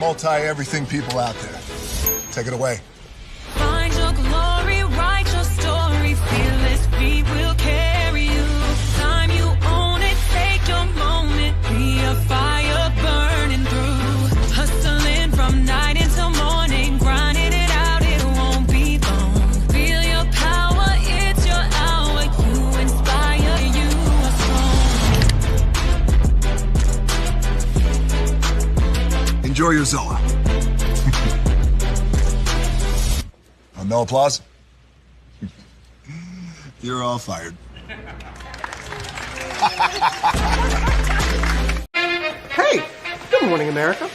Multi-everything people out there. Take it away. Find your glory, write your story, fearless feet will carry you. Time you own it, take your moment, be a fire burning through. Hustling from night until morning, grinding it out, it won't be long. Feel your power, it's your hour, you inspire, you are strong. Enjoy your Zoa. No applause? You're all fired. Hey, good morning, America.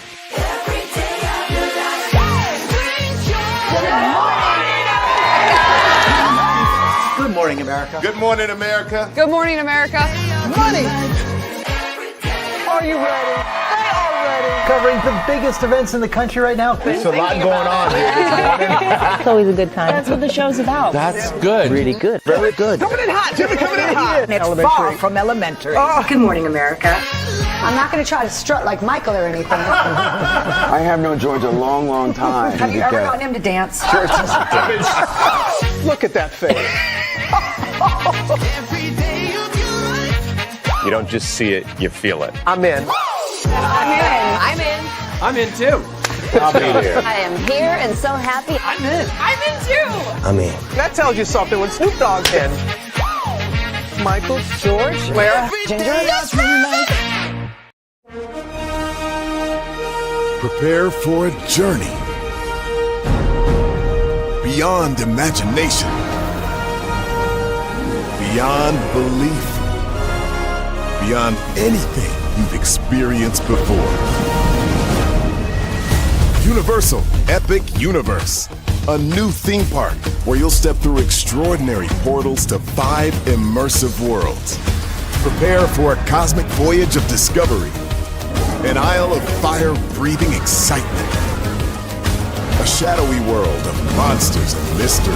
Good morning, America. Good morning, America. Good morning, America. Money! Are you ready? They are ready. Covering the biggest events in the country right now. There's a lot going on here this morning. It's always a good time. That's what the show's about. That's good. Really good. Very good. Coming in hot. Jimmy coming in hot. It's far from elementary. Good morning, America. I'm not going to try to strut like Michael or anything. I have known George a long, long time. Have you ever gotten him to dance? Look at that face. You don't just see it, you feel it. I'm in. I'm in. I'm in too. I'll be here. I am here and so happy. I'm in. I'm in too. I'm in. That tells you something when Snoop Dogg's in. Michael, George, where? Ginger. Prepare for a journey beyond imagination, beyond belief, beyond anything you've experienced before. Universal Epic Universe, a new theme park where you'll step through extraordinary portals to 5 immersive worlds. Prepare for a cosmic voyage of discovery, an isle of fire-breathing excitement, a shadowy world of monsters and mystery,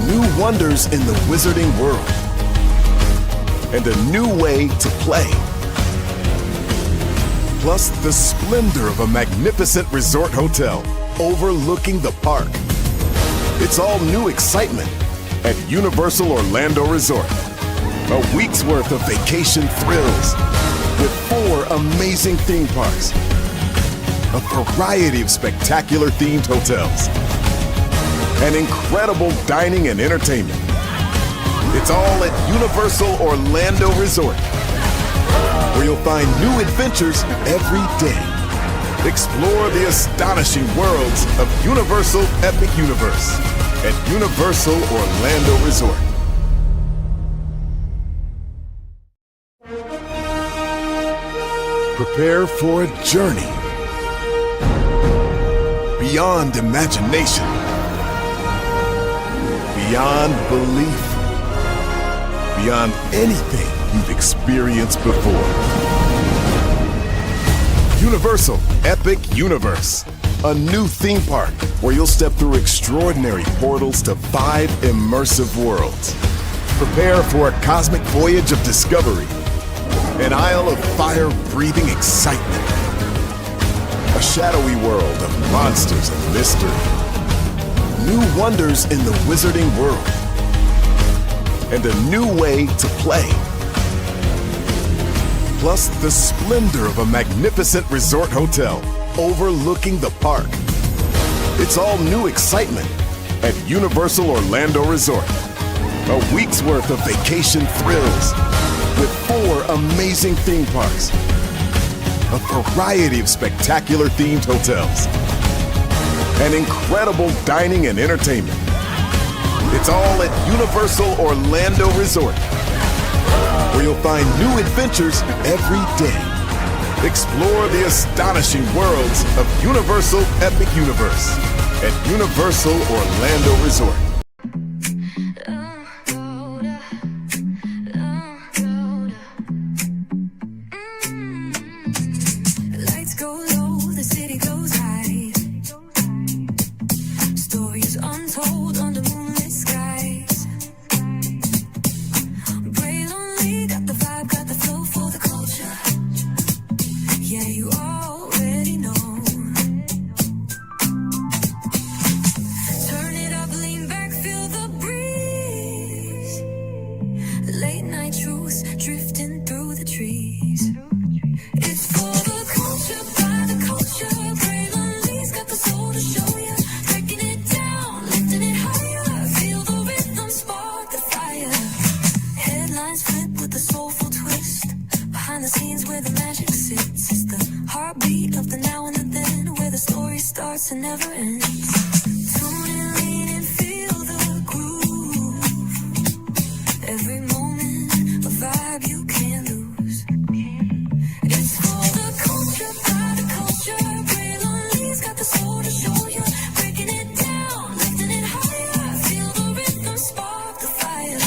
new wonders in the wizarding world, and a new way to play. Plus the splendor of a magnificent resort hotel overlooking the park. It's all new excitement at Universal Orlando Resort. A week's worth of vacation thrills with 4 amazing theme parks, a variety of spectacular themed hotels, and incredible dining and entertainment. It's all at Universal Orlando Resort, where you'll find new adventures every day. Explore the astonishing worlds of Universal Epic Universe at Universal Orlando Resort. Prepare for a journey beyond imagination, beyond belief, beyond anything you've experienced before. Universal Epic Universe, a new theme park where you'll step through extraordinary portals to 5 immersive worlds. Prepare for a cosmic voyage of discovery, an isle of fire-breathing excitement, a shadowy world of monsters and mystery, new wonders in the wizarding world, and a new way to play. Plus the splendor of a magnificent resort hotel overlooking the park. It's all new excitement at Universal Orlando Resort. A week's worth of vacation thrills with 4 amazing theme parks, a variety of spectacular themed hotels, and incredible dining and entertainment. It's all at Universal Orlando Resort, where you'll find new adventures every day. Explore the astonishing worlds of Universal Epic Universe at Universal Orlando Resort. Lights go low, the city goes high. Stories untold under moonlit skies. Braylon got the vibe, got the flow for the culture. Yeah, you already know. dance never ends. Tune in, lean and feel the groove. Every moment, a vibe you can't lose. It's for the culture, by the culture. Braylon Lee's got the soul to show you. Breaking it down, lifting it higher. Feel the rhythm, spark the fire.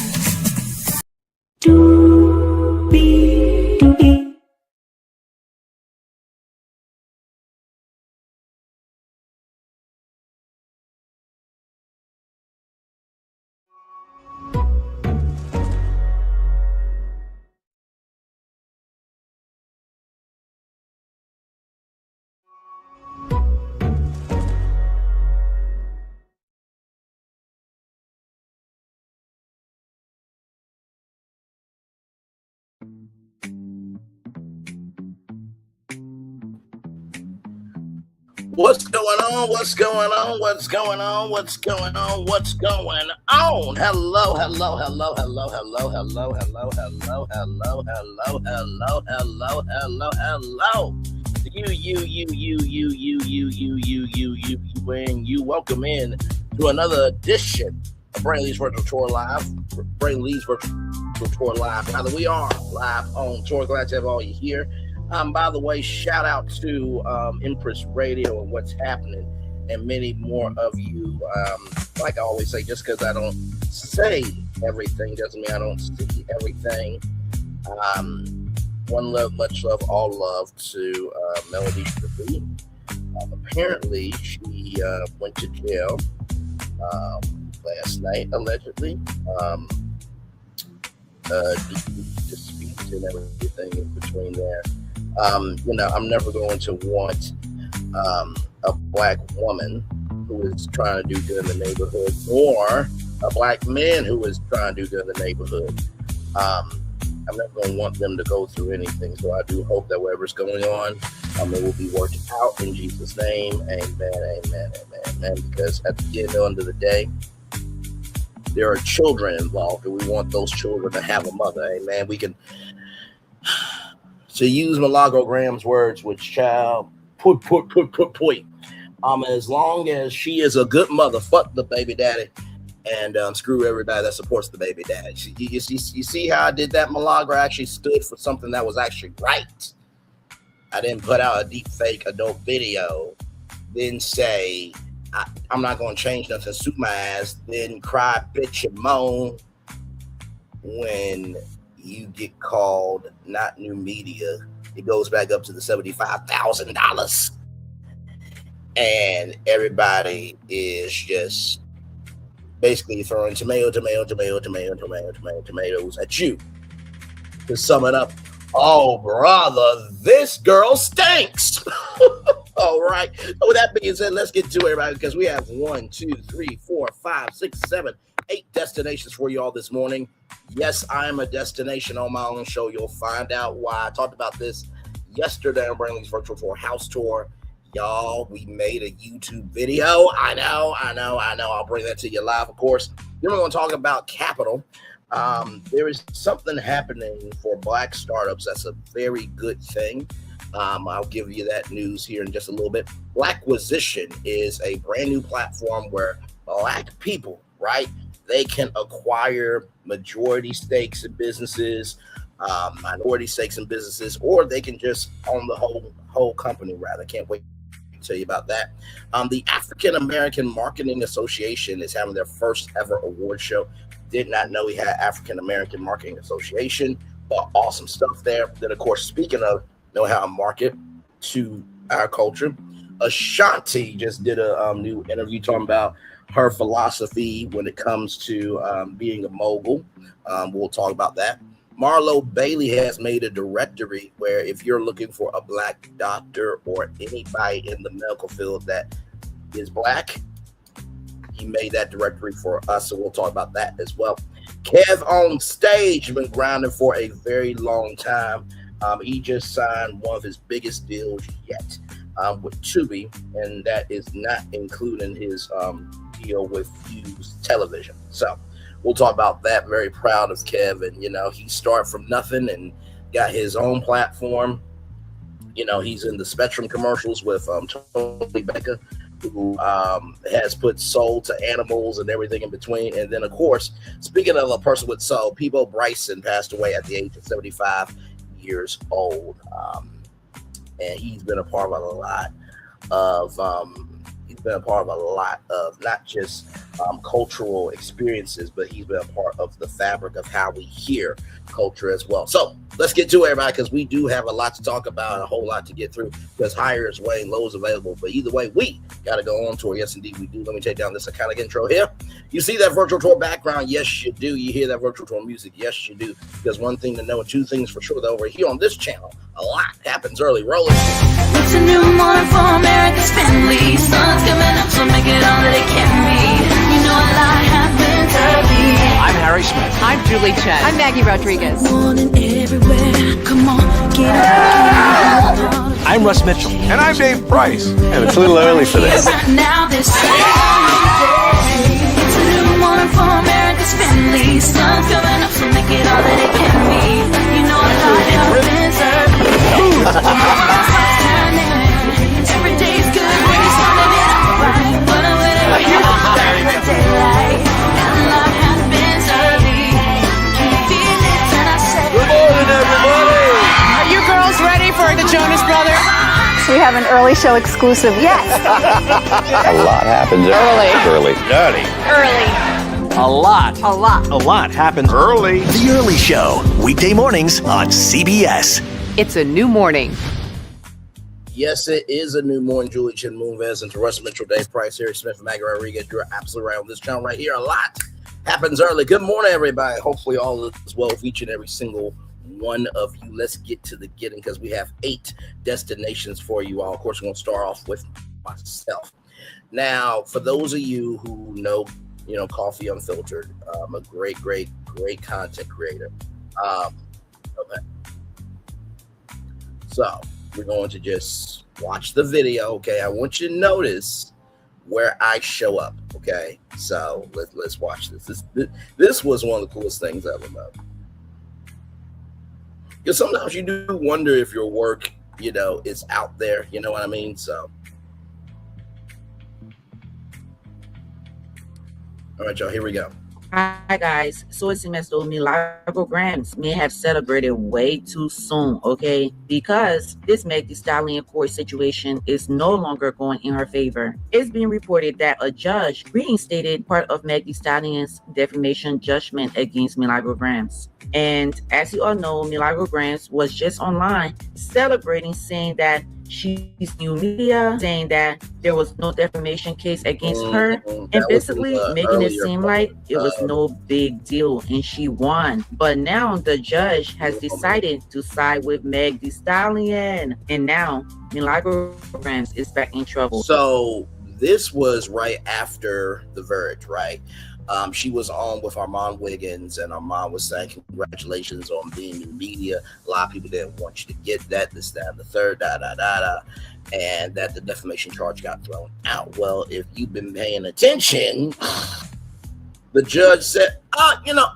What's going on? What's going on? What's going on? What's going on? What's going on? Hello, hello, hello, hello, hello, hello, hello, hello, hello, hello, hello, hello, hello, hello. You. Welcome in to another edition of Braylon's Virtual Tour Live. Braylon's Virtual Tour Live. Now that we are live on tour, glad to have all you here. By the way, shout out to Empress Radio and What's Happening, and many more of you. Like I always say, just because I don't say everything doesn't mean I don't see everything. One love, much love, all love to Melody Shabby. Apparently, she went to jail last night, allegedly. Disputes and everything in between there. I'm never going to want a black woman who is trying to do good in the neighborhood, or a black man who is trying to do good in the neighborhood. I'm never going to want them to go through anything. So I do hope that whatever's going on, it will be worked out in Jesus' name. Amen, amen, amen, amen. Because at the end of the day, there are children involved, and we want those children to have a mother. Amen. We can, to use Malago Graham's words, with child, put. As long as she is a good mother, fuck the baby daddy, and screw everybody that supports the baby daddy. You see how I did that? Malago actually stood for something that was actually right. I didn't put out a deep fake adult video, then say, I'm not going to change nothing, suit my ass, then cry, bitch, and moan when you get called not new media. It goes back up to the $75,000. And everybody is just basically throwing tomatoes at you. To sum it up, oh, brother, this girl stinks. All right. So with that being said, let's get to it, everybody, because we have 1, 2, 3, 4, 5, 6, 7, 8 destinations for y'all this morning. Yes, I am a destination on my own show. You'll find out why. I talked about this yesterday on Braylon's Virtual Tour House Tour. Y'all, we made a YouTube video. I know. I'll bring that to you live, of course. Then we're going to talk about capital. There is something happening for Black startups. That's a very good thing. I'll give you that news here in just a little bit. Blacquisition is a brand new platform where Black people, right, they can acquire majority stakes in businesses, minority stakes in businesses, or they can just own the whole company, rather. Can't wait to tell you about that. The African American Marketing Association is having their first ever award show. Did not know we had African American Marketing Association, but awesome stuff there. Then, of course, speaking of know how to market to our culture, Ashanti just did a new interview talking about her philosophy when it comes to being a mogul. We'll talk about that. Marlo Bailey has made a directory where if you're looking for a Black doctor or anybody in the medical field that is Black, he made that directory for us, so we'll talk about that as well. Kev on stage has been grinding for a very long time. He just signed one of his biggest deals yet with Tubi, and that is not including his deal with Fuse Television. So we'll talk about that. Very proud of Kev, and he started from nothing and got his own platform. He's in the Spectrum commercials with Tony Becca. who has put soul to animals and everything in between. And then, of course, speaking of a person with soul, Peabo Bryson passed away at the age of 75 years old. And he's been a part of a lot of not just cultural experiences, but he's been a part of the fabric of how we hear culture as well. So let's get to it, everybody, because we do have a lot to talk about and a whole lot to get through, because higher is way, low is available. But either way, we got to go on tour. Yes, indeed, we do. Let me take down this iconic intro here. You see that virtual tour background? Yes, you do. You hear that virtual tour music? Yes, you do. Because one thing to know and two things for sure, that over here on this channel, a lot happens early. Roll it. It's a new morning for America's family. Sun's coming up, so make it all that it can be. You know a lot happens early. I'm Harry Smith. I'm Julie Chen. I'm Maggie Rodriguez. Morning everywhere. Come on, get up. I'm Russ Mitchell. And I'm Dave Price. And it's a little early for this. Right now, this it's a new morning for America's family. Sun's coming up, so make it all that it can be. You know a lot happens early. Every day's good when you started it out right. But whenever you in the daylight, and a lot happens early. Can you feel it when I say? Good morning, everybody. Are you girls ready for the Jonas Brothers? We have an early show exclusive. Yes. A lot happens early. A lot happens Early. The Early Show, weekday mornings on CBS. It's a new morning. Yes, it is a new morning. Julie Chen, Moonves, and to Russ Mitchell, Dave Price, Harry Smith, and Maggie Rodriguez. You're absolutely right on this channel right here. A lot happens early. Good morning, everybody. Hopefully all is well with each and every single one of you. Let's get to the getting, because we have 8 destinations for you all. Of course, we're going to start off with myself. Now, for those of you who know, Coffee Unfiltered, I'm a great content creator. Okay. So we're going to just watch the video. Okay, I want you to notice where I show up. Okay, so let's watch this. This was one of the coolest things I've ever done. Because sometimes you do wonder if your work, is out there. You know what I mean? So, all right, y'all, here we go. Hi guys, so it seems as though milagograms may have celebrated way too soon, okay? Because this Meg Thee Stallion court situation is no longer going in her favor. It's being reported that a judge reinstated part of Meg Thee Stallion's defamation judgment against milagograms. And as you all know, milagograms was just online celebrating, saying that she's new media, saying that there was no defamation case against her, and basically making it seem like it was no big deal and she won. But now the judge has decided to side with Meg Thee Stallion, and now milagograms is back in trouble. So this was right after the verdict, right? She was on with Armand Wiggins, and Armand was saying congratulations on being new media. A lot of people didn't want you to get that, this, that, and the third, and that the defamation charge got thrown out. Well, if you've been paying attention, the judge said,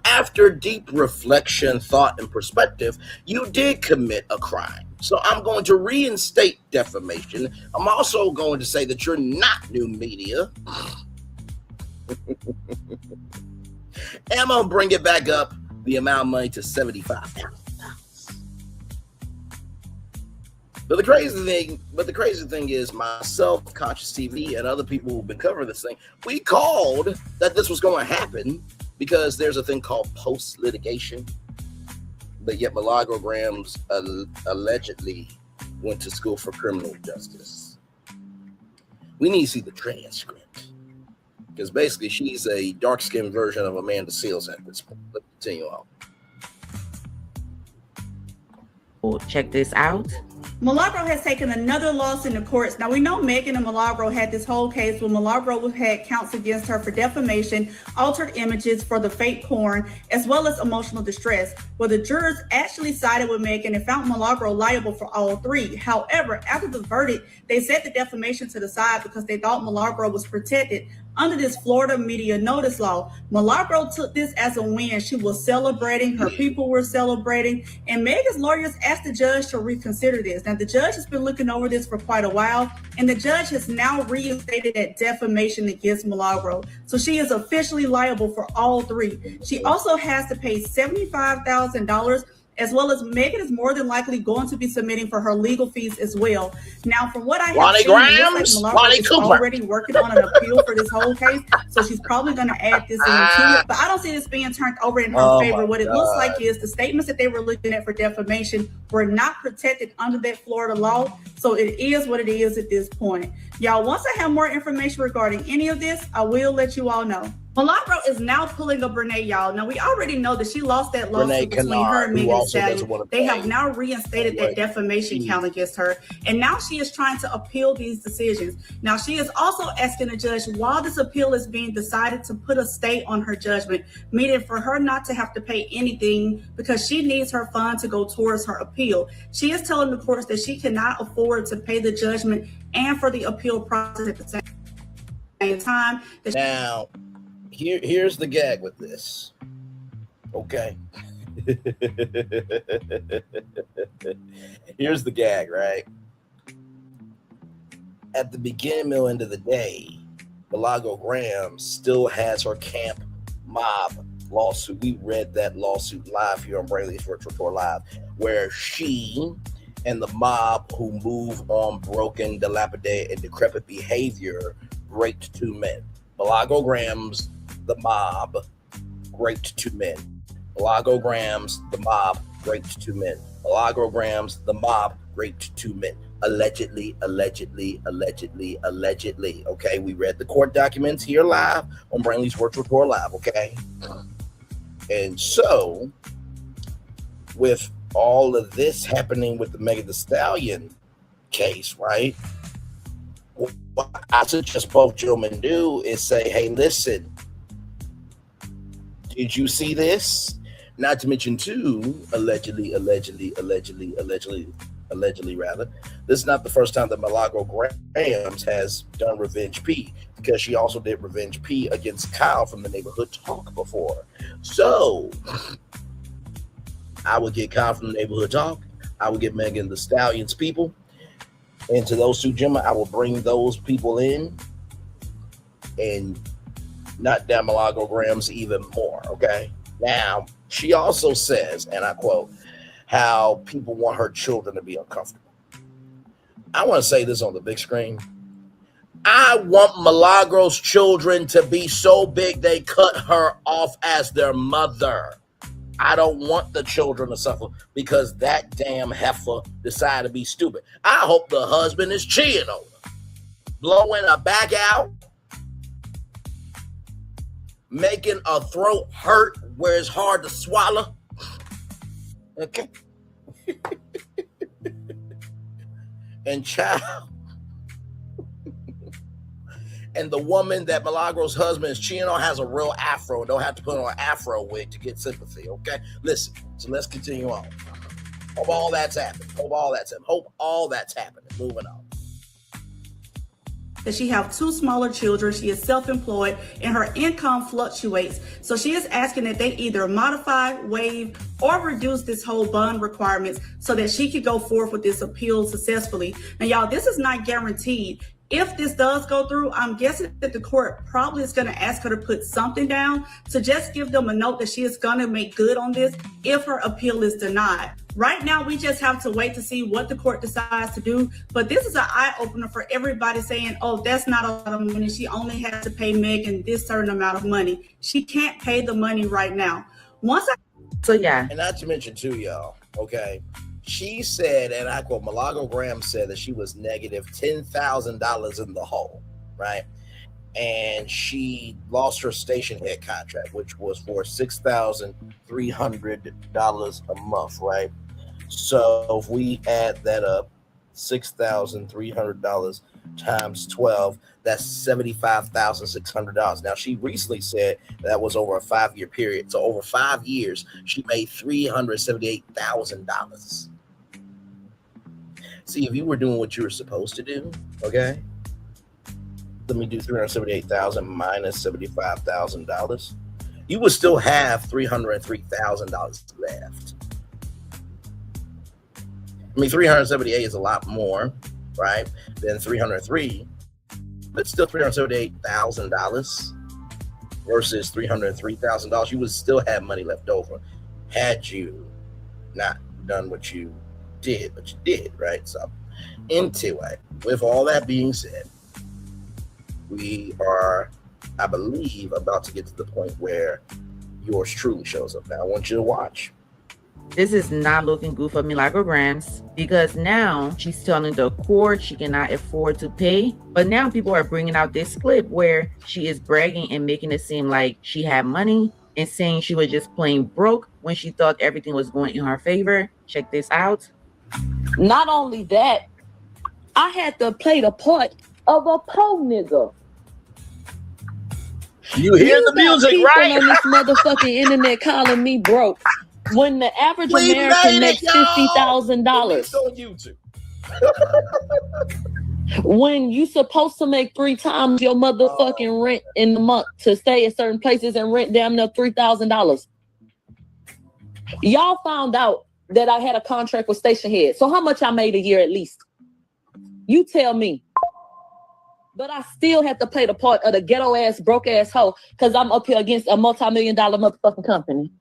after deep reflection, thought, and perspective, you did commit a crime. So I'm going to reinstate defamation. I'm also going to say that you're not new media. And I'm gonna bring it back up, the amount of money, to $75,000. But the crazy thing is, myself, Conscious TV, and other people who've been covering this thing, we called that this was going to happen because there's a thing called post-litigation. But yet milagograms allegedly went to school for criminal justice. We need to see the transcript. Because basically, she's a dark-skinned version of Amanda Seales at this point. Let's continue on. Check this out. Milagro has taken another loss in the courts. Now, we know Megan and Milagro had this whole case where Milagro had counts against her for defamation, altered images for the fake porn, as well as emotional distress, where the jurors actually sided with Megan and found Milagro liable for all 3. However, after the verdict, they set the defamation to the side because they thought Milagro was protected under this Florida media notice law. Milagro took this as a win. She was celebrating, her people were celebrating, and Megan's lawyers asked the judge to reconsider this. Now, the judge has been looking over this for quite a while, and the judge has now reinstated that defamation against Milagro. So she is officially liable for all three. She also has to pay $75,000, as well as Megan is more than likely going to be submitting for her legal fees as well. Now, from what I have seen, it looks like Milagro is already working on an appeal for this whole case, so she's probably going to add this into it. But I don't see this being turned over in her favor. What it looks like is the statements that they were looking at for defamation were not protected under that Florida law, so it is what it is at this point. Y'all, once I have more information regarding any of this, I will let you all know. Milagro is now pulling up Renee, y'all. Now, we already know that she lost that lawsuit between her and Megan Thee Stallion. They have now reinstated that defamation count against her, and now she is trying to appeal these decisions. Now, she is also asking the judge, while this appeal is being decided, to put a stay on her judgment, meaning for her not to have to pay anything because she needs her fund to go towards her appeal. She is telling the courts that she cannot afford to pay the judgment and for the appeal process at the same time. Now, here's the gag with this. Okay. Here's the gag, right? At the beginning, middle, end of the day, Milagro Graham still has her Camp Mob lawsuit. We read that lawsuit live here on Braylon's Virtual Tour Live, where she and the mob who move on broken, dilapidated, and decrepit behavior raped two men. Milagro Graham's the mob raped two men. Milagro Graham's the mob raped two men. Milagro Graham's the mob raped two men. Allegedly. Okay, we read the court documents here live on Braylon's Virtual Tour Live. Okay, and so with all of this happening with the Megan Thee Stallion case, right? What I suggest both gentlemen do is say, hey, listen, did you see this? Not to mention, too, allegedly, this is not the first time that Milagro Grahams has done Revenge P, because she also did Revenge P against Kyle from the Neighborhood Talk before. So I would get Kyle from the Neighborhood Talk. I would get Megan Thee Stallion's people. And to those two gentlemen, I will bring those people in and knock down Milagro Grahams even more, okay? Now, she also says, and I quote, how people want her children to be uncomfortable. I want to say this on the big screen. I want Milagro's children to be so big they cut her off as their mother. I don't want the children to suffer because that damn heifer decided to be stupid. I hope the husband is cheating on her, blowing her back out, making her throat hurt where it's hard to swallow. Okay. And child, and the woman that Milagro's husband is cheating on has a real afro. Don't have to put on an afro wig to get sympathy, okay? Listen, so let's continue on. Hope all that's happening. Hope all that's happening. Moving on. That she have two smaller children, she is self-employed, and her income fluctuates. So she is asking that they either modify, waive, or reduce this whole bond requirements so that she could go forth with this appeal successfully. Now, y'all, this is not guaranteed. If this does go through, I'm guessing that the court probably is going to ask her to put something down to just give them a note that she is going to make good on this if her appeal is denied. Right now, we just have to wait to see what the court decides to do. But this is an eye-opener for everybody saying, oh, that's not a lot of money. She only has to pay Megan this certain amount of money. She can't pay the money right now. And not to mention, too, y'all, okay, she said, and I quote, Milagro Graham said that she was negative $10,000 in the hole, right? And she lost her station head contract, which was for $6,300 a month, right? So if we add that up, $6,300 times 12, that's $75,600. Now, she recently said that was over a 5-year period. So over 5 years, she made $378,000. See, if you were doing what you were supposed to do, okay, let me do 378,000 minus $75,000. You would still have $303,000 left. I mean, 378 is a lot more, right, than 303, but still $378,000 versus $303,000. You would still have money left over had you not done what you did, but you did, right? So, anyway, with all that being said, we are, I believe, about to get to the point where yours truly shows up. Now, I want you to watch. This is not looking good for Milagro Grams because now she's telling the court she cannot afford to pay. But now people are bringing out this clip where she is bragging and making it seem like she had money and saying she was just plain broke when she thought everything was going in her favor. Check this out. Not only that, I had to play the part of a po nigga. You hear the music, right? On this motherfucking internet calling me broke when the average American makes $50,000. On YouTube. When you supposed to make 3 times your motherfucking rent in the month to stay at certain places and rent damn near $3,000. Y'all found out that I had a contract with Station Head. So how much I made a year at least? You tell me. But I still have to play the part of the ghetto ass, broke ass hoe because I'm up here against a multi-million-dollar motherfucking company.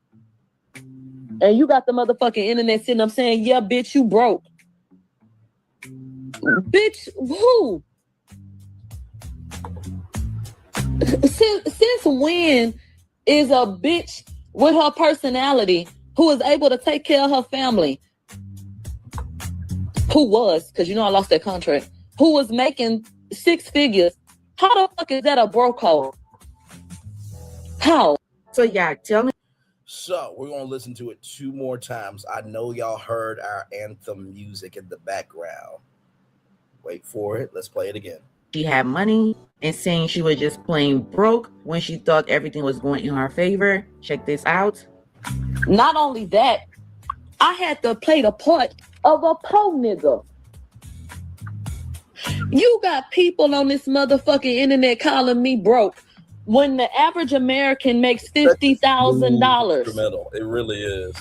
And you got the motherfucking internet sitting up saying, yeah, bitch, you broke. Bitch, who? Since when is a bitch with her personality who is able to take care of her family, who was, because you know I lost that contract, who was making 6 figures, how the fuck is that a broke hoe? How? So yeah, tell me. So we're going to listen to it 2 more times. I know y'all heard our anthem music in the background. Wait for it. Let's play it again. She had money and saying she was just plain broke when she thought everything was going in her favor. Check this out. Not only that, I had to play the part of a po nigga. You got people on this motherfucking internet calling me broke when the average American makes $50,000. It really is.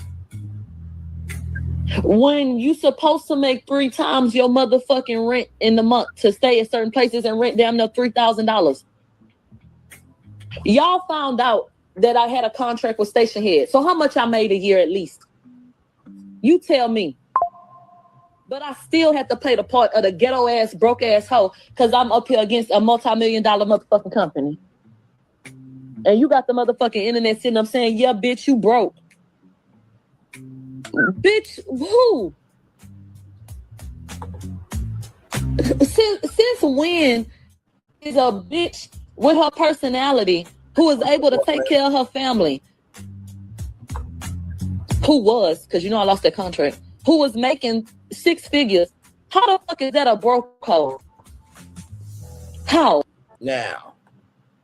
When you supposed to make 3 times your motherfucking rent in the month to stay at certain places and rent damn near $3,000. Y'all found out that I had a contract with Station Head. So how much I made a year at least? You tell me. But I still have to play the part of the ghetto ass, broke ass hoe because I'm up here against a multi-million-dollar motherfucking company. And you got the motherfucking internet sitting up saying, yeah, bitch, you broke. Bitch, who? Since when is a bitch with her personality who is able to take care of her family, who was, because you know I lost that contract, who was making 6 figures, how the fuck is that a broke hoe? How? Now,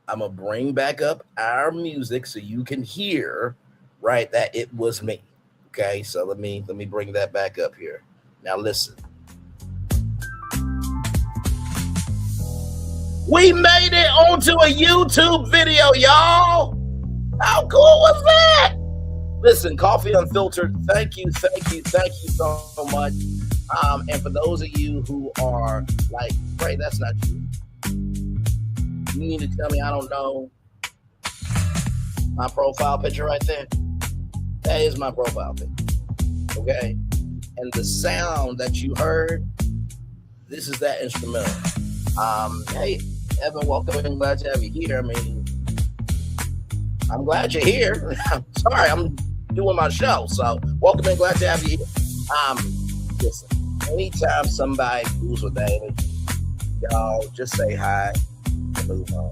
I'm going to bring back up our music so you can hear, right, that it was me. Okay, so let me bring that back up here. Now listen. We made it onto a YouTube video, y'all. How cool was that? Listen, Coffee Unfiltered, thank you so much. And for those of you who are like, Ray, that's not you. You need to tell me I don't know my profile picture right there. That is my profile picture. Okay? And the sound that you heard, this is that instrumental. Hey, Evan, welcome and glad to have you here. I mean, I'm glad you're here. I'm sorry, I'm doing my show. So welcome and glad to have you here. Listen, anytime somebody moves with that energy, y'all just say hi and move on.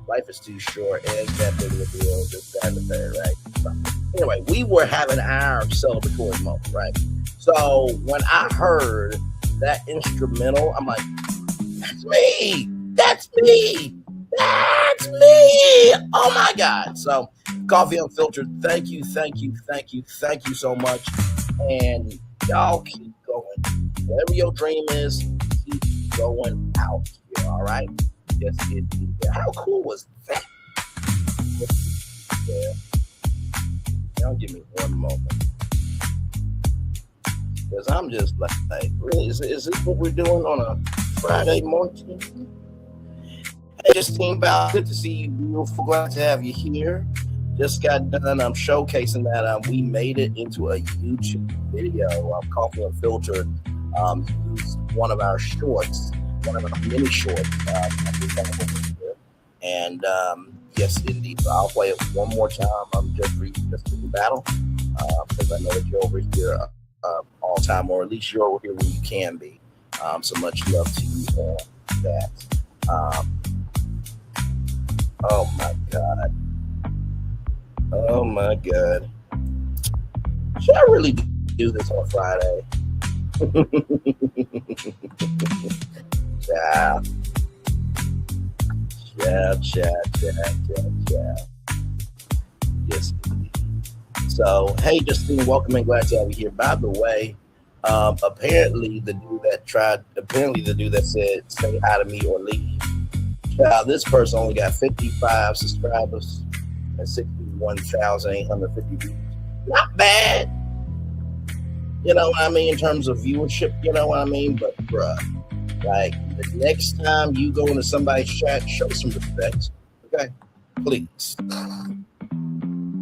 Life is too short, and it's that big of a deal, just that and the third, right? So, anyway, we were having our celebratory moment, right? So when I heard that instrumental, I'm like, that's me! That's me! That's me! Oh my God. So Coffee Unfiltered, thank you so much. And y'all keep going. Whatever your dream is, keep going out here, all right? Yes, indeed. How cool was that? Yeah. Now give me one moment. Because I'm just like really, is this what we're doing on a Friday morning? Hey, Justine Bell, good to see you, beautiful. Glad to have you here. Just got done. I'm showcasing that we made it into a YouTube video. Coffee Unfiltered used one of our shorts, one of our mini shorts. And yes, indeed. So I'll play it one more time. I'm just reading this battle because I know that you're over here all time, or at least you're over here when you can be. So much love to you on that. Oh my God. Oh my God. Should I really do this on Friday? Yeah. Yes. So, hey, Justine, welcome and glad to have you here. By the way, apparently the dude that said say hi to me or leave. This person only got 55 subscribers and 61,850 views. Not bad. You know what I mean? In terms of viewership, you know what I mean? But, bruh, like, the next time you go into somebody's chat, show some respect. Okay? Please.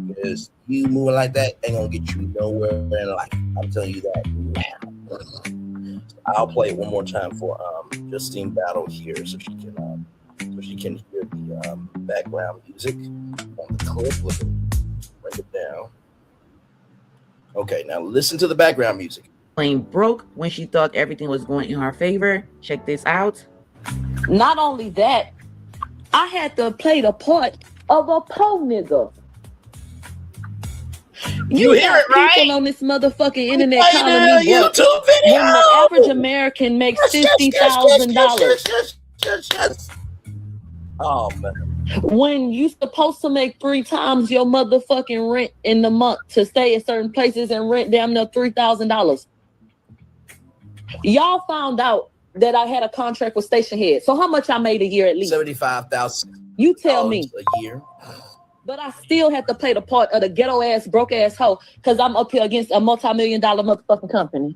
Because you moving like that ain't gonna get you nowhere in life. I'm telling you that now. I'll play it one more time for Justine Battle here so she can hear the background music on the clip. Let me bring it down. Okay, now listen to the background music. Plain broke when she thought everything was going in her favor. Check this out. Not only that, I had to play the part of a po nigga. You hear it, right? People on this motherfucking internet calling me broke. YouTube video. When the average American makes $50,000. Oh man. When you supposed to make 3 times your motherfucking rent in the month to stay at certain places and rent damn near $3,000. Y'all found out that I had a contract with Station Head. So how much I made a year at least? $75,000. You tell me. A year. But I still had to play the part of the ghetto ass, broke ass hoe because I'm up here against a multi-million-dollar motherfucking company.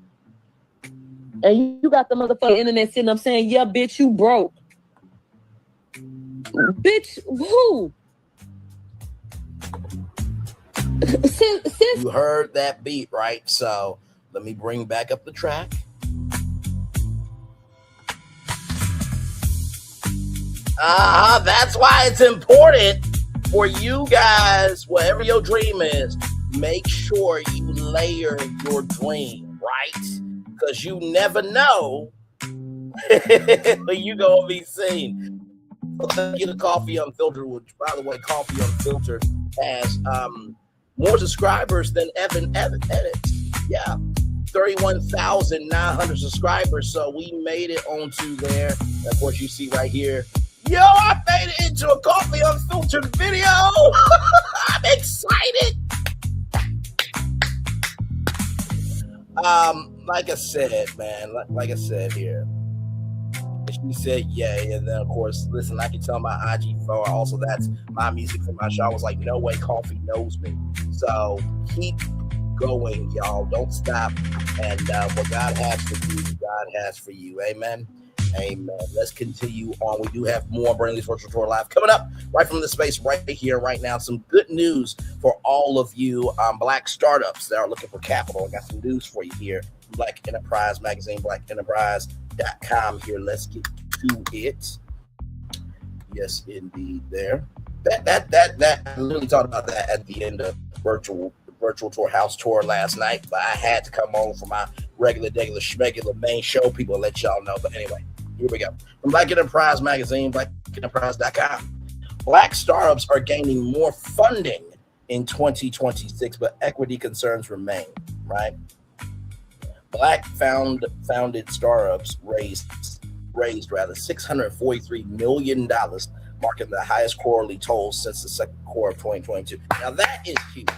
And you got the motherfucking internet sitting up saying, yeah, bitch, you broke. Bitch, who? Since you heard that beat, right? So let me bring back up the track. That's why it's important for you guys, whatever your dream is, make sure you layer your dream, right? Because you never know when you gonna be seen. Get a Coffee Unfiltered, which, by the way, Coffee Unfiltered has more subscribers than Evan Edits. Yeah, 31,900 subscribers. So we made it onto there. And of course, you see right here. Yo, I made it into a Coffee Unfiltered video. I'm excited. Like I said, man, like I said here. She said, yeah, and then of course, listen, I can tell my IG for also that's my music for my show. I was like, no way, Coffee knows me. So keep going, y'all. Don't stop. And what God has for you, God has for you. Amen. Amen. Let's continue on. We do have more Braylon's Virtual Tour Live coming up right from the space right here, right now. Some good news for all of you Black startups that are looking for capital. I got some news for you here. Black Enterprise Magazine, blackenterprise.com here. Let's get to it. Yes, indeed. There. That I literally talked about that at the end of virtual tour house tour last night, but I had to come on for my regular main show. People let y'all know. But anyway, here we go. From Black Enterprise Magazine, blackenterprise.com. Black startups are gaining more funding in 2026, but equity concerns remain, right? Black founded startups raised $643 million, marking the highest quarterly total since the second quarter of 2022. Now that is huge.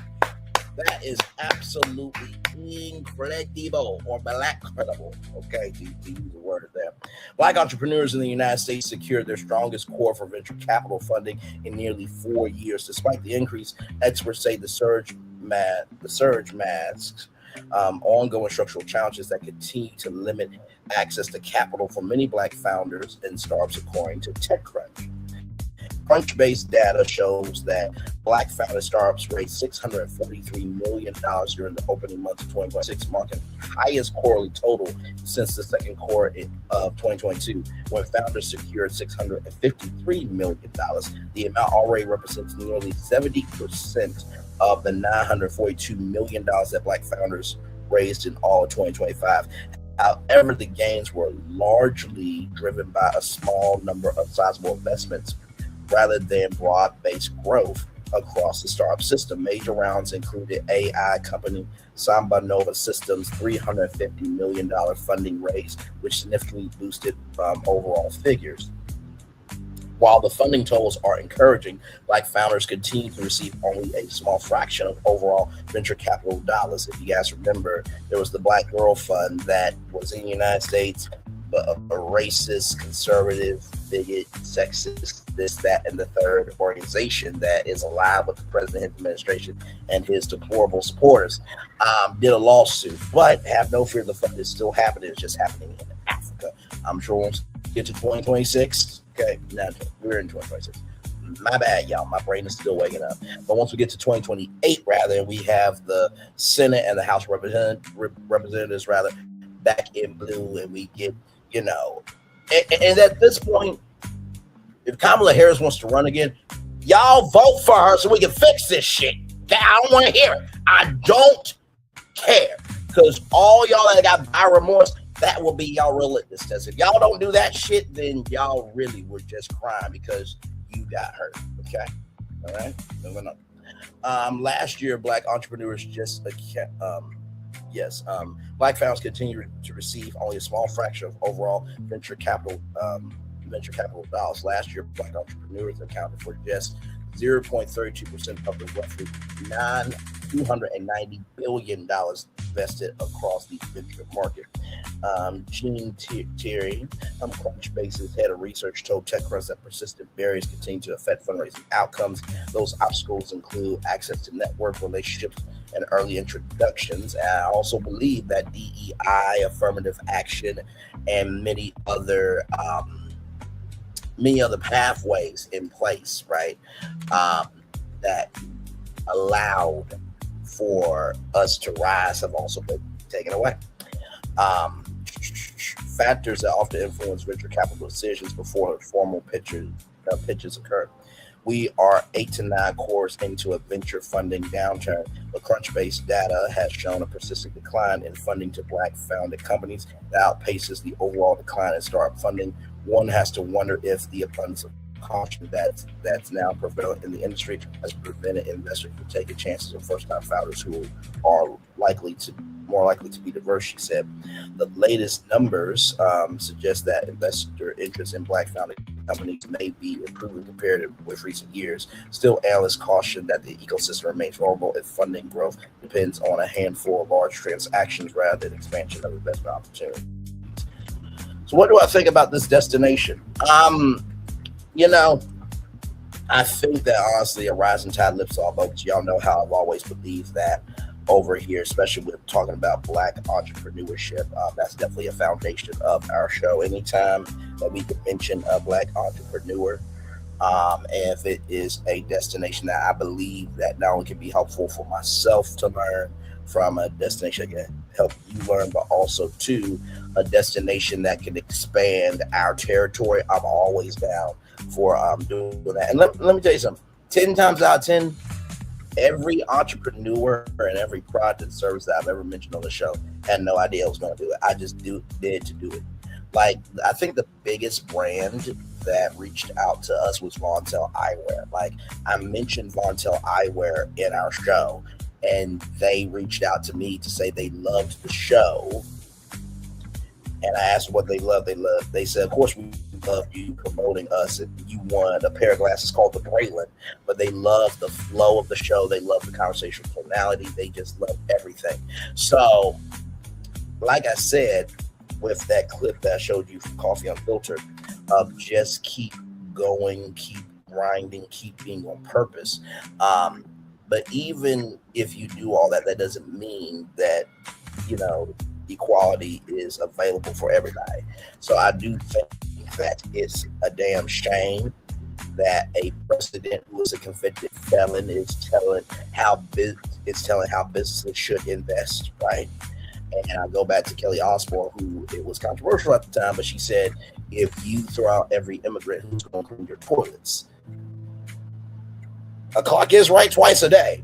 That is absolutely incredible, or black credible. Okay, to use the word there. Black entrepreneurs in the United States secured their strongest core for venture capital funding in nearly 4 years. Despite the increase, experts say the surge masks ongoing structural challenges that continue to limit access to capital for many Black founders and startups, according to TechCrunch. Crunch-based data shows that Black founded startups raised $643 million during the opening months of 2026, marking the highest quarterly total since the second quarter of 2022, when founders secured $653 million. The amount already represents nearly 70% of the $942 million that Black founders raised in all of 2025. However, the gains were largely driven by a small number of sizable investments rather than broad-based growth across the startup system. Major rounds included AI company Samba Nova Systems' $350 million funding raise, which significantly boosted overall figures. While the funding totals are encouraging, Black founders continue to receive only a small fraction of overall venture capital dollars. If you guys remember, there was the Black Girl Fund that was in the United States, but a racist, conservative, bigot, sexist, this, that, and the third organization that is aligned with the president, his administration, and his deplorable supporters, did a lawsuit. But have no fear, the fund is still happening. It's just happening in Africa. I'm sure once we get to 2026, okay, now we're in 2026. My bad, y'all. My brain is still waking up. But once we get to 2028, rather, we have the Senate and the House Representatives, rather, back in blue, and we get, and at this point, if Kamala Harris wants to run again, y'all vote for her so we can fix this shit. Okay? I don't want to hear it. I don't care. Because all y'all that got buyer remorse, that will be y'all real litmus test. If y'all don't do that shit, then y'all really were just crying because you got hurt. Okay? All right? Moving on. Last year, Black entrepreneurs Black founders continue to receive only a small fraction of overall venture capital dollars. Last year, Black entrepreneurs accounted for just 0.32% of the roughly $290 billion invested across the venture market. Gene Terry, Crunchbase's head of research, told TechCrunch that persistent barriers continue to affect fundraising outcomes. Those obstacles include access to network relationships and early introductions. And I also believe that DEI, affirmative action, and many other pathways in place, right, that allowed for us to rise have also been taken away. Factors that often influence venture capital decisions before formal pitches occur. We are 8 to 9 quarters into a venture funding downturn, but Crunchbase data has shown a persistent decline in funding to Black-founded companies that outpaces the overall decline in startup funding. One has to wonder if the abundance of caution that's now prevalent in the industry has prevented investors from taking chances on first-time founders who are more likely to be diverse, she said. The latest numbers suggest that investor interest in Black-founded companies may be improving compared with recent years. Still, analysts caution that the ecosystem remains vulnerable if funding growth depends on a handful of large transactions rather than expansion of investment opportunities. So what do I think about this destination? I think that honestly a rising tide lifts all boats. Y'all know how I've always believed that over here, especially with talking about Black entrepreneurship. That's definitely a foundation of our show. Anytime that we can mention a Black entrepreneur, and if it is a destination that I believe that not only can be helpful for myself to learn from, a destination that can help you learn, but also to a destination that can expand our territory, I'm always down for doing that. And let me tell you something, 10 times out of 10, every entrepreneur and every product and service that I've ever mentioned on the show had no idea I was going to do it. I just did to do it. Like, I think the biggest brand that reached out to us was Vontel Eyewear. Like, I mentioned Vontel Eyewear in our show, and they reached out to me to say they loved the show. And I asked what they loved. They said, of course, we love you promoting us, and you won a pair of glasses called the Braylon. But they love the flow of the show. They love the conversational tonality. They just love everything. So, like I said, with that clip that I showed you from Coffee Unfiltered of just keep going, keep grinding, keep being on purpose. But even if you do all that, that doesn't mean that, equality is available for everybody. So I do think that it's a damn shame that a president who is a convicted felon is telling how businesses should invest, right? And I go back to Kelly Osbourne, who it was controversial at the time, but she said, if you throw out every immigrant, who's going to clean your toilets? A clock is right twice a day.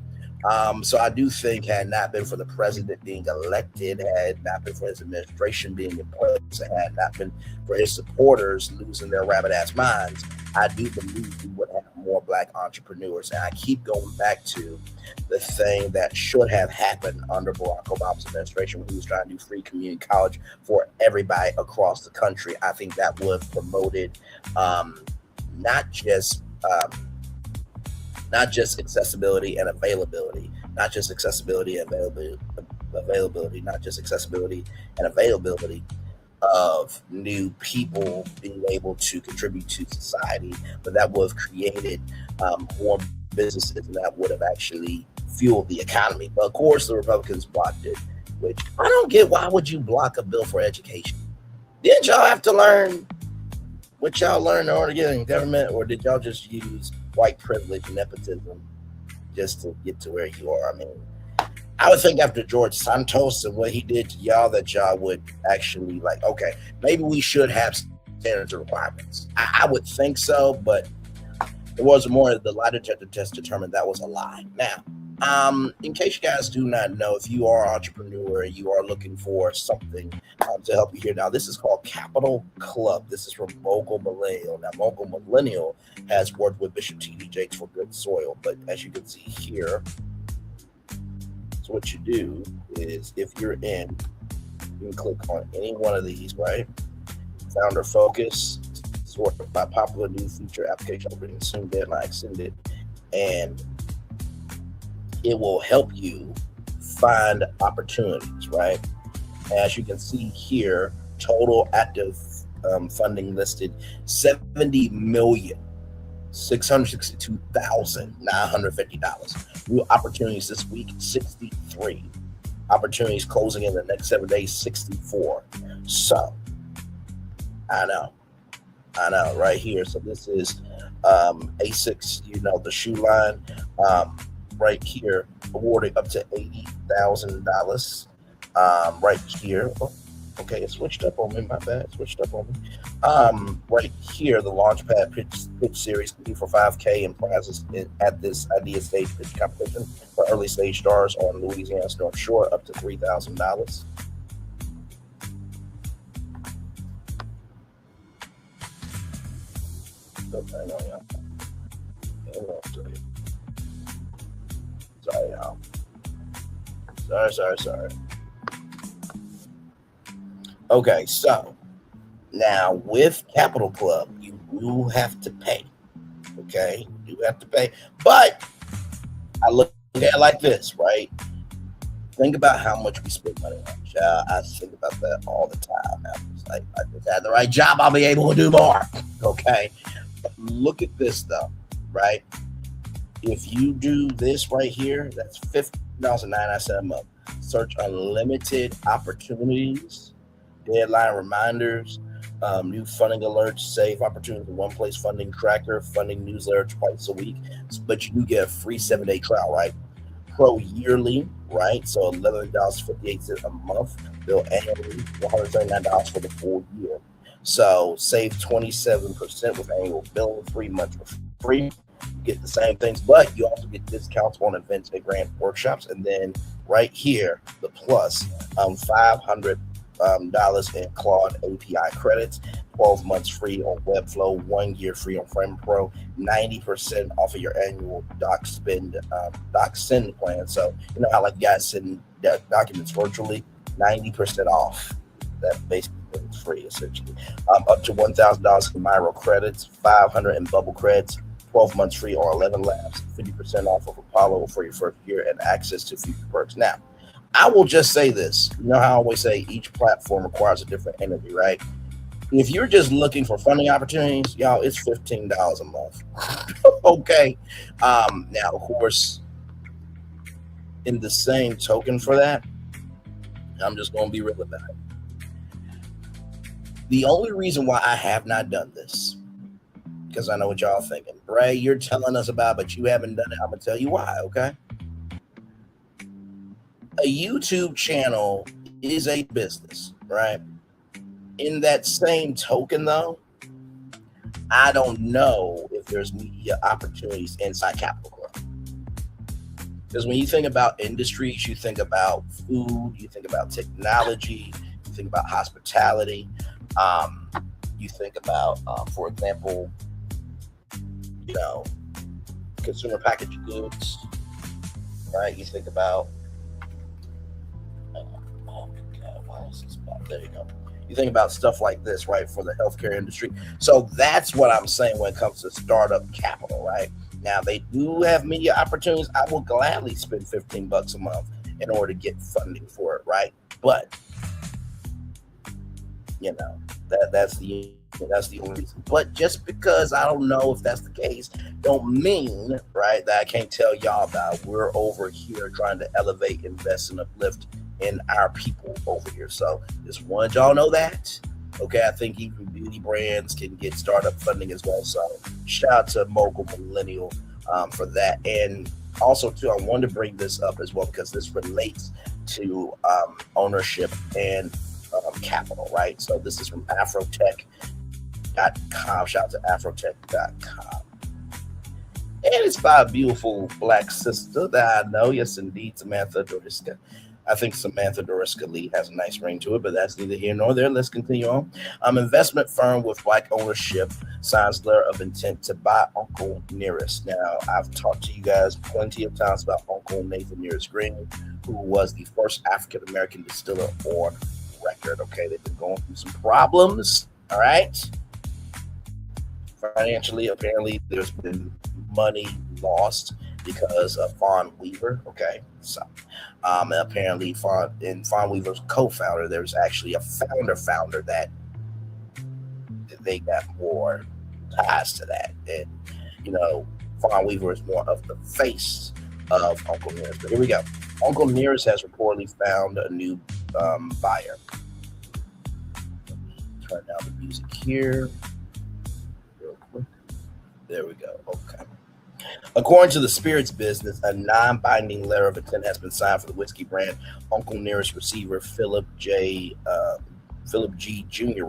So I do think had not been for the president being elected, had not been for his administration being in place, had not been for his supporters losing their rabbit-ass minds, I do believe we would have more Black entrepreneurs. And I keep going back to the thing that should have happened under Barack Obama's administration when he was trying to do free community college for everybody across the country. I think that would have promoted not just accessibility and availability, not just accessibility and availability, not just accessibility and availability of new people being able to contribute to society, but that would have created more businesses and that would have actually fueled the economy. But of course, the Republicans blocked it, which I don't get. Why would you block a bill for education? Didn't y'all have to learn what y'all learned in order to get in government, or did y'all just use white privilege and nepotism just to get to where you are? I mean, I would think after George Santos and what he did to y'all that y'all would actually like, okay, maybe we should have standards and requirements. I would think so, but it wasn't more. The lie detector test determined that was a lie. Now, in case you guys do not know, if you are an entrepreneur and you are looking for something to help you here, now this is called Capital Club. This is from Mogul Millennial. Now, Mogul Millennial has worked with Bishop T.D. Jakes for Good Soil, but as you can see here, so what you do is if you're in, you can click on any one of these, right? Founder Focus, sort by popular new feature, application opening soon, deadline extended, and it will help you find opportunities, right? As you can see here, total active funding listed 70,662,950. New opportunities this week, 63. Opportunities closing in the next 7 days, 64. So, I know, right here. So this is A6, the shoe line. Right here, awarding up to $80,000. Right here. Oh, okay, it switched up on me. My bad. It switched up on me. Right here, the Launchpad pitch series for 5K and prizes at this idea stage pitch competition for early stage stars on Louisiana's North Shore, up to $3,000. Sorry, y'all. Sorry. Okay, so now with Capital Club, you do have to pay. Okay, you have to pay. But I look at it like this, right? Think about how much we spend money on. I think about that all the time. I just had the right job, I'll be able to do more. Okay, but look at this though, right? If you do this right here, that's $50.99 a month. Search unlimited opportunities, deadline reminders, new funding alerts, save opportunities in one place, funding tracker, funding newsletter twice a week. But you do get a free 7-day trial, right? Pro yearly, right? So $11.58 a month. Bill annually, $139 for the full year. So save 27% with annual billing, 3 months for free. You get the same things, but you also get discounts on events and grant workshops. And then right here, the plus, $500 in Claude API credits, 12 months free on Webflow, 1 year free on Frame Pro, 90% off of your annual doc send plan. So you know how like you guys send documents virtually, 90% off. That basically is free essentially. Up to $1,000 in Miro credits, 500 in Bubble credits, 12 months free on 11 labs, 50% off of Apollo for your first year, and access to future perks. Now, I will just say this. You know how I always say each platform requires a different entity, right? If you're just looking for funding opportunities, y'all, it's $15 a month. Okay. Now, of course, in the same token for that, I'm just going to be real about it. The only reason why I have not done this, because I know what y'all thinking. Bray, you're telling us about, but you haven't done it. I'm going to tell you why, okay? A YouTube channel is a business, right? In that same token, though, I don't know if there's media opportunities inside Capital Club. Because when you think about industries, you think about food, you think about technology, you think about hospitality, you think about, for example, you know, consumer packaged goods, right? You think about, oh my God, why is this spot? There you go. You think about stuff like this, right, for the healthcare industry. So that's what I'm saying when it comes to startup capital, right? Now, they do have media opportunities. I will gladly spend $15 a month in order to get funding for it, right? But, you know, that's the only reason. But just because I don't know if that's the case, don't mean, right, that I can't tell y'all about. We're over here trying to elevate, invest, and uplift in our people over here. So just wanted y'all know that. Okay, I think even beauty brands can get startup funding as well. So shout out to Mogul Millennial for that. And also, too, I wanted to bring this up as well because this relates to ownership and capital, right? So this is from Afrotech.com. Shout out to Afrotech.com. And it's by a beautiful Black sister that I know. Yes, indeed, Samantha Doriska. I think Samantha Doriska Lee has a nice ring to it, but that's neither here nor there. Let's continue on. Investment firm with Black ownership signs letter of intent to buy Uncle Nearest. Now, I've talked to you guys plenty of times about Uncle Nathan Nearest Green, who was the first African-American distiller on record. Okay, they've been going through some problems. All right. Financially, apparently, there's been money lost because of Fawn Weaver. Okay, so apparently Fawn Weaver's co-founder, there's actually a founder that they got more ties to that, and you know, Fawn Weaver is more of the face of Uncle Nearest. But here we go. Uncle Nearest has reportedly found a new buyer. Turn down the music here real quick. There we go. Okay. According to the spirits business, a non-binding letter of intent has been signed for the whiskey brand Uncle Nearest receiver Philip G. Jr.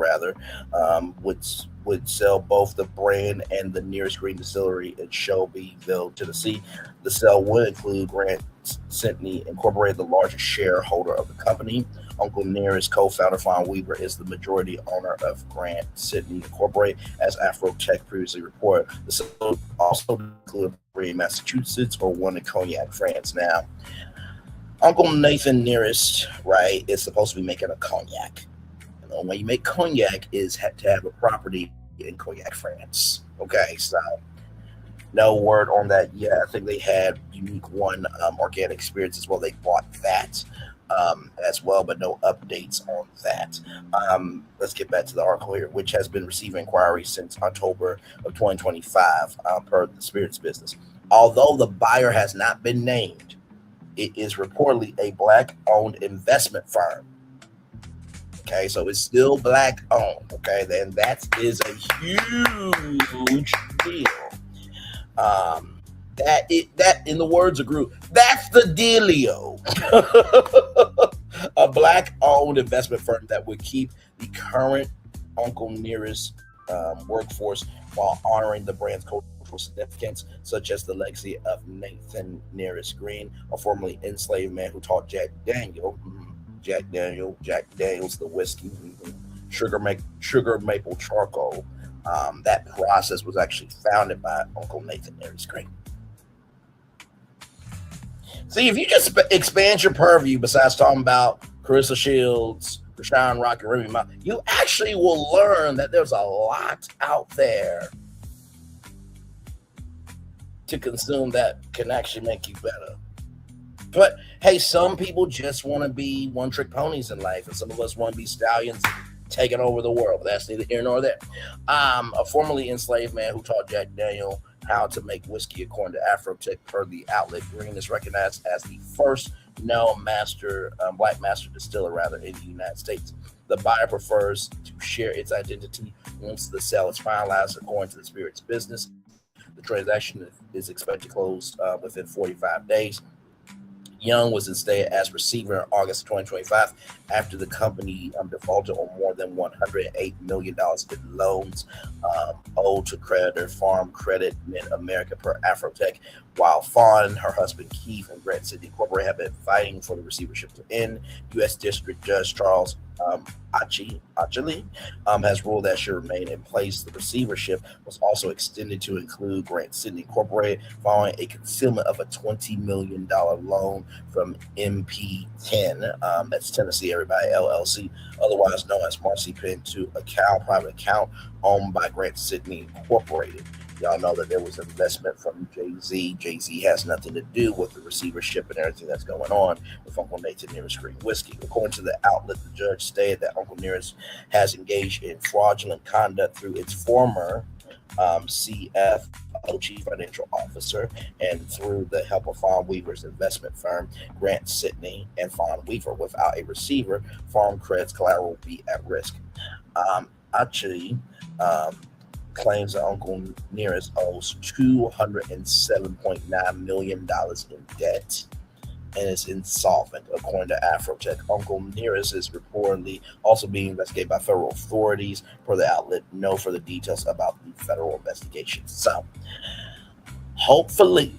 Would sell both the brand and the Nearest Green Distillery in Shelbyville, Tennessee. The sale would include Grant Sydney Incorporated, the largest shareholder of the company. Uncle Nearest co-founder Fawn Weaver is the majority owner of Grant Sydney Incorporated, as Afrotech previously reported. The sale also included in Massachusetts or one in Cognac, France. Now, Uncle Nathan Nearest, right, is supposed to be making a cognac. The only way you make cognac is to have a property in Cognac, France. Okay, so no word on that yet. I think they had Unique One organic spirits as well. They bought that as well, but no updates on that. Let's get back to the article here, which has been receiving inquiries since October of 2025 per the spirits business. Although the buyer has not been named, it is reportedly a Black-owned investment firm. Okay, so it's still Black-owned. Okay, then that is a huge deal. That in the words of Groove, that's the dealio. A Black-owned investment firm that would keep the current Uncle Nearest workforce while honoring the brand's cultural significance, such as the legacy of Nathan Nearest Green, a formerly enslaved man who taught Jack Daniels the whiskey, sugar maple charcoal. That process was actually founded by Uncle Nathan Nearest Green. See, if you just expand your purview, besides talking about Carissa Shields, Rashawn Rock, and Remy Ma, you actually will learn that there's a lot out there to consume that can actually make you better. But hey, some people just want to be one-trick ponies in life, and some of us want to be stallions taking over the world. But that's neither here nor there. A formerly enslaved man who taught Jack Daniel how to make whiskey according to Afrotech per the outlet. Green is recognized as the first known black master distiller in the United States. The buyer prefers to share its identity once the sale is finalized according to the spirit's business. The transaction is expected to close within 45 days. Young was instated as receiver in August 2025 after the company defaulted on more than $108 million in loans owed to creditor Farm Credit Mid-America per Afrotech, while Fawn, her husband Keith, and Grant City Incorporated have been fighting for the receivership to end. U.S. District Judge Charles Achilli has ruled that should remain in place. The receivership was also extended to include Grant City Incorporated following a concealment of a $20 million loan from MP10, that's Tennessee Everybody LLC, otherwise known as Marcy Penn, to a private account owned by Grant Sydney Incorporated. Y'all know that there was investment from Jay-Z. Jay-Z has nothing to do with the receivership and everything that's going on with Uncle Nathan Nearest Green Whiskey. According to the outlet, the judge stated that Uncle Nearest has engaged in fraudulent conduct through its former CFO, Chief Financial Officer, and through the help of Fawn Weaver's investment firm, Grant Sydney and Fawn Weaver. Without a receiver, Farm Credit's collateral will be at risk. Actually, claims that Uncle Nearest owes $207.9 million in debt and is insolvent, according to Afrotech. Uncle Nearest is reportedly also being investigated by federal authorities. Per the outlet, no further details about the federal investigation. So, hopefully,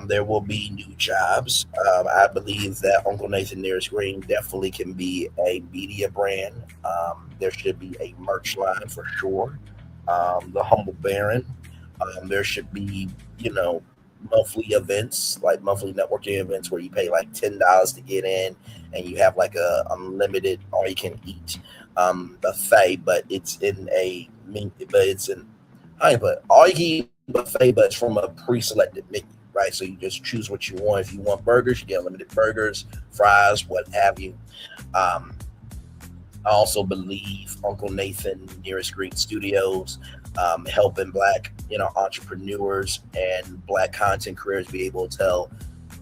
there will be new jobs. I believe that Uncle Nathan Nearest Green definitely can be a media brand. There should be a merch line for sure. The Humble Baron. There should be, monthly events, like monthly networking events where you pay like $10 to get in and you have like a unlimited all you can eat buffet, but it's in a all you can eat buffet, but it's from a pre-selected menu, right? So you just choose what you want. If you want burgers, you get unlimited burgers, fries, what have you. I also believe Uncle Nathan Nearest Green Studios helping Black, entrepreneurs and Black content creators be able to tell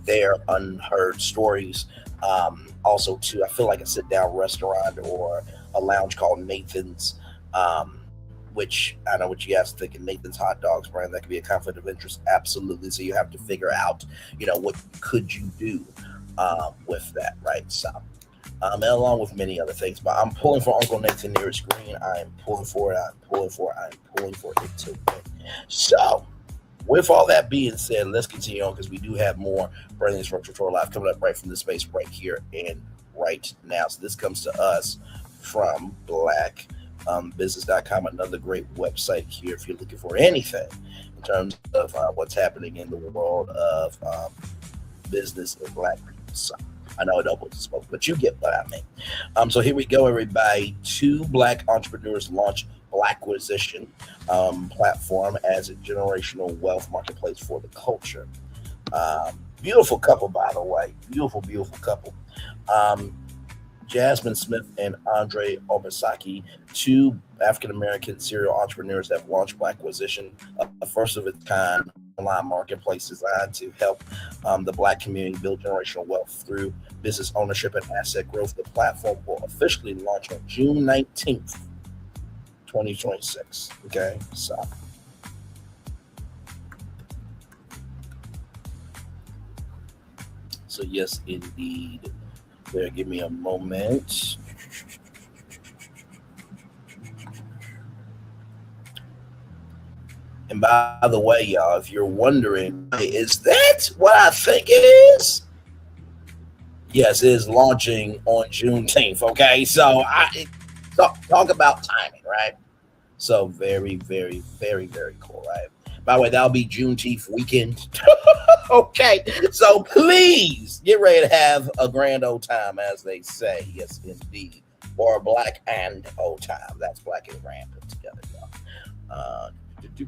their unheard stories. Also, too, I feel like a sit-down restaurant or a lounge called Nathan's, which I know what you guys think of Nathan's Hot Dogs brand. That could be a conflict of interest, absolutely. So you have to figure out, what could you do with that, right? So. And along with many other things, but I'm pulling for Uncle Nathan Nearest Green. I am pulling for it. I'm pulling for it to win. So, with all that being said, let's continue on because we do have more Braylon Structure Tour Live coming up right from the space right here and right now. So this comes to us from blackbusiness.com, another great website here if you're looking for anything in terms of what's happening in the world of business and Black people. So, I know I double spoke, but you get what I mean. So here we go, everybody. 2 Black entrepreneurs launch Blacquisition platform as a generational wealth marketplace for the culture. Beautiful couple, by the way. Beautiful, beautiful couple. Jasmine Smith and Andre Obasaki, 2 African-American serial entrepreneurs that have launched Blacquisition, a first of its kind online marketplace designed to help the Black community build generational wealth through business ownership and asset growth. The platform will officially launch on June 19th, 2026. Okay, so yes, indeed. There, give me a moment. And by the way, y'all, if you're wondering, is that what I think it is? Yes, it is launching on Juneteenth. Okay, so talk about timing, right? So very, very, very, very cool, right? By the way, that'll be Juneteenth weekend. Okay, so please get ready to have a grand old time, as they say. Yes, indeed. Or a black and old time. That's black and grand put together, y'all.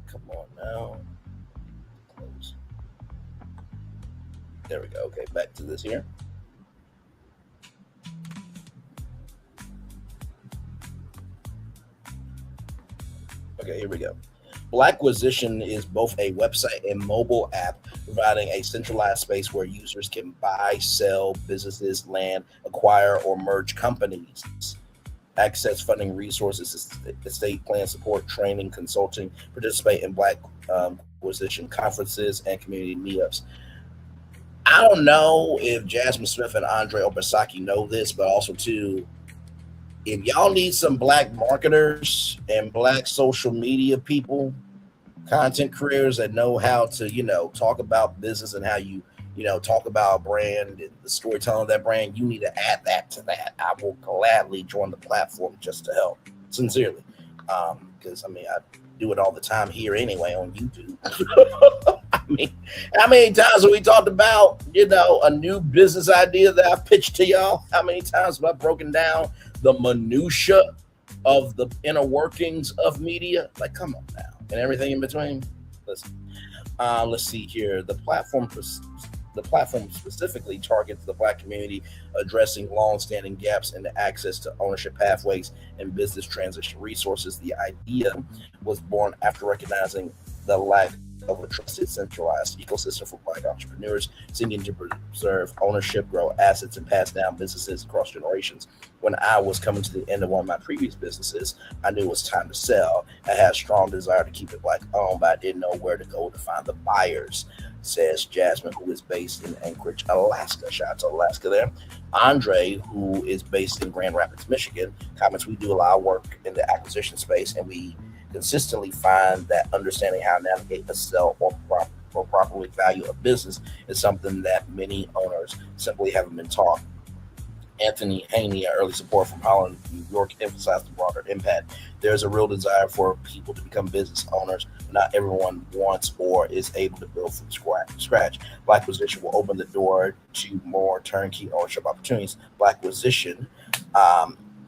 Come on now. Close. There we go. Okay, back to this here. Okay, here we go. Blacquisition is both a website and mobile app providing a centralized space where users can buy, sell businesses, land, acquire, or merge companies, access funding resources, estate plan support, training, consulting, participate in Blacquisition conferences and community meetups. I don't know if Jasmine Smith and Andre Obasaki know this, but also too, if y'all need some Black marketers and Black social media people, content creators that know how to, talk about business and how you, talk about a brand and the storytelling of that brand, you need to add that to that. I will gladly join the platform just to help, sincerely. Because, I do it all the time here anyway on YouTube. How many times have we talked about, a new business idea that I've pitched to y'all? How many times have I broken down the minutia of the inner workings of media? Like, come on now. And everything in between. Listen, let's see here. The platform specifically targets the Black community, addressing long-standing gaps in the access to ownership pathways and business transition resources. The idea was born after recognizing the lack of a trusted, centralized ecosystem for Black entrepreneurs seeking to preserve ownership, grow assets, and pass down businesses across generations. When I was coming to the end of one of my previous businesses, I knew it was time to sell. I had a strong desire to keep it Black owned, but I didn't know where to go to find the buyers, says Jasmine, who is based in Anchorage, Alaska. Shout out to Alaska there. Andre, who is based in Grand Rapids, Michigan, comments, we do a lot of work in the acquisition space, and we consistently find that understanding how to navigate a sell or properly value a business is something that many owners simply haven't been taught. Anthony Haney, an early support from Holland, New York, emphasized the broader impact. There's a real desire for people to become business owners. Not everyone wants or is able to build from scratch. Blacquisition will open the door to more turnkey ownership opportunities. Blacquisition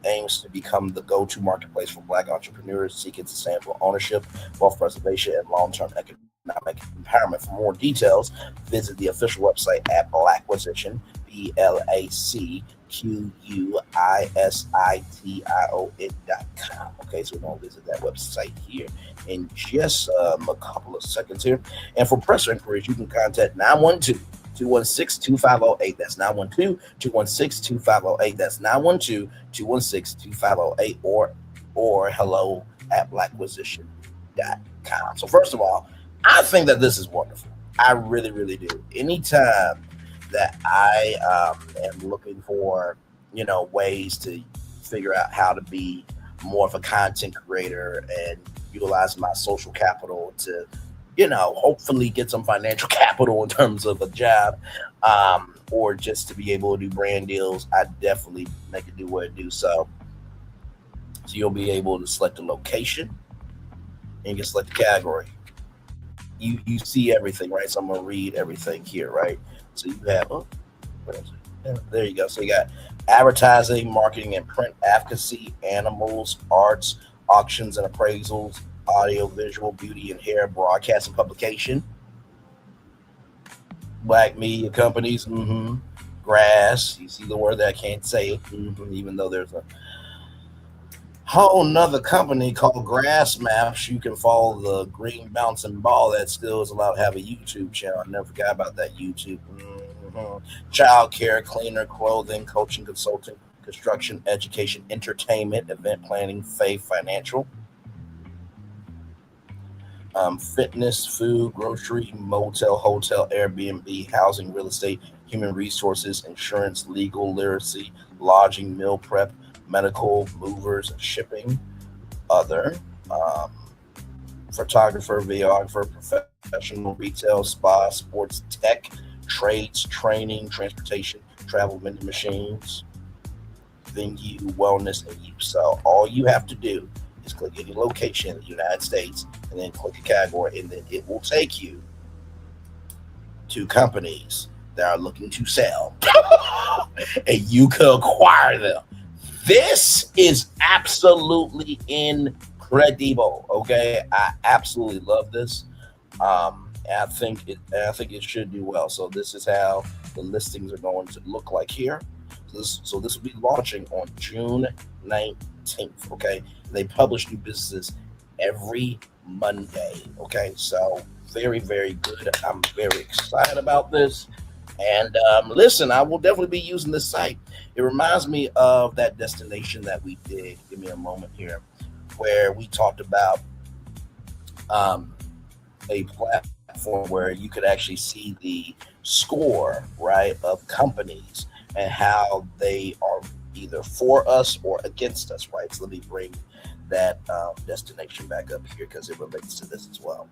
aims to become the go-to marketplace for Black entrepreneurs seeking sustainable ownership, wealth preservation, and long-term economic empowerment. For more details, visit the official website at Blacquisition, BLACQUISITIO.com. Okay, so we're going to visit that website here in just a couple of seconds here. And for press inquiries, you can contact 912-216-2508. That's 912-216-2508. That's 912-216-2508 or hello at Blacquisition.com. So first of all, I think that this is wonderful. I really, really do. Anytime that I am looking for, ways to figure out how to be more of a content creator and utilize my social capital to, hopefully get some financial capital in terms of a job, or just to be able to do brand deals, I definitely make it do what it do. So you'll be able to select a location and you can select the category. You see everything, right? So I'm going to read everything here, right? So you have, there you go. So you got advertising, marketing and print, advocacy, animals, arts, auctions and appraisals, audio, visual, beauty and hair, broadcast and publication, Black media companies, grass. You see the word that I can't say, even though there's a whole nother company called Grass Maps. You can follow the green bouncing ball that still is allowed to have a YouTube channel. I never forgot about that YouTube. Child care, cleaner, clothing, coaching, consulting, construction, education, entertainment, event planning, faith, financial, fitness, food, grocery, motel, hotel, Airbnb, housing, real estate, human resources, insurance, legal, literacy, lodging, meal prep, medical, movers, shipping, other, photographer, videographer, professional, retail, spa, sports, tech, trades, training, transportation, travel, vending machines, venue, wellness, and use. So all you have to do is click any location in the United States and then click a category, and then it will take you to companies that are looking to sell and you can acquire them. This is absolutely incredible. Okay, I absolutely love this. And I think it should do well. So this is how the listings are going to look like here. So this will be launching on June 19th. Okay, they publish new businesses every Monday. Okay, so very, very good. I'm very excited about this. And listen, I will definitely be using this site. It reminds me of that destination that we did. Give me a moment here, where we talked about a platform where you could actually see the score, right, of companies and how they are either for us or against us, right? So let me bring that destination back up here because it relates to this as well.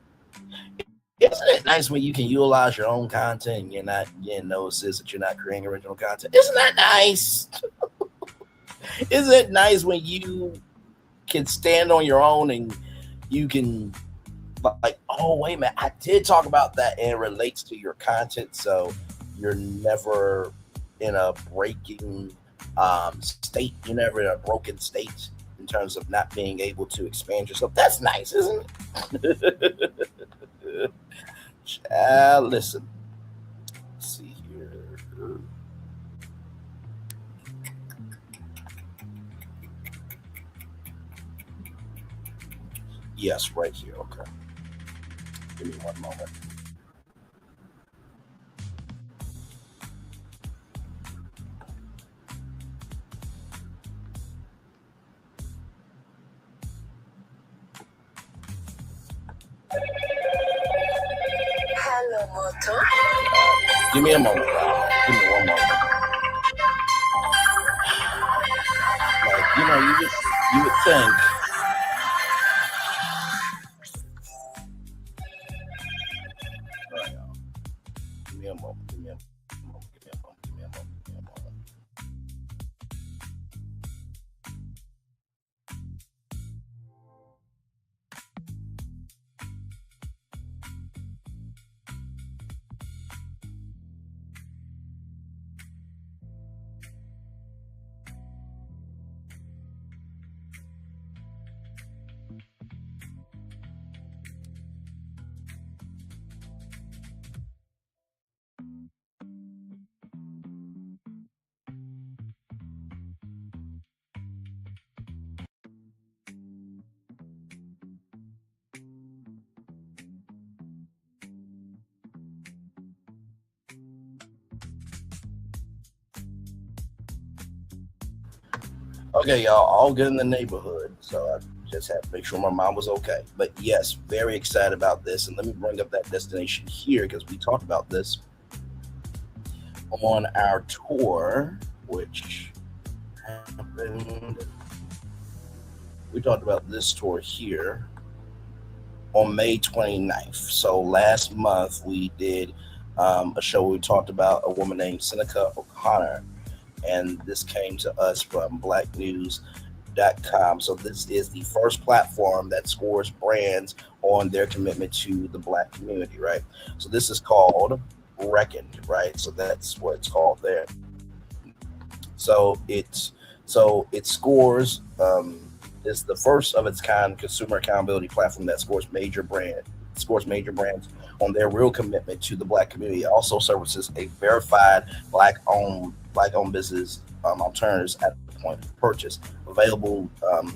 Isn't it nice when you can utilize your own content and you're not getting notices that you're not creating original content? Isn't that nice? Isn't it nice when you can stand on your own and you can like, oh, wait a minute, I did talk about that and it relates to your content, so you're never in a breaking state. You're never in a broken state in terms of not being able to expand yourself. That's nice, isn't it? Listen. Let's see here. Yes, right here. Okay. Give me one moment. Hello, Moto. Give me a moment. Give me one moment. Like, you would think. Give me a moment. Give me a moment. Give me a moment. Give me a moment. Give me a moment. Okay, y'all, all good in the neighborhood. So I just had to make sure my mom was okay. But yes, very excited about this. And let me bring up that destination here because we talked about this on our tour, which happened. We talked about this tour here on May 29th. So last month we did a show where we talked about a woman named Seneca O'Connor. And this came to us from blacknews.com. So this is the first platform that scores brands on their commitment to the Black community, right? So this is called Reckoned, right? So that's what it's called there. So it scores. It's the first of its kind consumer accountability platform that scores major brands on their real commitment to the Black community. It also services a verified Black-owned business alternatives at the point of purchase. Available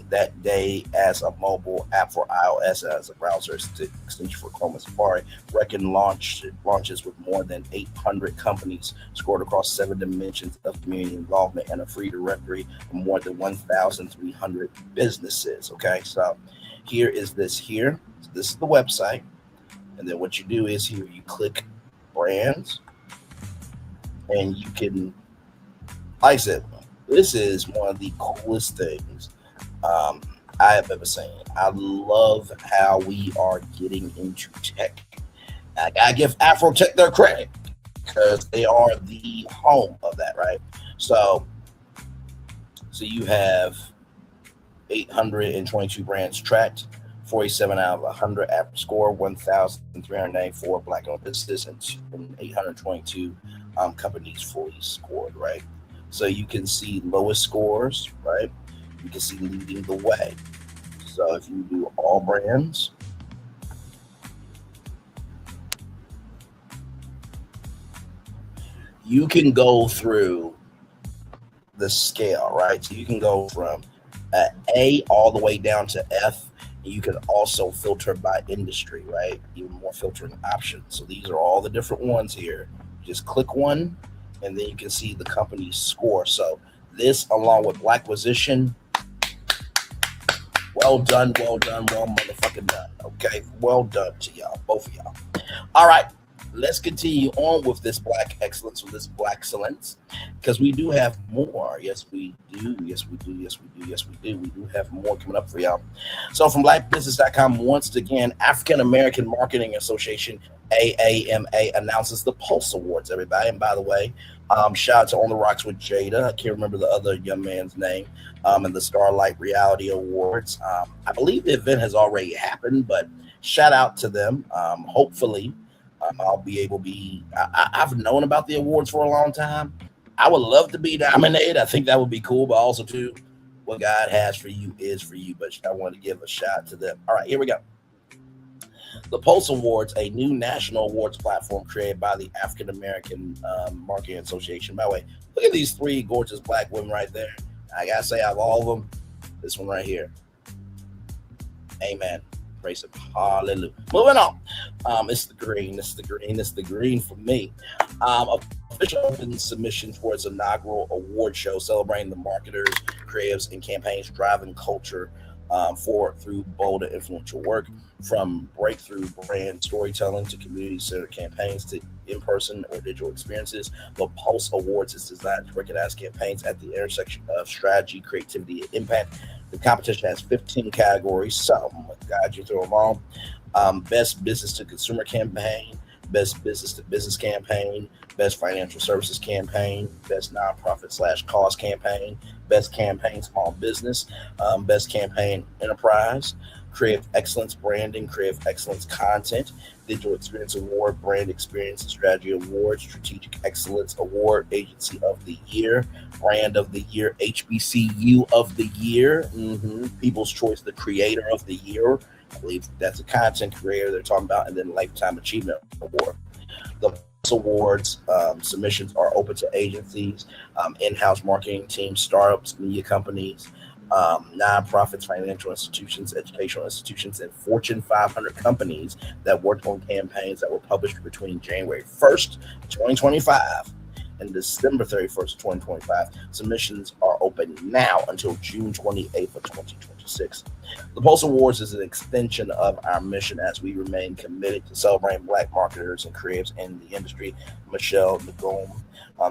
that day as a mobile app for iOS as a browser extension for Chrome and Safari. Reckon launches with more than 800 companies scored across 7 dimensions of community involvement and a free directory of more than 1,300 businesses. Okay, so here is this here. So this is the website. And then what you do is here you click brands and you can, like I said, this is one of the coolest things I have ever seen. I love how we are getting into tech. I give Afrotech their credit because they are the home of that, right? So you have 822 brands tracked, 47 out of 100 app score, 1,394 Black-owned businesses, and 822 companies fully scored, right? So you can see lowest scores, right? You can see leading the way. So if you do all brands, you can go through the scale, right? So you can go from A all the way down to F. And you can also filter by industry, right? Even more filtering options. So these are all the different ones here. You just click one, and then you can see the company's score. So this, along with Blacquisition, well done, well motherfucking done. Okay, well done to y'all, both of y'all. All right, let's continue on with this black excellence, with this black excellence, because we do have more. Yes, we do. Yes, we do. Yes, we do. Yes, we do. We do have more coming up for y'all. So from blackbusiness.com, once again, African American Marketing Association, AAMA, announces the Pulse Awards, everybody. And by the way, shout out to On the Rocks with Jada. I can't remember the other young man's name. And the Starlight Reality Awards. I believe the event has already happened, but shout out to them. Hopefully, I'll be able to be. I've known about the awards for a long time. I would love to be nominated. I think that would be cool, but also too, what God has for you is for you. But I want to give a shout to them. All right, here we go. The Pulse Awards, a new national awards platform created by the African American Marketing Association. By the way, look at these three gorgeous black women right there. I gotta say, out of all of them, this one right here. Amen. Praise him. Hallelujah. Moving on. It's the green. It's the green. It's the green for me. Official open submission for its inaugural award show celebrating the marketers, creatives, and campaigns driving culture forward through bold and influential work, from breakthrough brand storytelling to community-centered campaigns to in-person or digital experiences. The Pulse Awards is designed to recognize campaigns at the intersection of strategy, creativity, and impact. The competition has 15 categories, so I'm going to guide you through them all. Best business-to-consumer campaign, best business-to-business campaign, best financial services campaign, best nonprofit/cause campaign, best campaign small business, best campaign enterprise, creative excellence branding, creative excellence content, digital experience award, brand experience and strategy award, strategic excellence award, agency of the year, brand of the year, HBCU of the year, People's Choice, the creator of the year. I believe that's a content creator they're talking about, and then Lifetime Achievement Award. The awards submissions are open to agencies, in-house marketing teams, startups, media companies, nonprofits, financial institutions, educational institutions, and Fortune 500 companies that worked on campaigns that were published between January 1st, 2025 and December 31st, 2025. Submissions are open now until June 28th of 2026. The Pulse Awards is an extension of our mission as we remain committed to celebrating Black marketers and creatives in the industry. Michelle Nagome,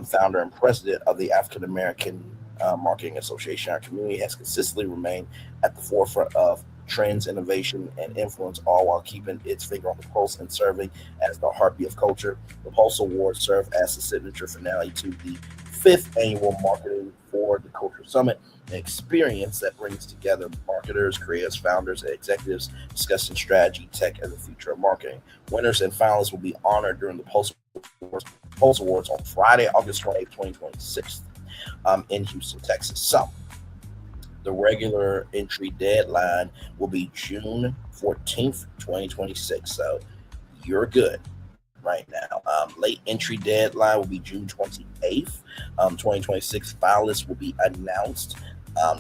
founder and president of the African American Marketing Association, our community has consistently remained at the forefront of trends, innovation, and influence, all while keeping its finger on the pulse and serving as the heartbeat of culture. The Pulse Awards serve as the signature finale to the 5th annual Marketing for the Culture Summit, an experience that brings together marketers, creators, founders, and executives discussing strategy, tech, and the future of marketing. Winners and finalists will be honored during the Pulse Awards on Friday, August 28th, 2026, in Houston, Texas. So, the regular entry deadline will be June 14th, 2026. So you're good right now. Late entry deadline will be June 28th, 2026. Finalists will be announced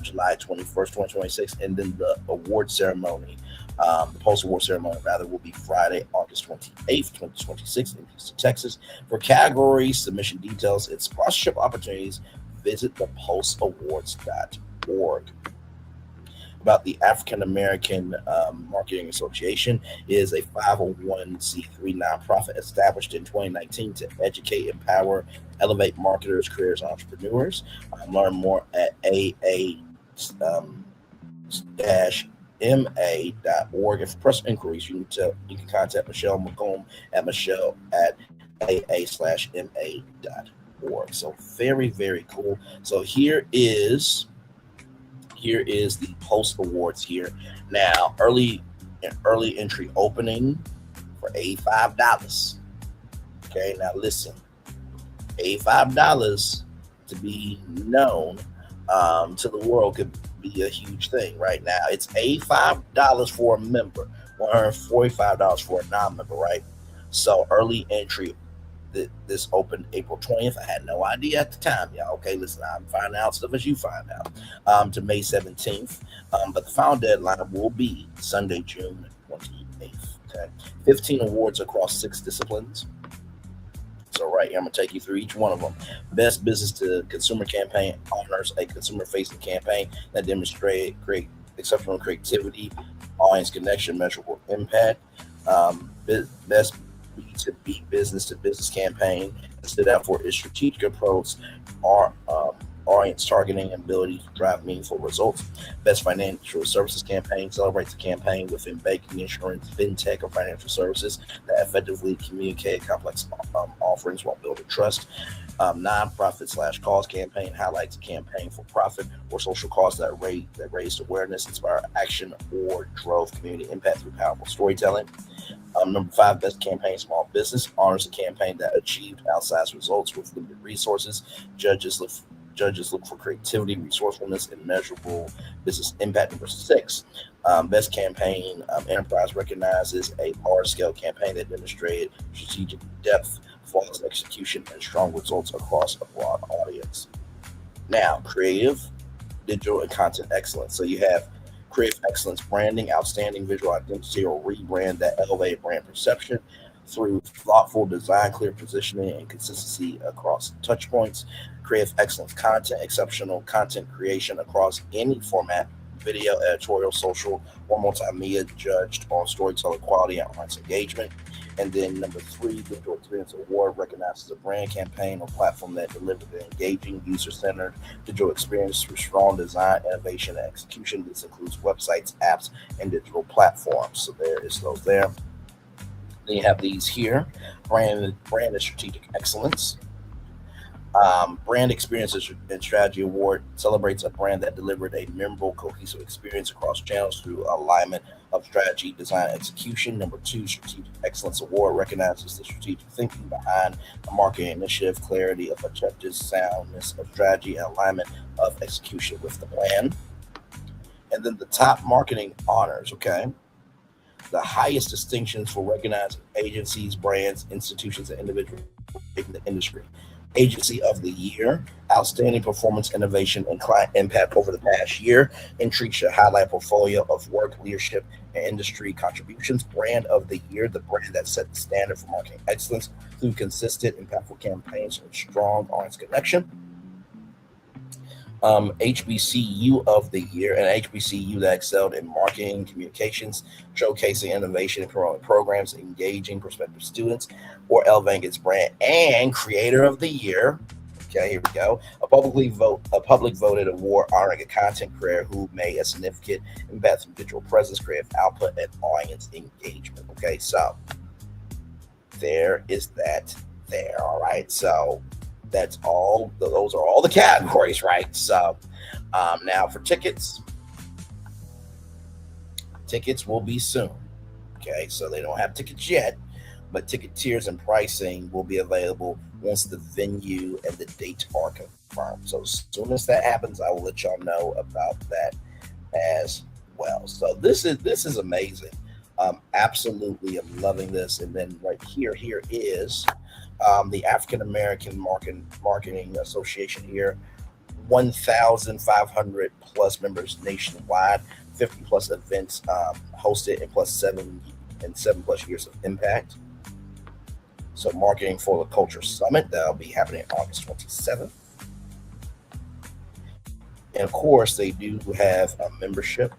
July 21st, 2026. And then the award ceremony, the Pulse Award ceremony, rather, will be Friday, August 28th, 2026 in Houston, Texas. For categories, submission details, and sponsorship opportunities, visit thepulseawards.org. About the African American Marketing Association, is a 501c3 nonprofit established in 2019 to educate, empower, elevate marketers, careers, and entrepreneurs. Learn more at aa-ma.org. And for personal inquiries, you can contact Michelle McComb at michelle@aa/ma.org. So very, very cool. So here is the Pulse Awards here. Now, early entry opening for $85. Okay, now listen, $85 to be known to the world could be a huge thing right now. It's $85 for a member, $145 for a non-member, right? So early entry This opened April 20th. I had no idea at the time, y'all. Okay, listen, I'm finding out stuff as you find out. To May 17th. But the final deadline will be Sunday, June 28th. Okay, 15 awards across 6 disciplines. So right here, I'm gonna take you through each one of them. Best business to consumer campaign honors a consumer-facing campaign that demonstrated exceptional creativity, audience connection, measurable impact. Best B2B business to business campaign stood out for its strategic approach, audience targeting, and ability to drive meaningful results. Best financial services campaign celebrates the campaign within banking, insurance, fintech, or financial services that effectively communicate complex offerings while building trust. Nonprofit/cause campaign highlights a campaign for profit or social cause that raised awareness, inspired action, or drove community impact through powerful storytelling. Number 5, best campaign small business honors a campaign that achieved outsized results with limited resources. Judges look for creativity, resourcefulness, and measurable business impact. Number 6, best campaign enterprise recognizes a large-scale campaign that demonstrated strategic depth, flawless execution, and strong results across a broad audience. Now, creative, digital, and content excellence. So you have creative excellence branding, outstanding visual identity or rebrand that elevate brand perception through thoughtful design, clear positioning, and consistency across touch points. Creative excellence content, exceptional content creation across any format, video, editorial, social, or multimedia, judged on storytelling quality and audience engagement. And then number 3, Digital Experience Award recognizes a brand, campaign, or platform that delivers an engaging, user-centered digital experience through strong design, innovation, and execution. This includes websites, apps, and digital platforms. So there is those there. Then you have these here. Brand and strategic excellence. Brand Experiences and Strategy Award celebrates a brand that delivered a memorable, cohesive experience across channels through alignment of strategy, design, and execution. Number 2, Strategic Excellence Award recognizes the strategic thinking behind a marketing initiative, clarity of objectives, soundness of strategy, and alignment of execution with the plan. And then the top marketing honors, okay? The highest distinctions for recognizing agencies, brands, institutions, and individuals in the industry. Agency of the Year, outstanding performance, innovation, and client impact over the past year. Entry should highlight portfolio of work, leadership, and industry contributions. Brand of the Year, the brand that set the standard for marketing excellence through consistent, impactful campaigns and strong audience connection. HBCU of the Year, an HBCU that excelled in marketing communications, showcasing innovation and promoting programs, engaging prospective students, or elevating its brand. And Creator of the Year, okay, here we go, a public voted award honoring a content creator who made a significant impact through digital presence, creative output, and audience engagement. Okay, so there is that there. All right, so that's all. Those are all the categories, right? So now for tickets will be soon. Okay, so they don't have tickets yet, but ticket tiers and pricing will be available once the venue and the date are confirmed. So as soon as that happens, I will let y'all know about that as well. So this is amazing. Absolutely, I'm loving this. And then right here is the African American Marketing Association here, 1,500 plus members nationwide, 50 plus events hosted, and seven plus years of impact. So Marketing for the Culture Summit, that'll be happening August 27th. And of course, they do have a membership.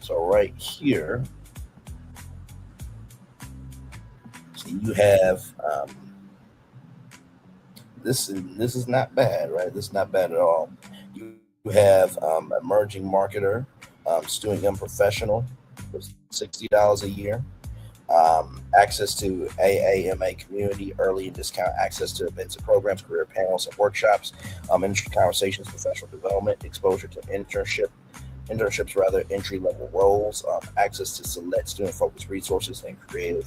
So right here, so you have this is not bad, right? This is not bad at all. You have emerging marketer, student young professional, for $60 a year. Access to AAMA community, early and discount access to events and programs, career panels and workshops, industry conversations, professional development, exposure to internships, entry-level roles, access to select student-focused resources and career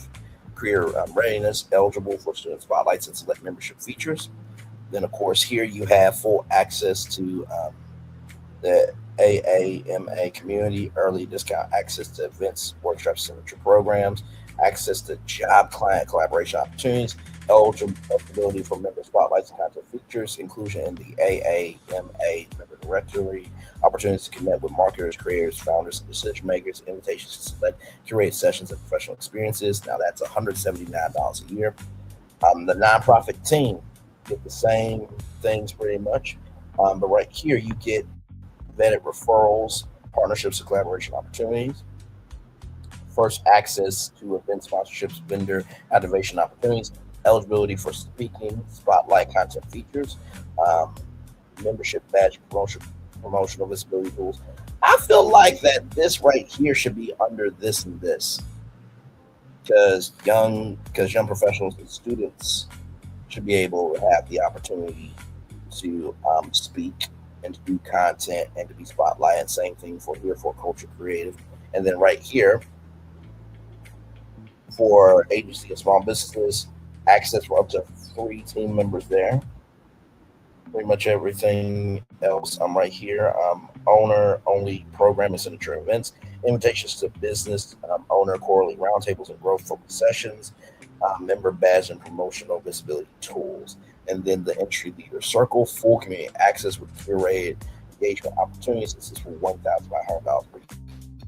readiness, eligible for student spotlights and select membership features. Then, of course, here you have full access to the AAMA community, early discount access to events, workshops, signature programs, access to job client collaboration opportunities, eligibility for member spotlights and content features, inclusion in the AAMA member directory, opportunities to connect with marketers, creators, founders, and decision makers, invitations to select curate sessions and professional experiences. Now that's $179 a year. The nonprofit team get the same things pretty much, but right here you get vetted referrals, partnerships, and collaboration opportunities. First access to event sponsorships, vendor activation opportunities, eligibility for speaking, spotlight content features, membership badge, promotional visibility tools. I feel like that this right here should be under this and this, because young professionals and students should be able to have the opportunity to speak and to do content and to be spotlighted. Same thing for here for Culture Creative. And then right here for agency and small businesses, access for up to 3 team members there. Pretty much everything else right here. Owner only program and signature events, invitations to business owner quarterly roundtables and growth focused sessions, member badge and promotional visibility tools. And then the entry leader circle, full community access with curated engagement opportunities. This is for $1,500 per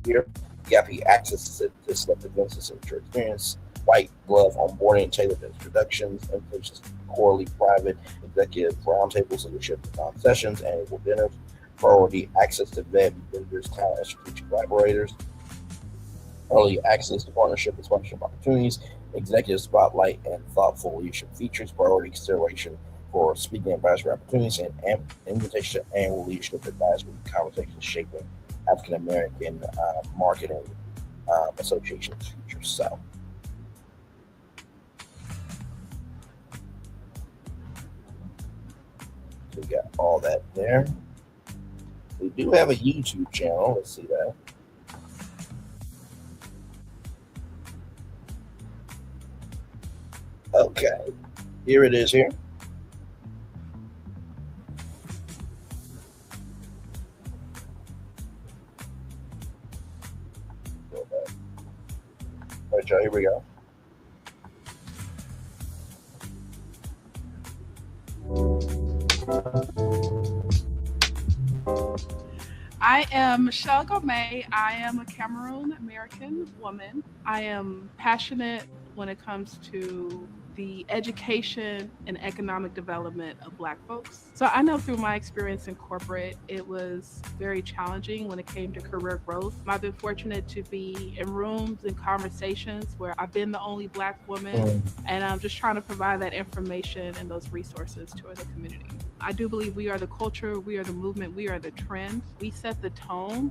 year. VIP access to select events and signature experience, white glove onboarding, tailored introductions, invitations to quarterly private executive roundtables, leadership sessions, annual dinners, priority access to vendors, talent, and strategic collaborators, early access to partnership and sponsorship opportunities, executive spotlight and thoughtful leadership features, priority consideration for speaking advisory opportunities, and invitation to annual leadership advisory conversations shaping African American marketing association features. So we got all that there. We do have a YouTube channel. Let's see that. Okay, here it is here. All right, y'all, here we go. I am Michelle Gomez. I am a Cameroon American woman. I am passionate when it comes to the education and economic development of Black folks. So I know through my experience in corporate, it was very challenging when it came to career growth. I've been fortunate to be in rooms and conversations where I've been the only Black woman, and I'm just trying to provide that information and those resources to the community. I do believe we are the culture, we are the movement, we are the trend. We set the tone.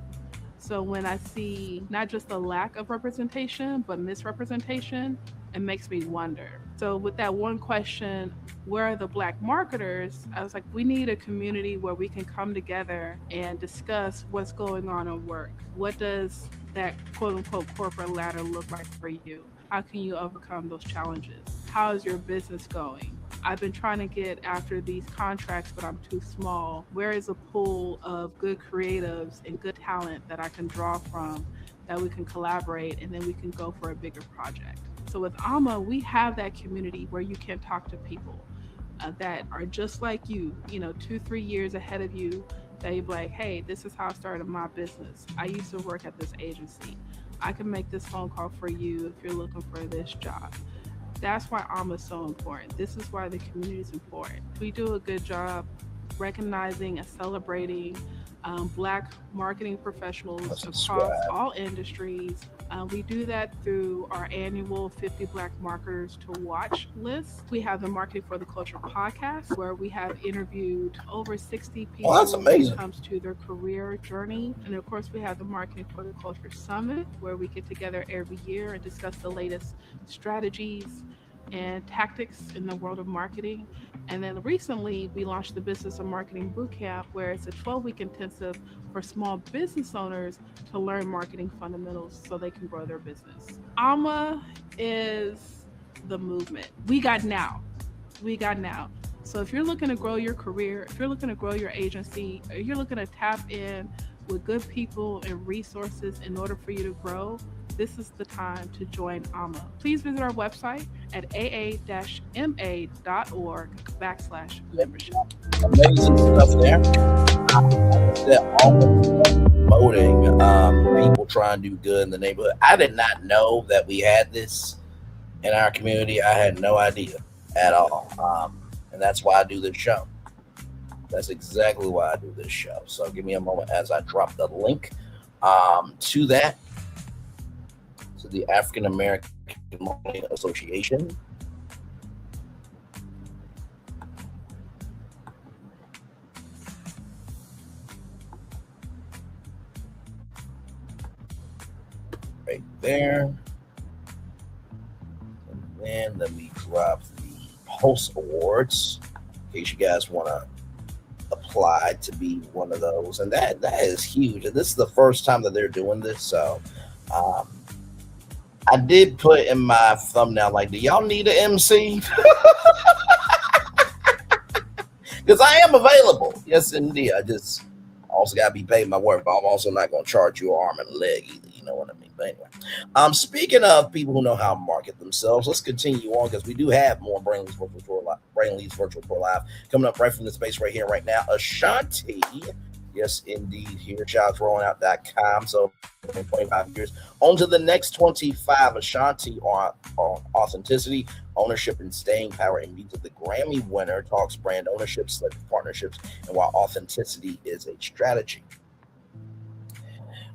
So when I see not just the lack of representation, but misrepresentation, it makes me wonder. So with that one question, where are the Black marketers? I was like, we need a community where we can come together and discuss what's going on in work. What does that quote unquote corporate ladder look like for you? How can you overcome those challenges? How is your business going? I've been trying to get after these contracts, but I'm too small. Where is a pool of good creatives and good talent that I can draw from, that we can collaborate, and then we can go for a bigger project? So with AAMA, we have that community where you can talk to people that are just like you, 2-3 years ahead of you, that you're like, hey, this is how I started my business. I used to work at this agency. I can make this phone call for you if you're looking for this job. That's why AAMA is so important. This is why the community is important. We do a good job recognizing and celebrating Black marketing professionals across all industries. We do that through our annual 50 Black Marketers to Watch list. We have the Marketing for the Culture podcast, where we have interviewed over 60 people when it comes to their career journey. And of course, we have the Marketing for the Culture Summit, where we get together every year and discuss the latest strategies and tactics in the world of marketing. And then recently we launched the Business of Marketing Bootcamp, where it's a 12-week intensive for small business owners to learn marketing fundamentals so they can grow their business. AAMA is the movement. We got now. So if you're looking to grow your career, if you're looking to grow your agency, or you're looking to tap in with good people and resources in order for you to grow, this is the time to join AAMA. Please visit our website at aa-ma.org/membership. Amazing stuff there. They're always promoting people trying to do good in the neighborhood. I did not know that we had this in our community. I had no idea at all. And that's why I do this show. That's exactly why I do this show. So give me a moment as I drop the link to that. To the African American Marketing Association. Right there. And then let me drop the Pulse Awards in case you guys want to apply to be one of those. And that is huge. And this is the first time that they're doing this. So I did put in my thumbnail, like, do y'all need an MC? Because I am available. Yes, indeed. I just also got to be paid my work, but I'm also not going to charge you an arm and a leg either. You know what I mean? But anyway, speaking of people who know how to market themselves, let's continue on because we do have more Brainlee's Virtual Tour Live coming up right from the space right here, right now. Ashanti. Yes, indeed. Here, childsrollingout.com. So, 25 years. On to the next 25. Ashanti on authenticity, ownership, and staying power in music. The Grammy winner talks brand ownership, selective partnerships, and why authenticity is a strategy.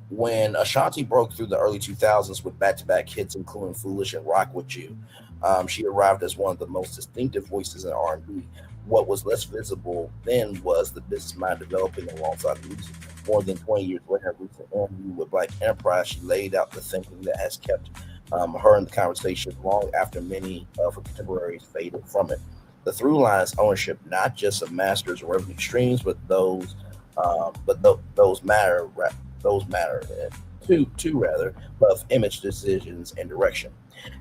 When Ashanti broke through the early 2000s with back-to-back hits, including Foolish and Rock With You, she arrived as one of the most distinctive voices in R&B. What was less visible then was the business mind developing alongside music. More than 20 years later, recent interview with Black Enterprise, she laid out the thinking that has kept her in the conversation long after many of her contemporaries faded from it. The through line is ownership, not just of masters or revenue streams, but those matter of image decisions and direction.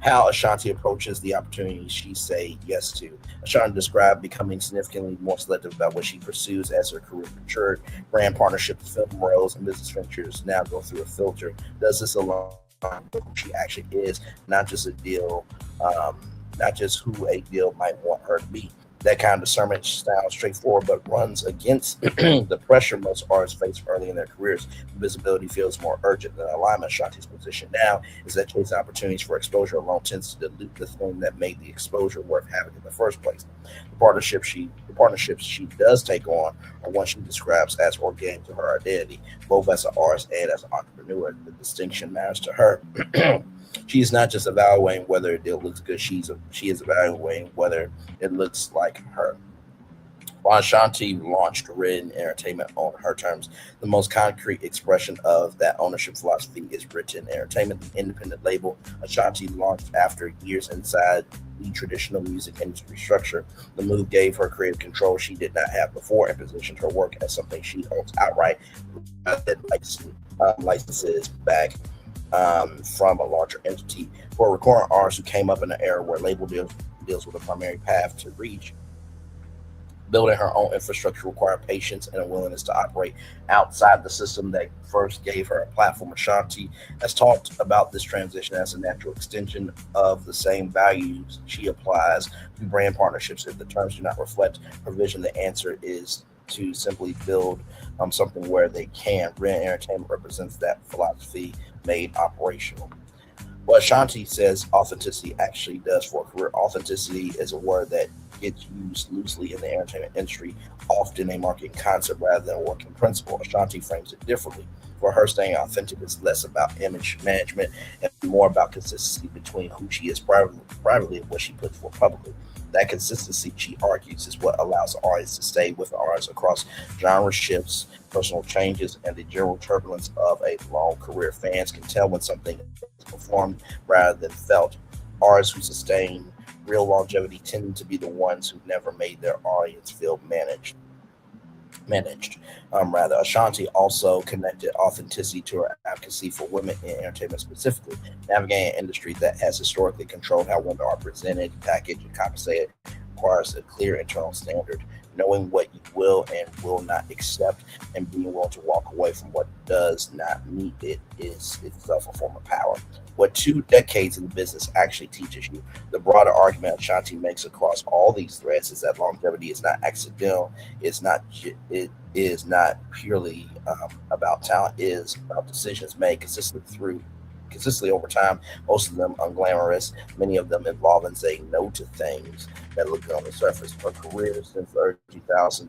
How Ashanti approaches the opportunities she say yes to. Ashanti described becoming significantly more selective about what she pursues as her career matured. Brand partnerships, film roles, and business ventures now go through a filter. Does this align with who she actually is, not just a deal, not just who a deal might want her to be? That kind of discernment sounds straightforward, but runs against the pressure most artists face early in their careers. Visibility feels more urgent than alignment. Ashanti's position now is that chasing opportunities for exposure alone tends to dilute the thing that made the exposure worth having in the first place. The partnerships she does take on are one she describes as organic to her identity, both as an artist and as an entrepreneur. The distinction matters to her. She is not just evaluating whether a deal looks good. She is evaluating whether it looks like her. While Ashanti launched written entertainment on her terms, the most concrete expression of that ownership philosophy is written entertainment, the independent label Ashanti launched after years inside the traditional music industry structure. The move gave her creative control she did not have before and positioned her work as something she owns outright, rather than licenses back from a larger entity. For a recording artist who came up in an era where label deals with a primary path to reach, building her own infrastructure required patience and a willingness to operate outside the system that first gave her a platform. Ashanti has talked about this transition as a natural extension of the same values she applies to brand partnerships. If the terms do not reflect her vision, the answer is to simply build something where they can. Brand entertainment represents that philosophy made operational. What Ashanti says authenticity actually does for a career. Authenticity is a word that gets used loosely in the entertainment industry, often a marketing concept rather than a working principle. Ashanti frames it differently. For her, staying authentic is less about image management and more about consistency between who she is privately and what she puts forth publicly. That consistency, she argues, is what allows the artist to stay with the artist across genre shifts, personal changes, and the general turbulence of a long career. Fans can tell when something is performed rather than felt. Artists who sustain real longevity tend to be the ones who never made their audience feel managed. Ashanti also connected authenticity to her advocacy for women in entertainment specifically. Navigating an industry that has historically controlled how women are presented, packaged, and compensated requires a clear internal standard. knowing what you will and will not accept, and being willing to walk away from what does not meet it is itself a form of power. What 2 decades in the business actually teaches you. The broader argument Ashanti makes across all these threads is that longevity is not accidental. It is not purely about talent. It is about decisions made consistently over time. Most of them unglamorous. Many of them involving saying no to things that look good on the surface. Her career since the early 2000s.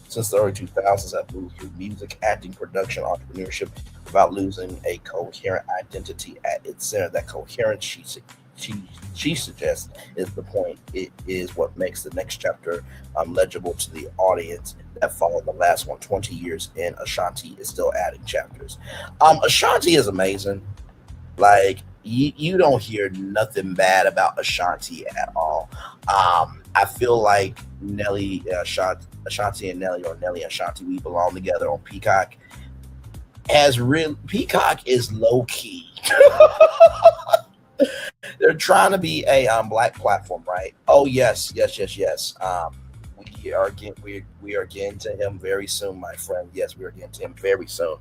Since the early 2000s, I've moved through music, acting, production, entrepreneurship without losing a coherent identity at its center. That coherence, she suggests, is the point. It is what makes the next chapter legible to the audience that followed the last one. 20 years in, Ashanti is still adding chapters. Ashanti is amazing. Like, you don't hear nothing bad about Ashanti at all. I feel like Ashanti and Nelly, or Nelly and Ashanti, we belong together on Peacock. Peacock is low key. They're trying to be a black platform, right? Oh yes. We are getting to him very soon, my friend. Yes, we are getting to him very soon.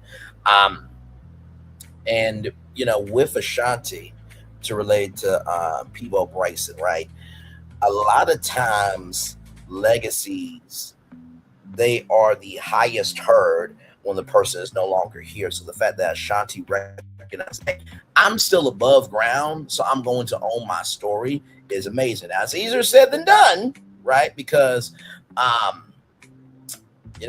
And with Ashanti, to relate to Peabo Bryson, right? A lot of times, legacies, they are the highest heard when the person is no longer here. So the fact that Ashanti recognized, hey, I'm still above ground, so I'm going to own my story, is amazing. Now, it's easier said than done, right? Because I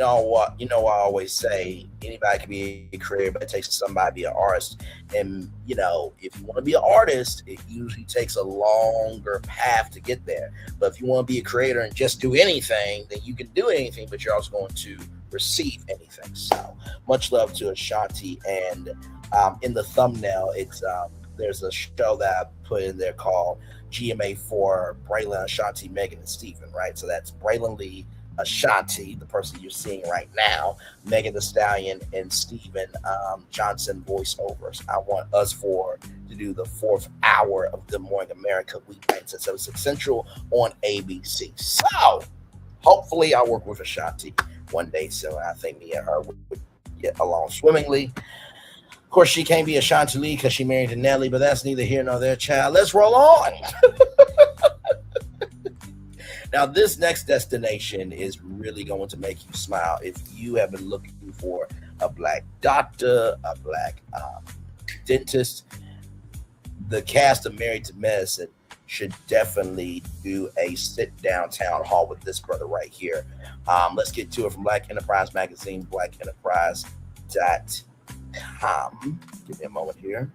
always say anybody can be a creator, but it takes somebody to be an artist. And if you want to be an artist, it usually takes a longer path to get there. But if you want to be a creator and just do anything, then you can do anything, but you're also going to receive anything. So much love to Ashanti. And in the thumbnail, it's there's a show that I put in there called GMA for Braylon, Ashanti, Megan, and Stephen, right? So that's Braylon Lee, Ashanti, the person you're seeing right now, Megan Thee Stallion, and Stephen Johnson voiceovers. I want us four to do the 4th hour of Good Morning America weeknights at 7 Central on ABC. So hopefully I'll work with Ashanti one day soon. I think me and her would get along swimmingly. Of course, she can't be Ashanti Lee because she married to Nelly, but that's neither here nor there, child. Let's roll on. Now, this next destination is really going to make you smile. If you have been looking for a black doctor, a black dentist, the cast of Married to Medicine should definitely do a sit-down town hall with this brother right here. Let's get to it from Black Enterprise Magazine, blackenterprise.com. Give me a moment here.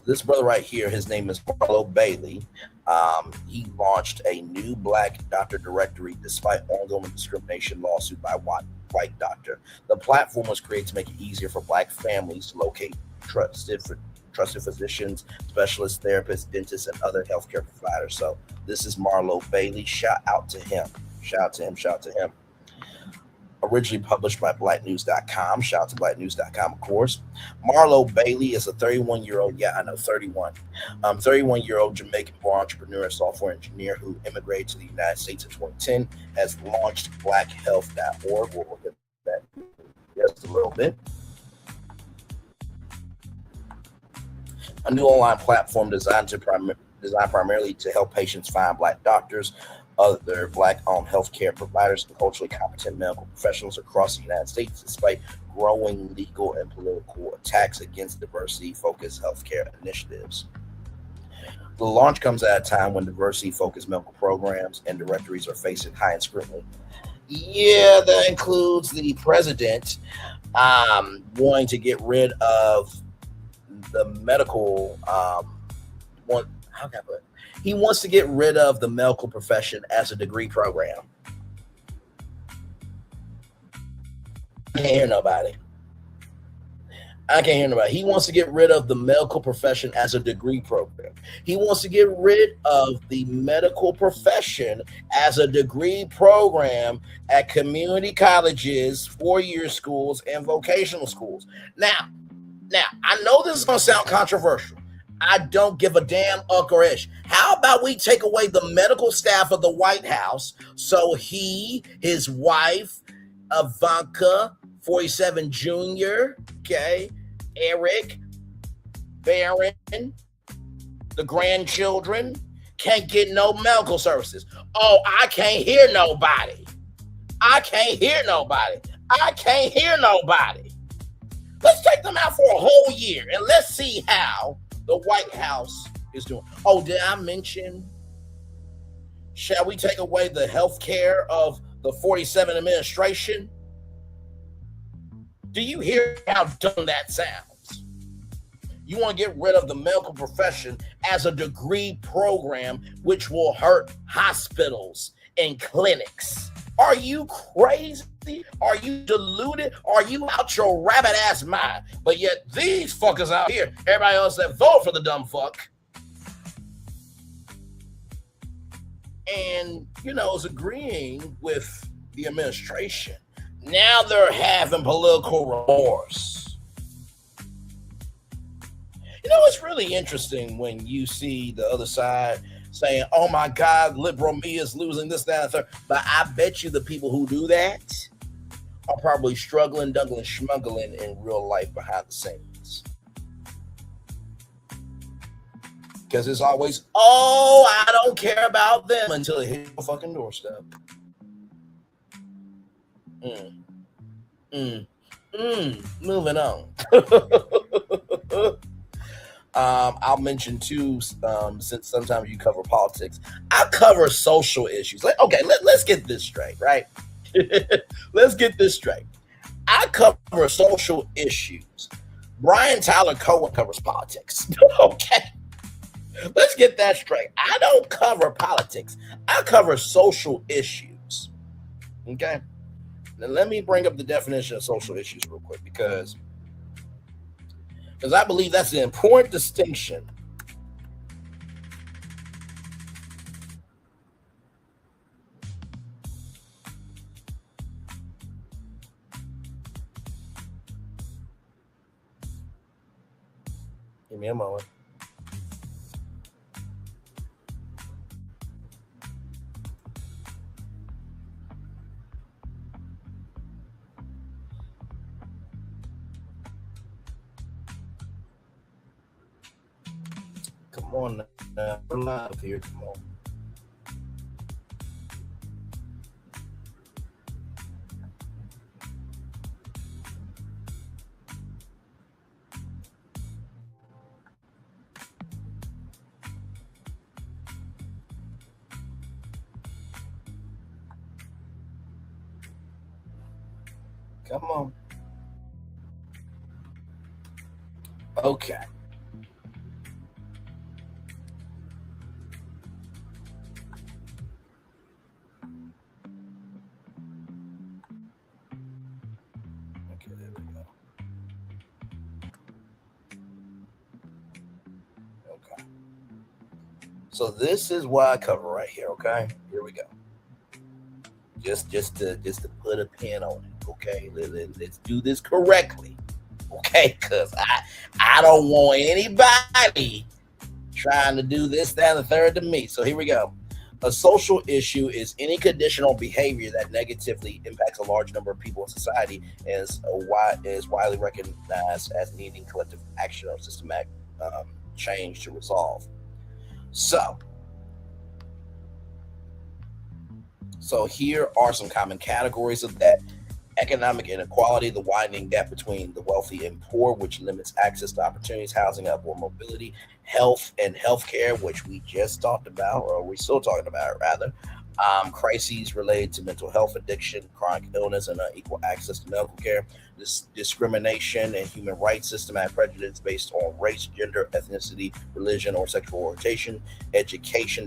This brother right here, his name is Marlo Bailey. He launched a new black doctor directory despite ongoing discrimination lawsuit by white doctor. The platform was created to make it easier for black families to locate trusted physicians, specialists, therapists, dentists, and other healthcare providers. So this is Marlo Bailey. Shout out to him. Originally published by blacknews.com. Shout out to blacknews.com, of course. Marlo Bailey is a 31-year-old, 31-year-old Jamaican-born entrepreneur and software engineer who immigrated to the United States in 2010, has launched blackhealth.org. We'll look at that just a little bit. A new online platform designed primarily to help patients find black doctors, other black-owned healthcare providers, and culturally competent medical professionals across the United States, despite growing legal and political attacks against diversity-focused healthcare initiatives. The launch comes at a time when diversity-focused medical programs and directories are facing high scrutiny. Yeah, that includes the president wanting to get rid of the medical he wants to get rid of the medical profession as a degree program. I can't hear nobody. He wants to get rid of the medical profession as a degree program. He wants to get rid of the medical profession as a degree program at community colleges, 4-year schools, and vocational schools. Now, Now, I know this is going to sound controversial. I don't give a damn uck or ish. How about we take away the medical staff of the White House so he, his wife, Ivanka, 47 Jr., okay, Eric, Barron, the grandchildren, can't get no medical services. Oh, I can't hear nobody. I can't hear nobody. I can't hear nobody. Let's take them out for a whole year and let's see how the White House is doing. Oh, did I mention, shall we take away the health care of the 47 administration? Do you hear how dumb that sounds? You want to get rid of the medical profession as a degree program, which will hurt hospitals and clinics. Are you crazy? Are you deluded? Are you out your rabbit ass mind? But yet these fuckers out here, everybody else that vote for the dumb fuck, and is agreeing with the administration. Now they're having political remorse. It's really interesting when you see the other side saying, oh my God, liberal me is losing this, that, and the third. But I bet you the people who do that are probably struggling, duggling, schmuggling in real life behind the scenes. Because it's always, oh, I don't care about them until it hits your fucking doorstep. Moving on. I'll mention too, since sometimes you cover politics, I cover social issues. Let's get this straight, right? Let's get this straight. I cover social issues. Brian Tyler Cohen covers politics. Okay. Let's get that straight. I don't cover politics. I cover social issues. Okay. Now let me bring up the definition of social issues real quick because I believe that's an important distinction. Give me a moment. Come on now, we're live here. Come on. Come on. Okay. So this is what I cover right here, okay? Here we go. Just to put a pin on it, okay? Let's do this correctly, okay? Because I don't want anybody trying to do this, that, and the third to me. So here we go. A social issue is any conditional behavior that negatively impacts a large number of people in society and is widely recognized as needing collective action or systematic change to resolve. So here are some common categories of that. Economic inequality, the widening gap between the wealthy and poor, which limits access to opportunities, housing, upward mobility. Health and healthcare, which we just talked about, or we're still talking about, rather. Crises related to mental health, addiction, chronic illness, and unequal access to medical care. Discrimination and human rights, systematic prejudice based on race, gender, ethnicity, religion, or sexual orientation. Education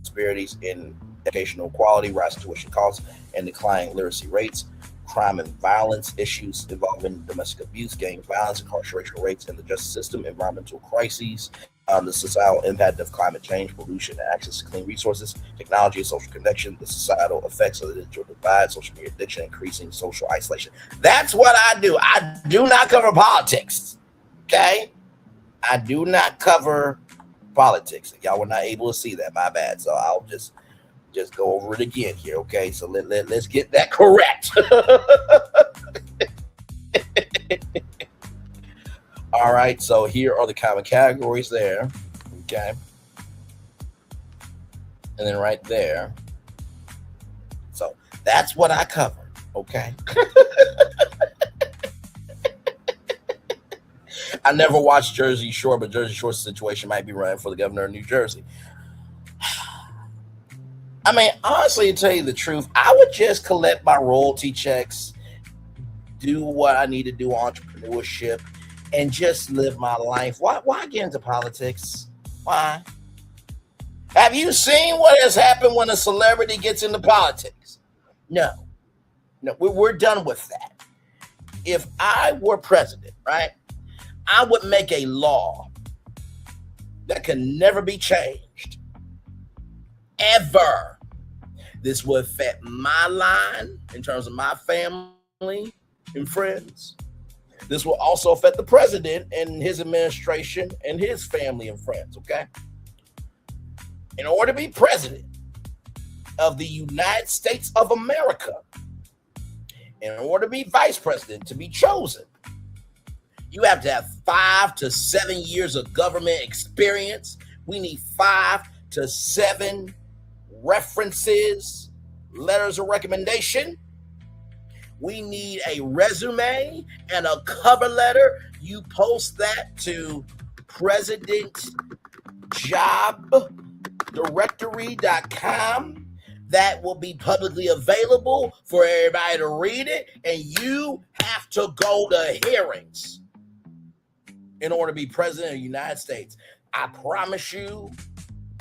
disparities in educational quality, rising tuition costs, and declining literacy rates. Crime and violence issues involving domestic abuse, gang violence, incarceration rates in the justice system, environmental crises, the societal impact of climate change, pollution, and access to clean resources, technology and social connection, the societal effects of the digital divide, social media addiction, increasing social isolation. That's what I do. I do not cover politics. Okay? I do not cover politics. Y'all were not able to see that. My bad. So I'll just go over it again here. Okay? So let's get that correct. All right, so here are the common categories there, okay? And then right there. So that's what I cover, okay? I never watched Jersey Shore, but Jersey Shore's situation might be running for the governor of New Jersey. I mean, honestly, to tell you the truth, I would just collect my royalty checks, do what I need to do, entrepreneurship, and just live my life. Why get into politics? Why? Have you seen what has happened when a celebrity gets into politics? No, we're done with that. If I were president, right, I would make a law that can never be changed, ever. This would affect my line in terms of my family and friends. This will also affect the president and his administration and his family and friends, okay? In order to be president of the United States of America, in order to be vice president, to be chosen, you have to have 5 to 7 years of government experience. We need 5 to 7 references, letters of recommendation. We need a resume and a cover letter. You post that to presidentjobdirectory.com. That will be publicly available for everybody to read it. And you have to go to hearings in order to be president of the United States. I promise you,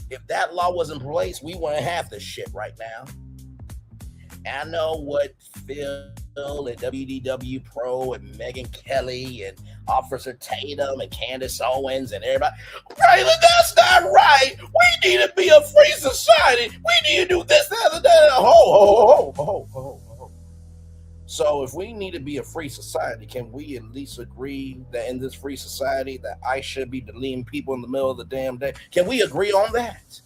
if that law was in place, we wouldn't have this shit right now. I know what Phil and WDW Pro and Megan Kelly and Officer Tatum and Candace Owens and everybody, Braylon, that's not right. We need to be a free society. We need to do this, that, and that. Ho. So if we need to be a free society, can we at least agree that in this free society that I should be deleting people in the middle of the damn day? Can we agree on that?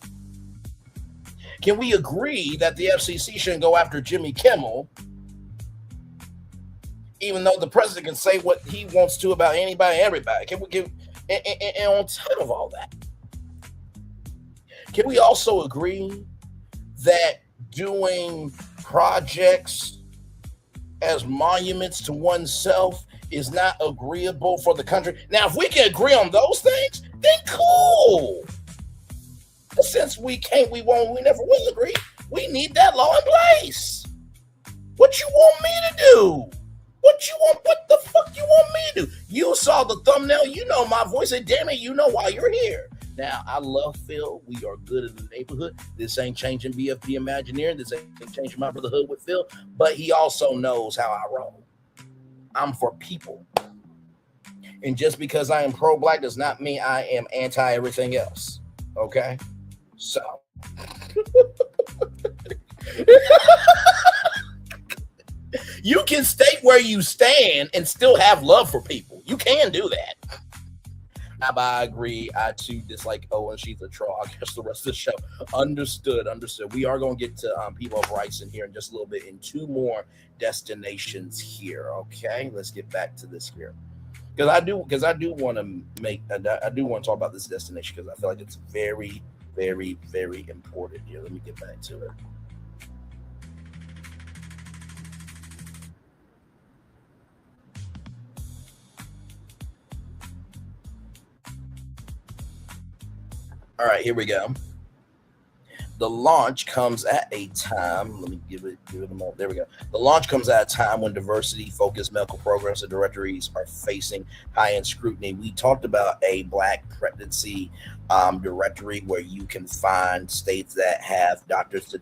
Can we agree that the FCC shouldn't go after Jimmy Kimmel, even though the president can say what he wants to about anybody and everybody? Can we give, and on top of all that, can we also agree that doing projects as monuments to oneself is not agreeable for the country? Now, if we can agree on those things, then cool. But since we can't, we won't, we never will agree, we need that law in place. What you want me to do? What the fuck you want me to do? You saw the thumbnail, you know my voice, and damn it, you know why you're here. Now, I love Phil. We are good in the neighborhood. This ain't changing BFB Imagineering. This ain't changing my brotherhood with Phil. But he also knows how I roll. I'm for people. And just because I am pro-black does not mean I am anti-everything else. Okay? So. You can state where you stand and still have love for people. You can do that. I agree. I too dislike Owen. She's a troll. I guess the rest of the show. Understood. We are going to get to Peabo Bryson here in just a little bit in 2 more destinations here. Okay, let's get back to this here. Because I do want to talk about this destination because I feel like it's very, very, very important here. Let me get back to it. All right, here we go. The launch comes at a time. Let me give it a moment. There we go. The launch comes at a time when diversity-focused medical programs and directories are facing high-end scrutiny. We talked about a Black pregnancy directory where you can find states that have doctors to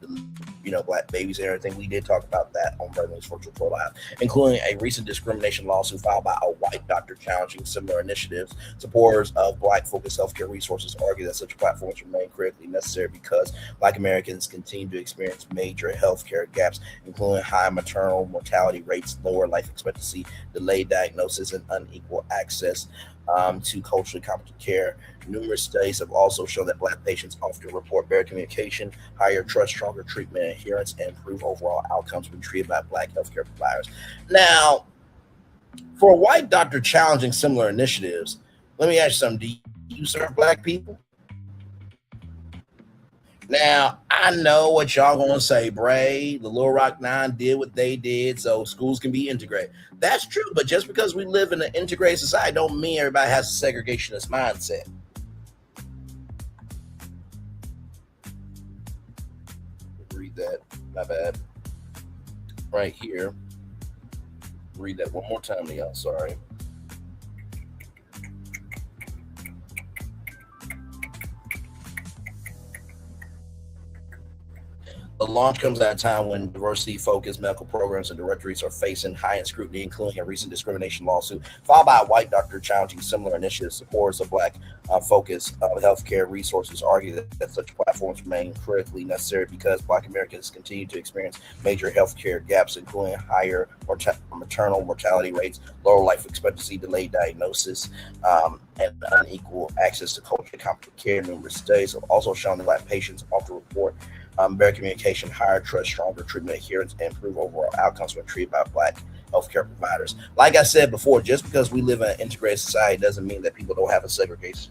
black babies and everything. We did talk about that on Braylon's Virtual Pro Live, including a recent discrimination lawsuit filed by a white doctor challenging similar initiatives. Supporters of black-focused healthcare resources argue that such platforms remain critically necessary because black Americans continue to experience major healthcare gaps, including high maternal mortality rates, lower life expectancy, delayed diagnosis, and unequal access to culturally competent care. Numerous studies have also shown that black patients often report better communication, higher trust, stronger treatment adherence, and improved overall outcomes when treated by black healthcare providers. Now, for a white doctor challenging similar initiatives, let me ask you something. Do you serve black people? Now, I know what y'all gonna say, Bray. The Little Rock Nine did what they did, so schools can be integrated. That's true, but just because we live in an integrated society don't mean everybody has a segregationist mindset. Read that, my bad. Right here. Read that one more time to y'all, sorry. The launch comes at a time when diversity-focused medical programs and directories are facing high-end scrutiny, including a recent discrimination lawsuit filed by a white doctor challenging similar initiatives. Supporters of black-focused healthcare resources argue that such platforms remain critically necessary because black Americans continue to experience major healthcare gaps, including higher maternal mortality rates, lower life expectancy, delayed diagnosis, and unequal access to culturally competent care. Numerous studies have also shown that black patients often report better communication, higher trust, stronger treatment adherence, and improve overall outcomes when treated by black healthcare providers. Like I said before, just because we live in an integrated society doesn't mean that people don't have a segregationist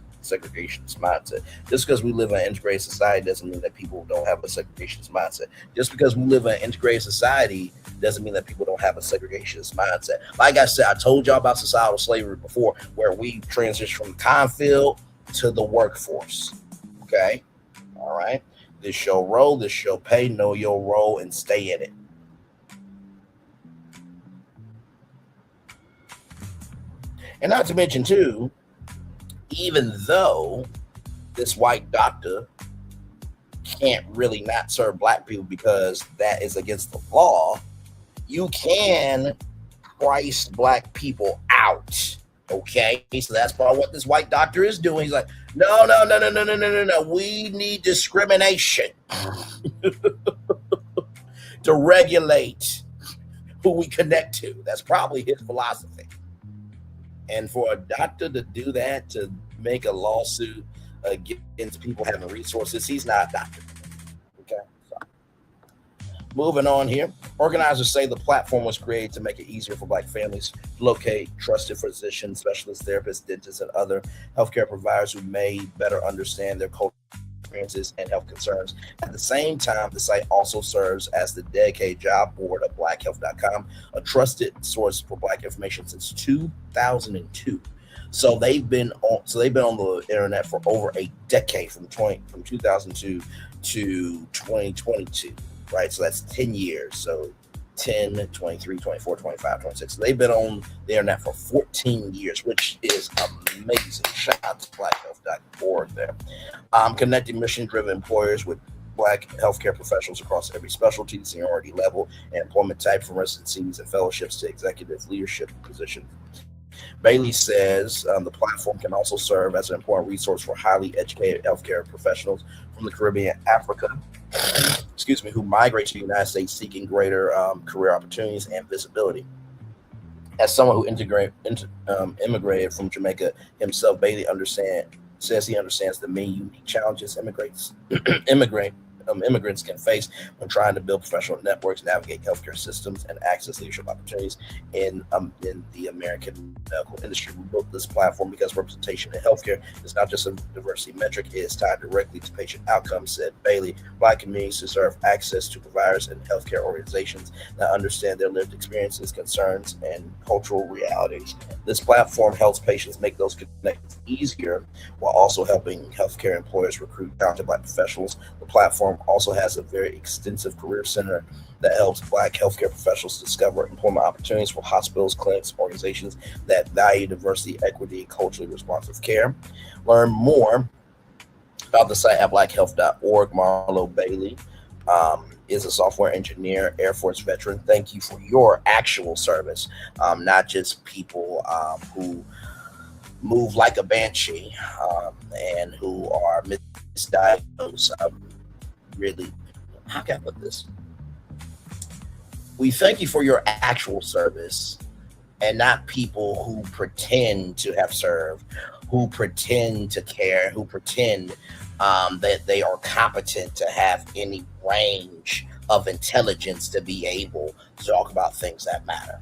mindset. Just because we live in an integrated society doesn't mean that people don't have a segregationist mindset. Just because we live in an integrated society doesn't mean that people don't have a segregationist mindset. Like I said, I told y'all about societal slavery before, where we transition from the time field to the workforce. Okay? All right? This your role, this your pay, know your role, and stay in it. And not to mention, too, even though this white doctor can't really not serve black people because that is against the law, you can price black people out. Okay, so that's probably what this white doctor is doing. He's like, no. We need discrimination to regulate who we connect to. That's probably his philosophy. And for a doctor to do that, to make a lawsuit against people having resources, he's not a doctor. Okay. So, moving on here. Organizers say the platform was created to make it easier for black families to locate trusted physicians, specialists, therapists, dentists, and other healthcare providers who may better understand their cultural experiences and health concerns. At the same time, the site also serves as the dedicated job board of blackhealth.com, a trusted source for black information since 2002. So they've been on the internet for over a decade, from 2002 to 2022. Right, so that's 10 years. So 10, 23, 24, 25, 26. So they've been on the internet for 14 years, which is amazing. Shout out to blackhealth.org there. Connecting mission-driven employers with black healthcare professionals across every specialty, seniority level, and employment type, from residencies and fellowships to executive leadership positions. Bailey says the platform can also serve as an important resource for highly educated healthcare professionals from the Caribbean, Africa, who migrate to the United States seeking greater career opportunities and visibility. As someone who immigrated from Jamaica himself, Bailey says he understands the many unique challenges immigrants can face when trying to build professional networks, navigate healthcare systems, and access leadership opportunities in the American medical industry. We built this platform because representation in healthcare is not just a diversity metric, it is tied directly to patient outcomes, said Bailey. Black communities deserve access to providers and healthcare organizations that understand their lived experiences, concerns, and cultural realities. This platform helps patients make those connections easier while also helping healthcare employers recruit talented black professionals. The platform also has a very extensive career center that helps black healthcare professionals discover employment opportunities for hospitals, clinics, organizations that value diversity, equity, and culturally responsive care. Learn more about the site at blackhealth.org. Marlo Bailey is a software engineer, Air Force veteran. Thank you for your actual service, not just people who move like a banshee and who are misdiagnosed. Really, how can I put this? We thank you for your actual service and not people who pretend to have served, who pretend to care, who pretend that they are competent to have any range of intelligence to be able to talk about things that matter.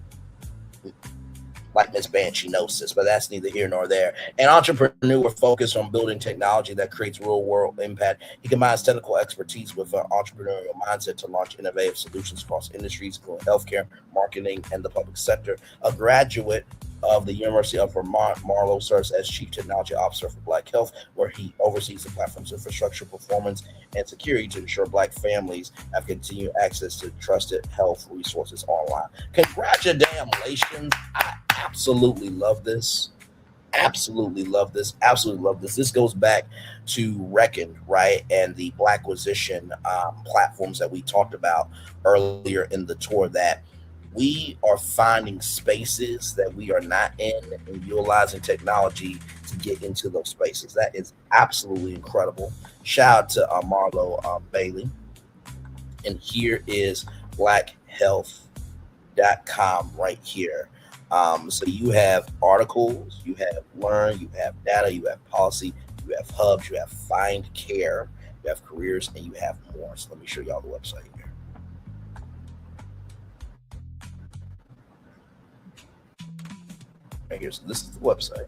Like Miss Banshee knows this, but that's neither here nor there. An entrepreneur focused on building technology that creates real-world impact. He combines technical expertise with an entrepreneurial mindset to launch innovative solutions across industries, including healthcare, marketing, and the public sector. A graduate of the University of Vermont, Marlo serves as Chief Technology Officer for Black Health, where he oversees the platform's infrastructure, performance, and security to ensure Black families have continued access to trusted health resources online. Congratulations. I absolutely love this. Absolutely love this. Absolutely love this. This goes back to Reckon, right? And the Blacquisition platforms that we talked about earlier in the tour, that we are finding spaces that we are not in and utilizing technology to get into those spaces. That is absolutely incredible. Shout out to Marlo Bailey. And here is blackhealth.com right here. So you have articles, you have learn, you have data, you have policy, you have hubs, you have find care, you have careers, and you have more. So let me show y'all the website here. Right here, so this is the website.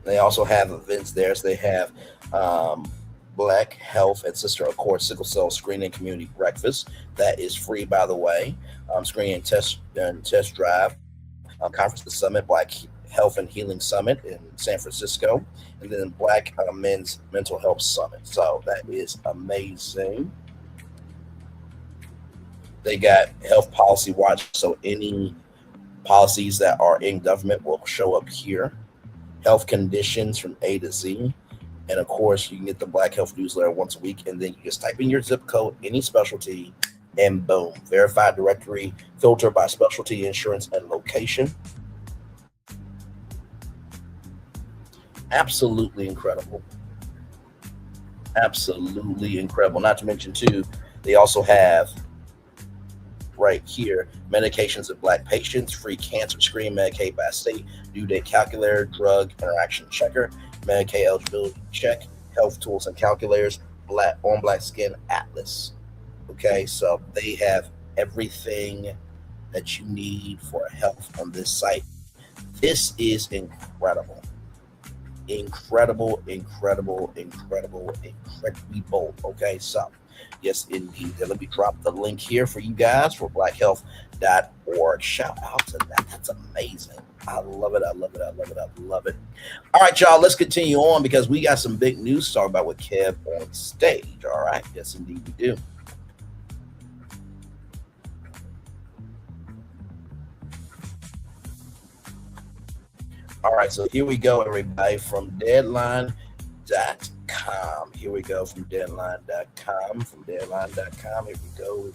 They also have events there. So they have Black Health and Sister Accord Sickle Cell Screening Community Breakfast. That is free, by the way. Screening and test drive. Conference the Summit, Black Health and Healing Summit in San Francisco. And then Black Men's Mental Health Summit. So that is amazing. They got Health Policy Watch. So any policies that are in government will show up here. Health conditions from A to Z. And of course, you can get the Black Health newsletter once a week, and then you just type in your zip code, any specialty, and boom. Verified directory, filter by specialty, insurance, and location. Absolutely incredible. Absolutely incredible. Not to mention, too, they also have right here medications of Black patients, free cancer screen, Medicaid by state, due date calculator, drug interaction checker, Medicaid eligibility check, health tools and calculators, Black Skin Atlas. Okay, so they have everything that you need for health on this site. This is incredible. Incredible. Okay, so yes, indeed. Let me drop the link here for you guys for blackhealth.org. Shout out to that. That's amazing. I love it. All right, y'all, let's continue on because we got some big news to talk about with Kev on stage. All right. Yes, indeed, we do. All right, so here we go, everybody, from Deadline.com. Here we go from Deadline.com. Here we go.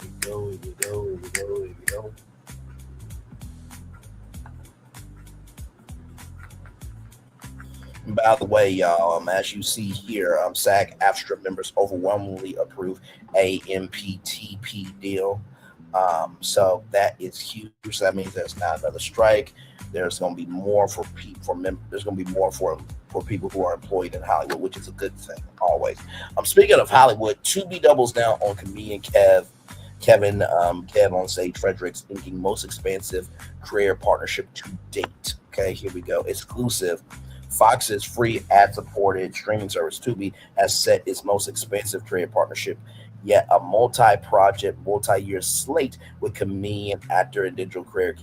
And by the way, y'all, as you see here, SAG-AFTRA members overwhelmingly approve AMPTP deal. So that is huge. So that means there's not another strike. There's going to be more for people. There's going to be more for people who are employed in Hollywood, which is a good thing always. Speaking of Hollywood, Tubi doubles down on comedian Kevin on stage. Fredericks inking most expansive career partnership to date. Okay, here we go. Exclusive. Fox's free ad-supported streaming service Tubi has set its most expansive career partnership yet, a multi-year slate with comedian, actor, and digital creator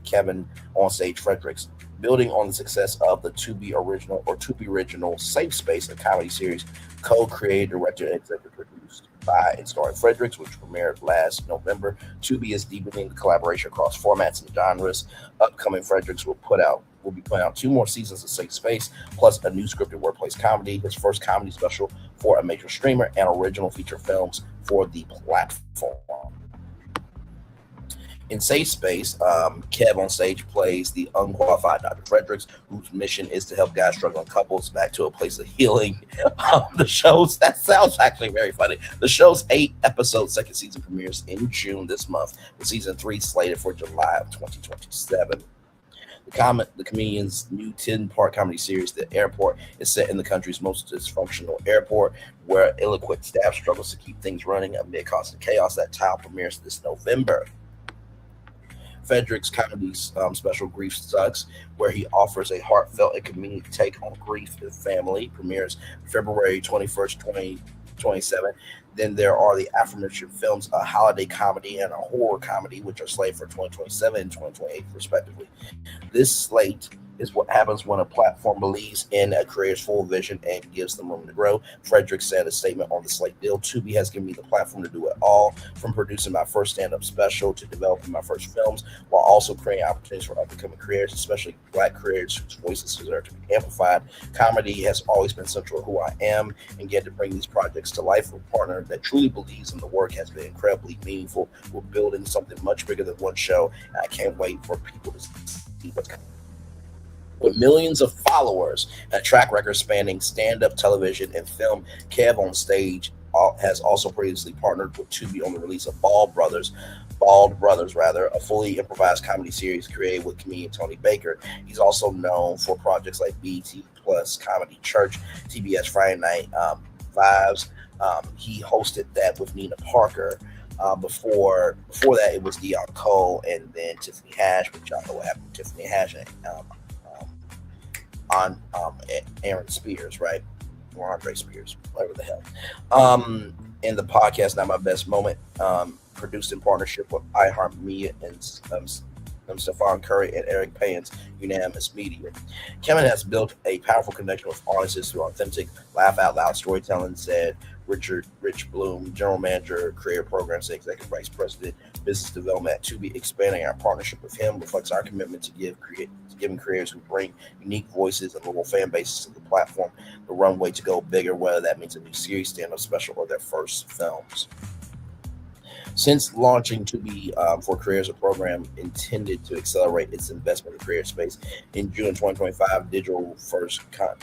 Kevin on stage Fredericks, building on the success of the Tubi original Safe Space, a comedy series co-created, directed, and executive produced. by and starring Fredericks, which premiered last November. Tubi is deepening the collaboration across formats and genres. Upcoming Fredericks will be putting out 2 more seasons of Safe Space, plus a new scripted workplace comedy, his first comedy special for a major streamer, and original feature films for the platform. In Safe Space, Kev on stage plays the unqualified Dr. Fredericks, whose mission is to help guys struggling couples back to a place of healing. That sounds actually very funny. The show's 8-episode second season premieres in June this month, with season 3 slated for July of 2027. The comedian's new 10-part comedy series, The Airport, is set in the country's most dysfunctional airport, where ill-equipped staff struggles to keep things running amid constant chaos. That title premieres this November. Fredericks' comedy special Grief Sucks, where he offers a heartfelt and comedic take on grief and family, premieres February 21st, 2027. Then there are the aforementioned films, a holiday comedy and a horror comedy, which are slated for 2027 and 2028, respectively. This slate is what happens when a platform believes in a creator's full vision and gives them room to grow. Fredericks said a statement on the slate deal. Tubi has given me the platform to do it all, from producing my first stand-up special to developing my first films, while also creating opportunities for up-and-coming creators, especially Black creators whose voices deserve to be amplified. Comedy has always been central to who I am, and getting to bring these projects to life with a partner that truly believes in the work has been incredibly meaningful. We're building something much bigger than one show, and I can't wait for people to see what's coming. With millions of followers and a track record spanning stand-up, television, and film, Kev on stage has also previously partnered with Tubi on the release of Bald Brothers, a fully improvised comedy series created with comedian Tony Baker. He's also known for projects like BET Plus, Comedy Church, TBS Friday Night Vibes. He hosted that with Nina Parker. Before that, it was Dion Cole and then Tiffany Hash, which y'all know what happened to Tiffany Hash and on Aaron Spears, right? Or Andre Spears, whatever the hell. In the podcast, Not My Best Moment, produced in partnership with iHeartMedia and Stefan Curry and Eric Payne's Unanimous Media. Kevin has built a powerful connection with audiences through authentic, laugh-out-loud storytelling, said Rich Bloom, General Manager, Creative Programs, Executive Vice President, Business Development at Tubi. Expanding our partnership with him reflects our commitment to giving creators who bring unique voices and local fan bases to the platform the runway to go bigger, whether that means a new series, stand-up special, or their first films. Since launching Tubi for Creators, a program intended to accelerate its investment in the creator space, in June 2025, digital-first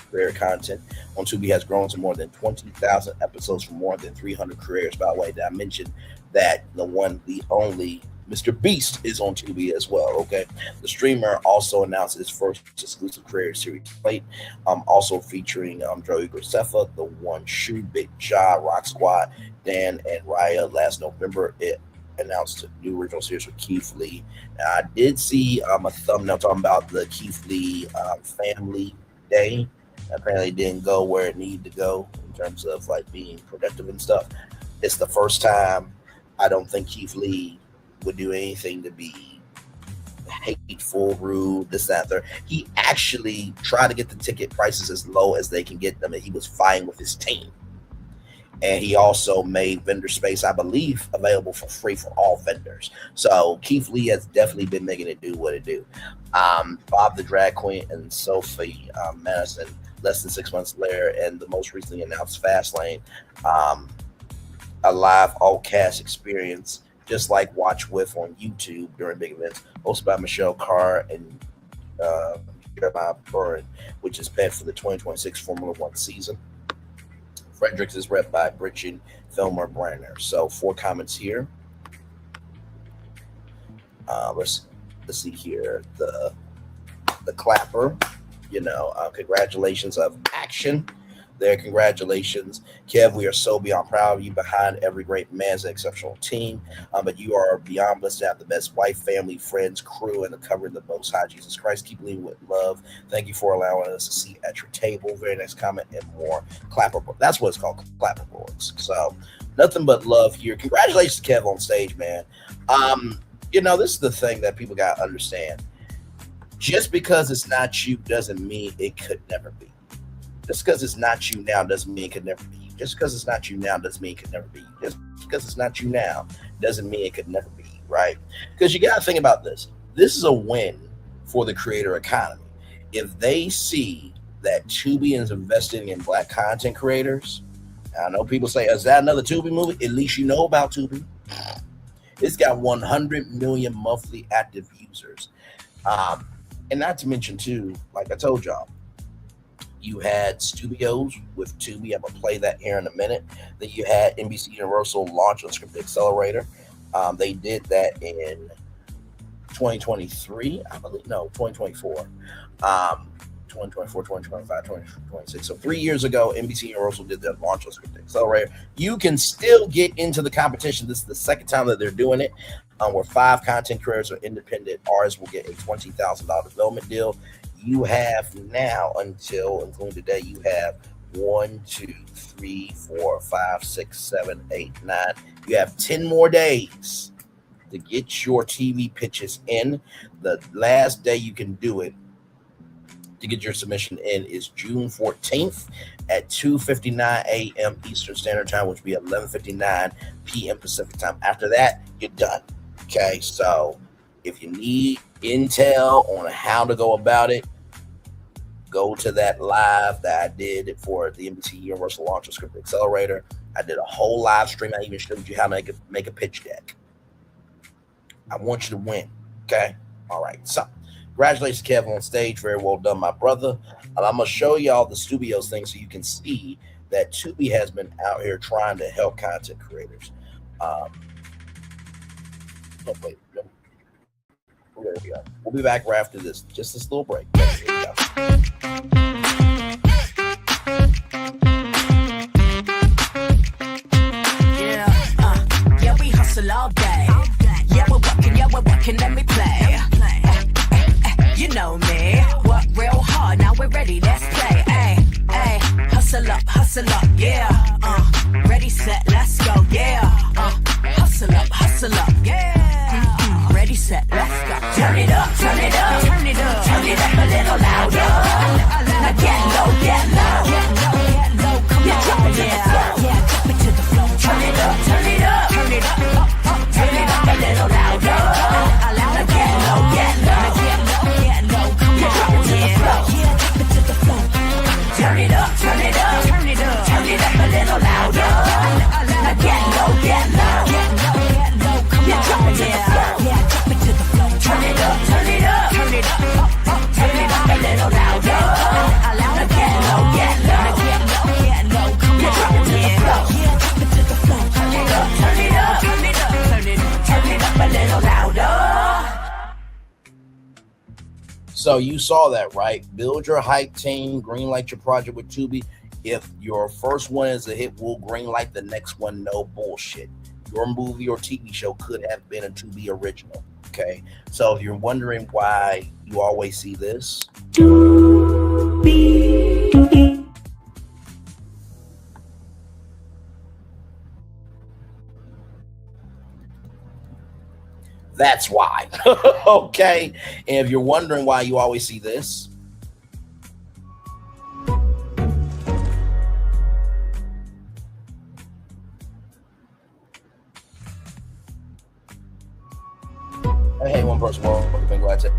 creator content on Tubi has grown to more than 20,000 episodes from more than 300 creators. By the way, did I mention that the only Mr. Beast is on Tubi as well, okay? The streamer also announced its first exclusive creator series slate, also featuring Joey Graceffa, The One Shoe, Big Ja, Rock Squad, Dan, and Raya. Last November, it announced a new original series with Keith Lee. Now, I did see a thumbnail talking about the Keith Lee Family Day. Apparently, it didn't go where it needed to go in terms of like being productive and stuff. It's the first time I don't think Keith Lee would do anything to be hateful, rude, this, that, third. He actually tried to get the ticket prices as low as they can get them, and he was fighting with his team. And he also made vendor space, I believe, available for free for all vendors. So Keith Lee has definitely been making it do what it do. Bob the Drag Queen and Sophie Madison, less than 6 months later, and the most recently announced Fastlane, a live all-cast experience, just like Watch With on YouTube during big events, hosted by Michelle Carr and Jeremiah Burren, which is paired for the 2026 Formula One season. Fredericks is repped by Bridget Filmer Branner. So 4 comments here. Let's see here. The clapper, congratulations of action. There, congratulations, Kev. We are so beyond proud of you. Behind every great man is an exceptional team, but you are beyond blessed to have the best wife, family, friends, crew, and the cover of the Most High Jesus Christ. Keep leading with love. Thank you for allowing us to sit at your table. Very next comment and more. Clapper. That's what it's called, clapper boards. So nothing but love here. Congratulations, Kev, on stage, man. This is the thing that people got to understand. Just because it's not you doesn't mean it could never be. Just because it's not you now doesn't mean it could never be you. Just because it's not you now doesn't mean it could never be. Just because it's not you now doesn't mean it could never be, right? Because you got to think about this. This is a win for the creator economy. If they see that Tubi is investing in Black content creators, I know people say, is that another Tubi movie? At least you know about Tubi. It's got 100 million monthly active users. And not to mention, too, like I told y'all, you had studios with Tubi. I'm going to play that here in a minute. Then you had NBC Universal launch Unscripted Accelerator. They did that in 2023, I believe. No, 2024. 2024, 2025, 2026. So 3 years ago, NBC Universal did their launch Unscripted Accelerator. You can still get into the competition. This is the second time that they're doing it, where 5 content creators or independent artists will get a $20,000 development deal. You have now until, including today, you have 1, 2, 3, 4, 5, 6, 7, 8, 9. You have 10 more days to get your TV pitches in. The last day you can do it to get your submission in is June 14th at 2:59 a.m. Eastern Standard Time, which will be 11:59 p.m. Pacific Time. After that, you're done. Okay, so if you need intel on how to go about it, go to that live that I did for the NBC Universal Launch Unscripted Accelerator. I did a whole live stream. I even showed you how to make a pitch deck. I want you to win. Okay? All right. So, congratulations, Kevin, on stage. Very well done, my brother. I'm going to show y'all the studios thing so you can see that Tubi has been out here trying to help content creators. Wait. There we go. We'll be back right after this. Just this little break. Here we go. Yeah, we hustle all day. Yeah, we're working, let me play. You know me, work real hard, now we're ready, let's play. Ay, hustle up, yeah. Ready, set, let's go, yeah. Hustle up, yeah. Ready, set, let's go. Turn it up, turn it up, turn it up, turn it up a little louder. Now get low, come on, yeah, drop it to the floor. Turn it up, turn it up, turn it up, turn it up a little louder. Now get low, come on, yeah, drop it to the floor. Turn it up, turn it up, turn it up, turn it up a little louder. Now get low, come on, yeah, drop it to the floor. Turn it up, turn it up, turn it up, turn it up a little louder. Now get low, come on, yeah, drop it to the floor. Turn it up, turn it up, turn it up, turn it up a little louder. So you saw that, right? Build your hype team, greenlight your project with Tubi. If your first one is a hit, we'll greenlight the next one. No bullshit. Your movie or TV show could have been a Tubi original. Okay. So if you're wondering why you always see this, that's why. Okay. And if you're wondering why you always see this, hey, one person more. Been glad to.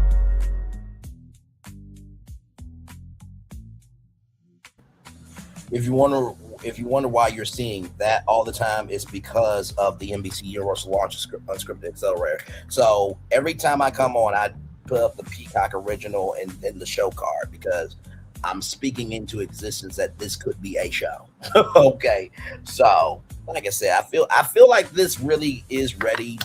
If you wonder why you're seeing that all the time, it's because of the NBC Universal Launch Unscripted Accelerator. So every time I come on, I put up the Peacock original and the show card because I'm speaking into existence that this could be a show. Okay, so like I said, I feel like this really is ready,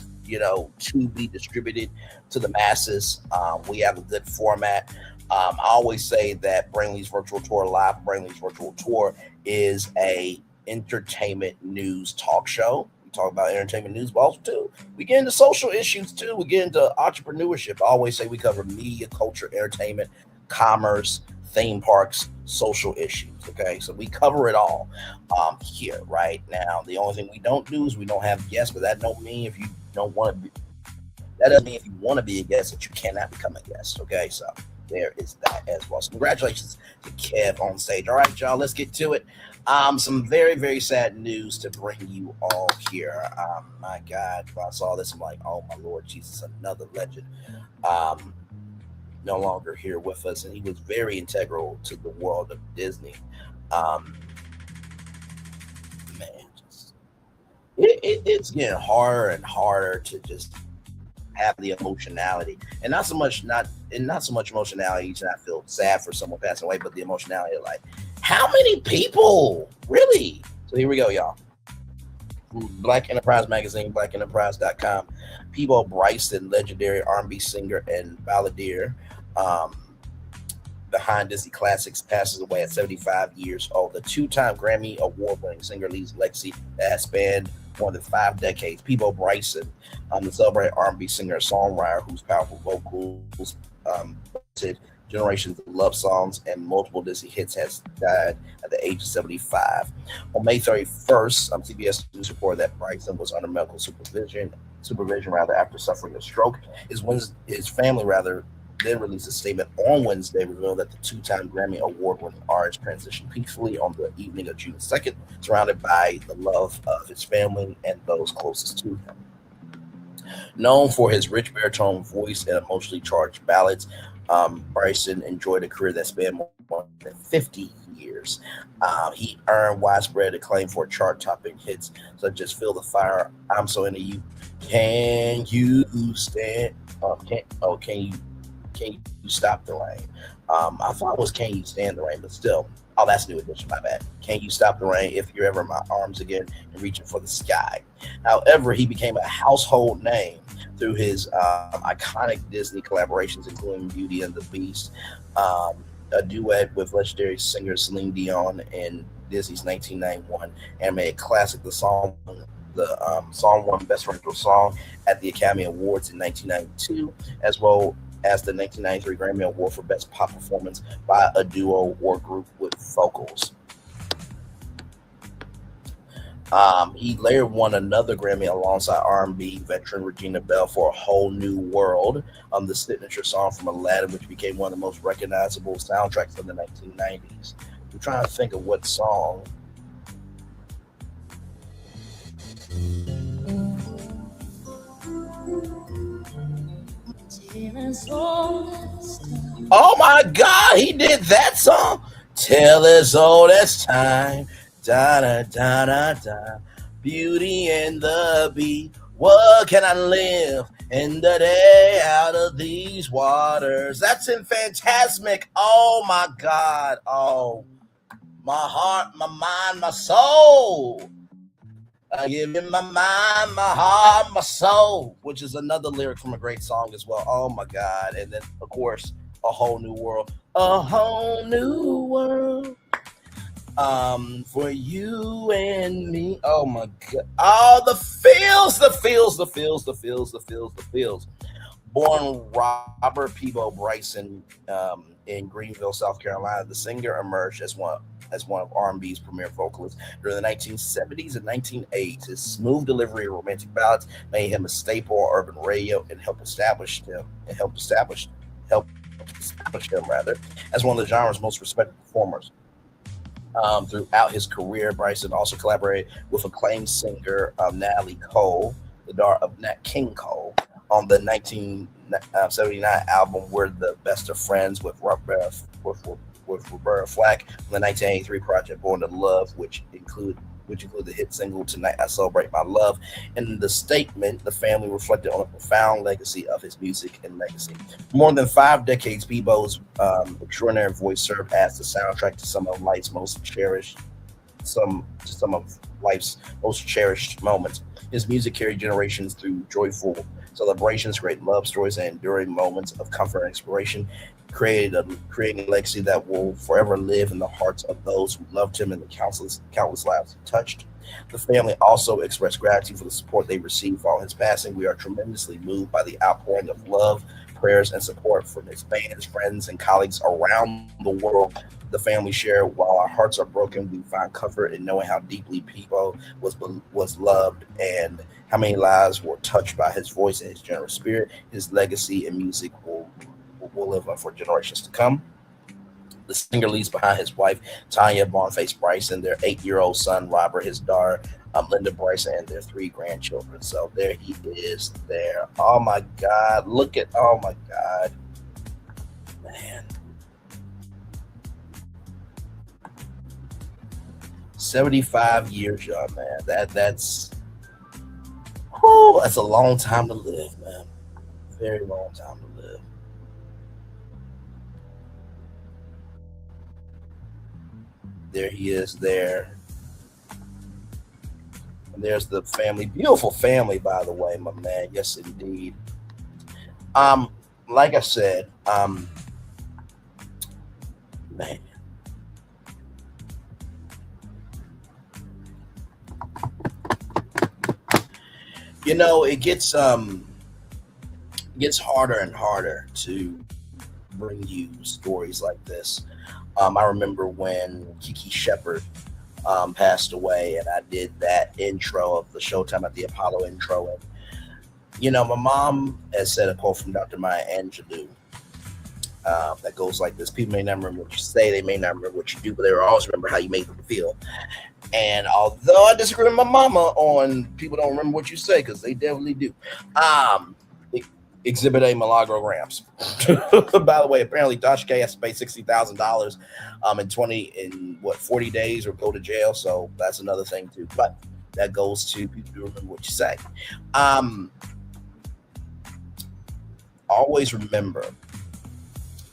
to be distributed to the masses. We have a good format. I always say that Braylon's Virtual Tour Live, Braylon's Virtual Tour is a entertainment news talk show. We talk about entertainment news, but also too, we get into social issues too. We get into entrepreneurship. I always say we cover media, culture, entertainment, commerce, theme parks, social issues. Okay, so we cover it all here right now. The only thing we don't do is we don't have guests, but that don't mean if you don't want to be. That doesn't mean if you want to be a guest that you cannot become a guest. Okay, so there is that as well. So congratulations to Kev on stage. All right, y'all, let's get to it. Some very, very sad news to bring you all here. My God, when I saw this, I'm like, oh my Lord Jesus, another legend. No longer here with us, and he was very integral to the world of Disney. Man, it's getting harder and harder to just have the emotionality, and not so much emotionality to not feel sad for someone passing away, but the emotionality of like, how many people really? So here we go, y'all. Black Enterprise Magazine, blackenterprise.com. Peabo Bryson, legendary R&B singer and balladeer, behind Disney classics, passes away at 75 years old. The two-time Grammy Award-winning singer leaves legacy that has spanned more than 5 decades. Peabo Bryson, the celebrated R&B singer and songwriter whose powerful vocals generations of love songs and multiple Disney hits, has died at the age of 75. On May 31st, CBS News reported that Bryson was under medical supervision after suffering a stroke. His family then released a statement on Wednesday revealing that the two-time Grammy Award-winning artist transitioned peacefully on the evening of June 2nd, surrounded by the love of his family and those closest to him. Known for his rich baritone voice and emotionally charged ballads, Bryson enjoyed a career that spanned more than 50 years. He earned widespread acclaim for chart-topping hits such as "Feel the Fire," "I'm So Into You," "Can You Stand?" Can You Stop the Rain? I thought it was "Can You Stand the Rain," but still, that's New Edition, my bad. "Can You Stop the Rain?" "If You're Ever in My Arms Again," and "Reaching for the Sky." However, he became a household name through his iconic Disney collaborations, including Beauty and the Beast, a duet with legendary singer Celine Dion in Disney's 1991 animated classic. The song won Best Original Song at the Academy Awards in 1992, as well as the 1993 Grammy Award for Best Pop Performance by a duo or group with vocals. He later won another Grammy alongside R&B veteran Regina Bell for "A Whole New World," the signature song from Aladdin, which became one of the most recognizable soundtracks of the 1990s. I'm trying to think of what song. Oh my God, he did that song. "Till as old as time, da da da da da, Beauty and the Beast. What can I live in the day out of these waters?" That's in Fantasmic. Oh my God. Oh, my heart, my mind, my soul. I give in my mind, my heart, my soul, which is another lyric from a great song as well. Oh my God. And then, of course, "A Whole New World." A whole new world. For you and me. Oh my God. Oh, the feels. Born Robert Peabo Bryson in Greenville, South Carolina, the singer emerged as one of R&B's premier vocalists during the 1970s and 1980s. His smooth delivery of romantic ballads made him a staple on urban radio and helped establish him as one of the genre's most respected performers. Throughout his career, Bryson also collaborated with acclaimed singer Natalie Cole, the daughter of Nat King Cole, on the 1979 album "We're the Best of Friends" with Roberta Flack, on the 1983 project "Born to Love," which include the hit single "Tonight I Celebrate My Love." In the statement, the family reflected on a profound legacy of his music and legacy. For more than 5 decades, Peabo's extraordinary voice served as the soundtrack to some of life's most cherished moments. His music carried generations through joyful celebrations, great love stories, and enduring moments of comfort and inspiration, creating a legacy that will forever live in the hearts of those who loved him and the countless lives he touched. The family also expressed gratitude for the support they received following his passing. "We are tremendously moved by the outpouring of love, prayers, and support from his fans, friends, and colleagues around the world," the family shared. "While our hearts are broken, we find comfort in knowing how deeply Peabo was loved and how many lives were touched by his voice and his generous spirit. His legacy and music will live on for generations to come." The singer leaves behind his wife, Tanya Boniface Bryson, their 8-year-old son, Robert, his daughter, Linda Bryson, and their 3 grandchildren. So there he is there. Oh, my God. Oh, my God. Man. 75 years young, man. That's a long time to live, man. Very long time to live. There he is there. And there's the family. Beautiful family, by the way, my man. Yes, indeed. Like I said, man. You know, it gets harder and harder to bring you stories like this. I remember when Kiki Shepard passed away, and I did that intro of the Showtime at the Apollo intro. And, you know, my mom has said a quote from Dr. Maya Angelou that goes like this: people may not remember what you say, they may not remember what you do, but they will always remember how you make them feel. And although I disagree with my mama on people don't remember what you say, because they definitely do. Exhibit A, Milagro-grams. By the way, apparently Tasha K has to pay $60,000 in 40 days or go to jail. So that's another thing too. But that goes to people who remember what you say. Always remember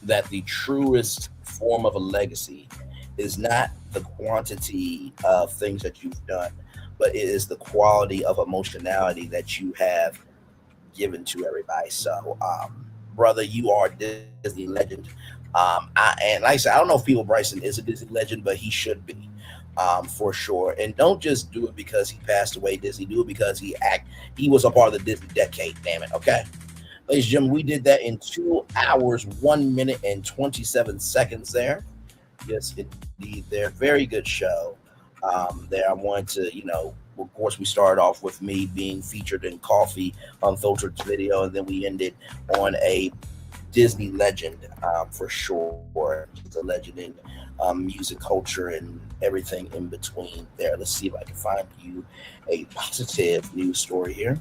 that the truest form of a legacy is not the quantity of things that you've done, but it is the quality of emotionality that you have given to everybody. So, brother, you are a Disney legend. And like I said, I don't know if Peabo Bryson is a Disney legend, but he should be, for sure. And don't just do it because he passed away Disney. Do it because he was a part of the Disney decade. Damn it. Okay. Ladies and gentlemen, we did that in 2 hours, 1 minute, and 27 seconds there. Yes, indeed. They're very good show. There, I wanted to, you know, of course, we started off with me being featured in Coffee Unfiltered video, and then we ended on a Disney legend, for sure. He's a legend in music culture and everything in between there. Let's see if I can find you a positive news story here.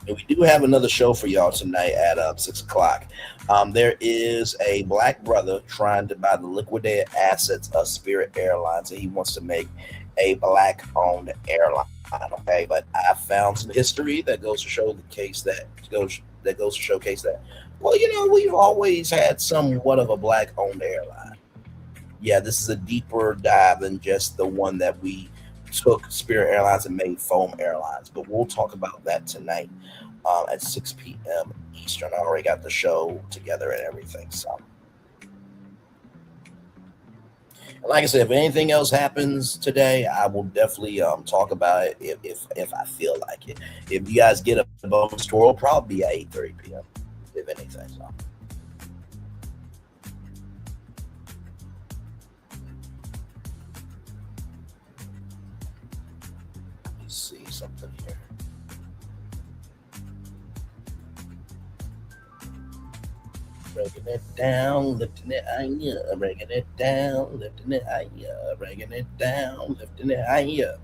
And we do have another show for y'all tonight at 6 o'clock. There is a black brother trying to buy the liquidated assets of Spirit Airlines, and he wants to make a black-owned airline. Okay, but I found some history that goes to show the case that goes to showcase that. Well, you know, we've always had somewhat of a black-owned airline. Yeah, this is a deeper dive than just the one that we took Spirit Airlines and made Foam Airlines, but we'll talk about that tonight at 6 p.m. Eastern. I already got the show together and everything. So, and like I said, if anything else happens today, I will definitely talk about it if I feel like it. If you guys get a bonus tour, it'll probably be at 8:30 p.m. if anything. So. See something here. Breaking it down, lifting it higher, breaking it down, lifting it higher, breaking it down, lifting it higher.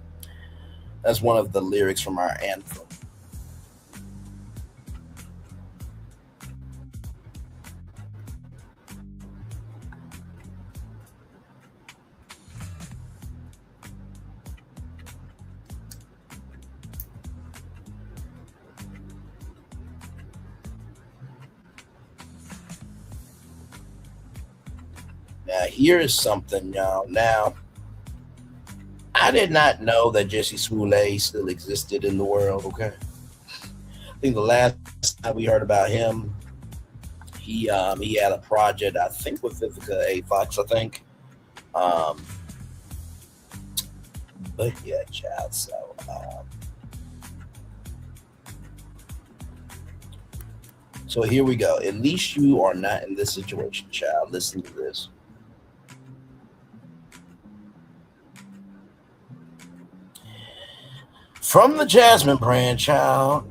That's one of the lyrics from our anthem. Now, here is something, y'all. Now, I did not know that Jesse Smollett still existed in the world, okay? I think the last time we heard about him, he had a project, I think, with Vivica A. Fox, I think. But yeah, child, so here we go. At least you are not in this situation, child. Listen to this. From the Jasmine brand, child.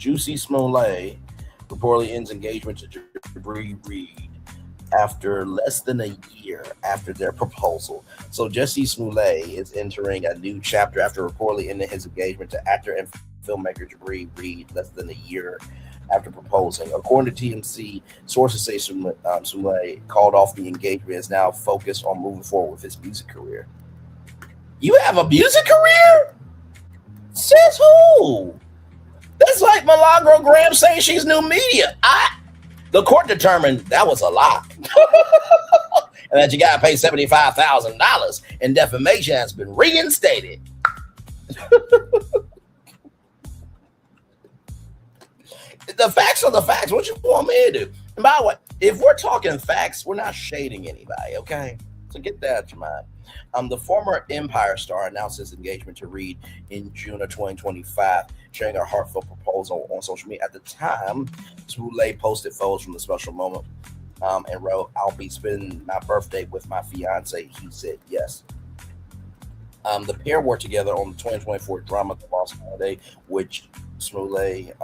Juicy Smollett reportedly ends engagement to Jabri Reed after less than a year after their proposal. So Jussie Smollett is entering a new chapter after reportedly ending his engagement to actor and filmmaker Jabri Reed less than a year after proposing. According to TMC, sources say Smollett called off the engagement and is now focused on moving forward with his music career. You have a music career? Says who? That's like Milagro Graham saying she's new media. The court determined that was a lie. And that you got to pay $75,000 and defamation has been reinstated. The facts are the facts. What you want me to do? And by the way, if we're talking facts, we're not shading anybody, okay? So get that out your mind. The former Empire star announced his engagement to Reed in June of 2025, sharing a heartfelt proposal on social media. At the time, Smollett posted photos from the special moment and wrote, "I'll be spending my birthday with my fiance." He said yes. The pair were together on the 2024 drama The Lost Holiday, which Smollett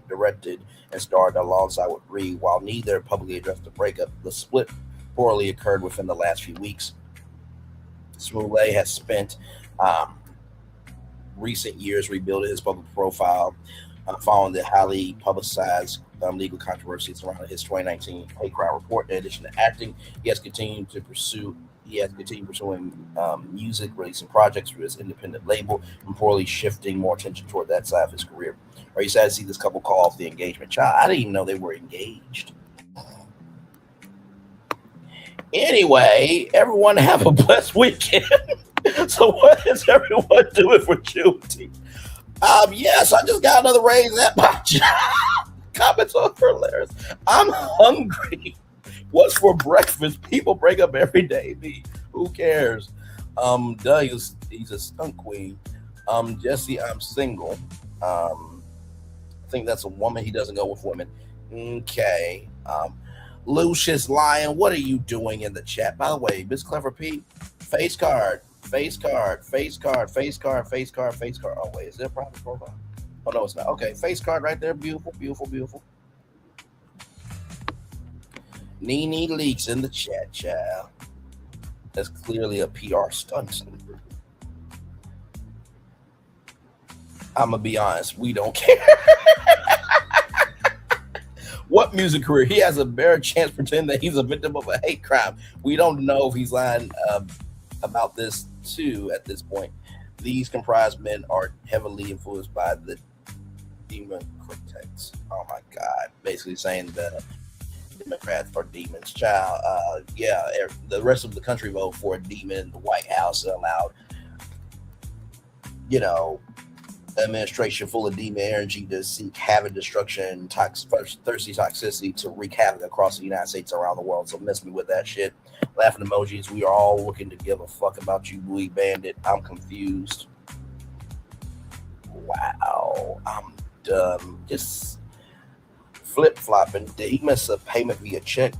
directed and starred alongside with Reed. While neither publicly addressed the breakup, the split reportedly occurred within the last few weeks. Smollett has spent recent years rebuilding his public profile following the highly publicized legal controversy surrounding his 2019 hate crime report. In addition to acting, he has continued pursuing music, releasing projects through his independent label, and reportedly shifting more attention toward that side of his career. Are you sad to see this couple call off the engagement? Child, I didn't even know they were engaged. Anyway, everyone have a blessed weekend. So what is everyone doing for Juneteenth? Yes, I just got another raise at my job. Comments are hilarious. I'm hungry. What's for breakfast? People break up every day. Me, who cares? Doug he's a stunt queen. Jesse, I'm single. I think that's a woman. He doesn't go with women. Okay. Lucius Lion, what are you doing in the chat? By the way, Miss Clever P, face card. Oh, wait, is there a private profile? Oh, no, it's not. Okay, face card right there. Beautiful, beautiful, beautiful. Nene Leaks in the chat, child. That's clearly a PR stunt. I'm going to be honest. We don't care. What music career? He has a better chance pretending that he's a victim of a hate crime. We don't know if he's lying about this too at this point. These comprised men are heavily influenced by the demon critics. Oh my God. Basically saying the Democrats are demons. Child, the rest of the country voted for a demon in the White House and allowed, administration full of demon energy to seek havoc, destruction, thirsty toxicity to wreak havoc across the United States around the world. So miss me with that shit. Laughing emojis. We are all looking to give a fuck about you, Bluey Bandit. I'm confused. Wow. I'm done. Just flip-flopping. Did he miss a payment via check?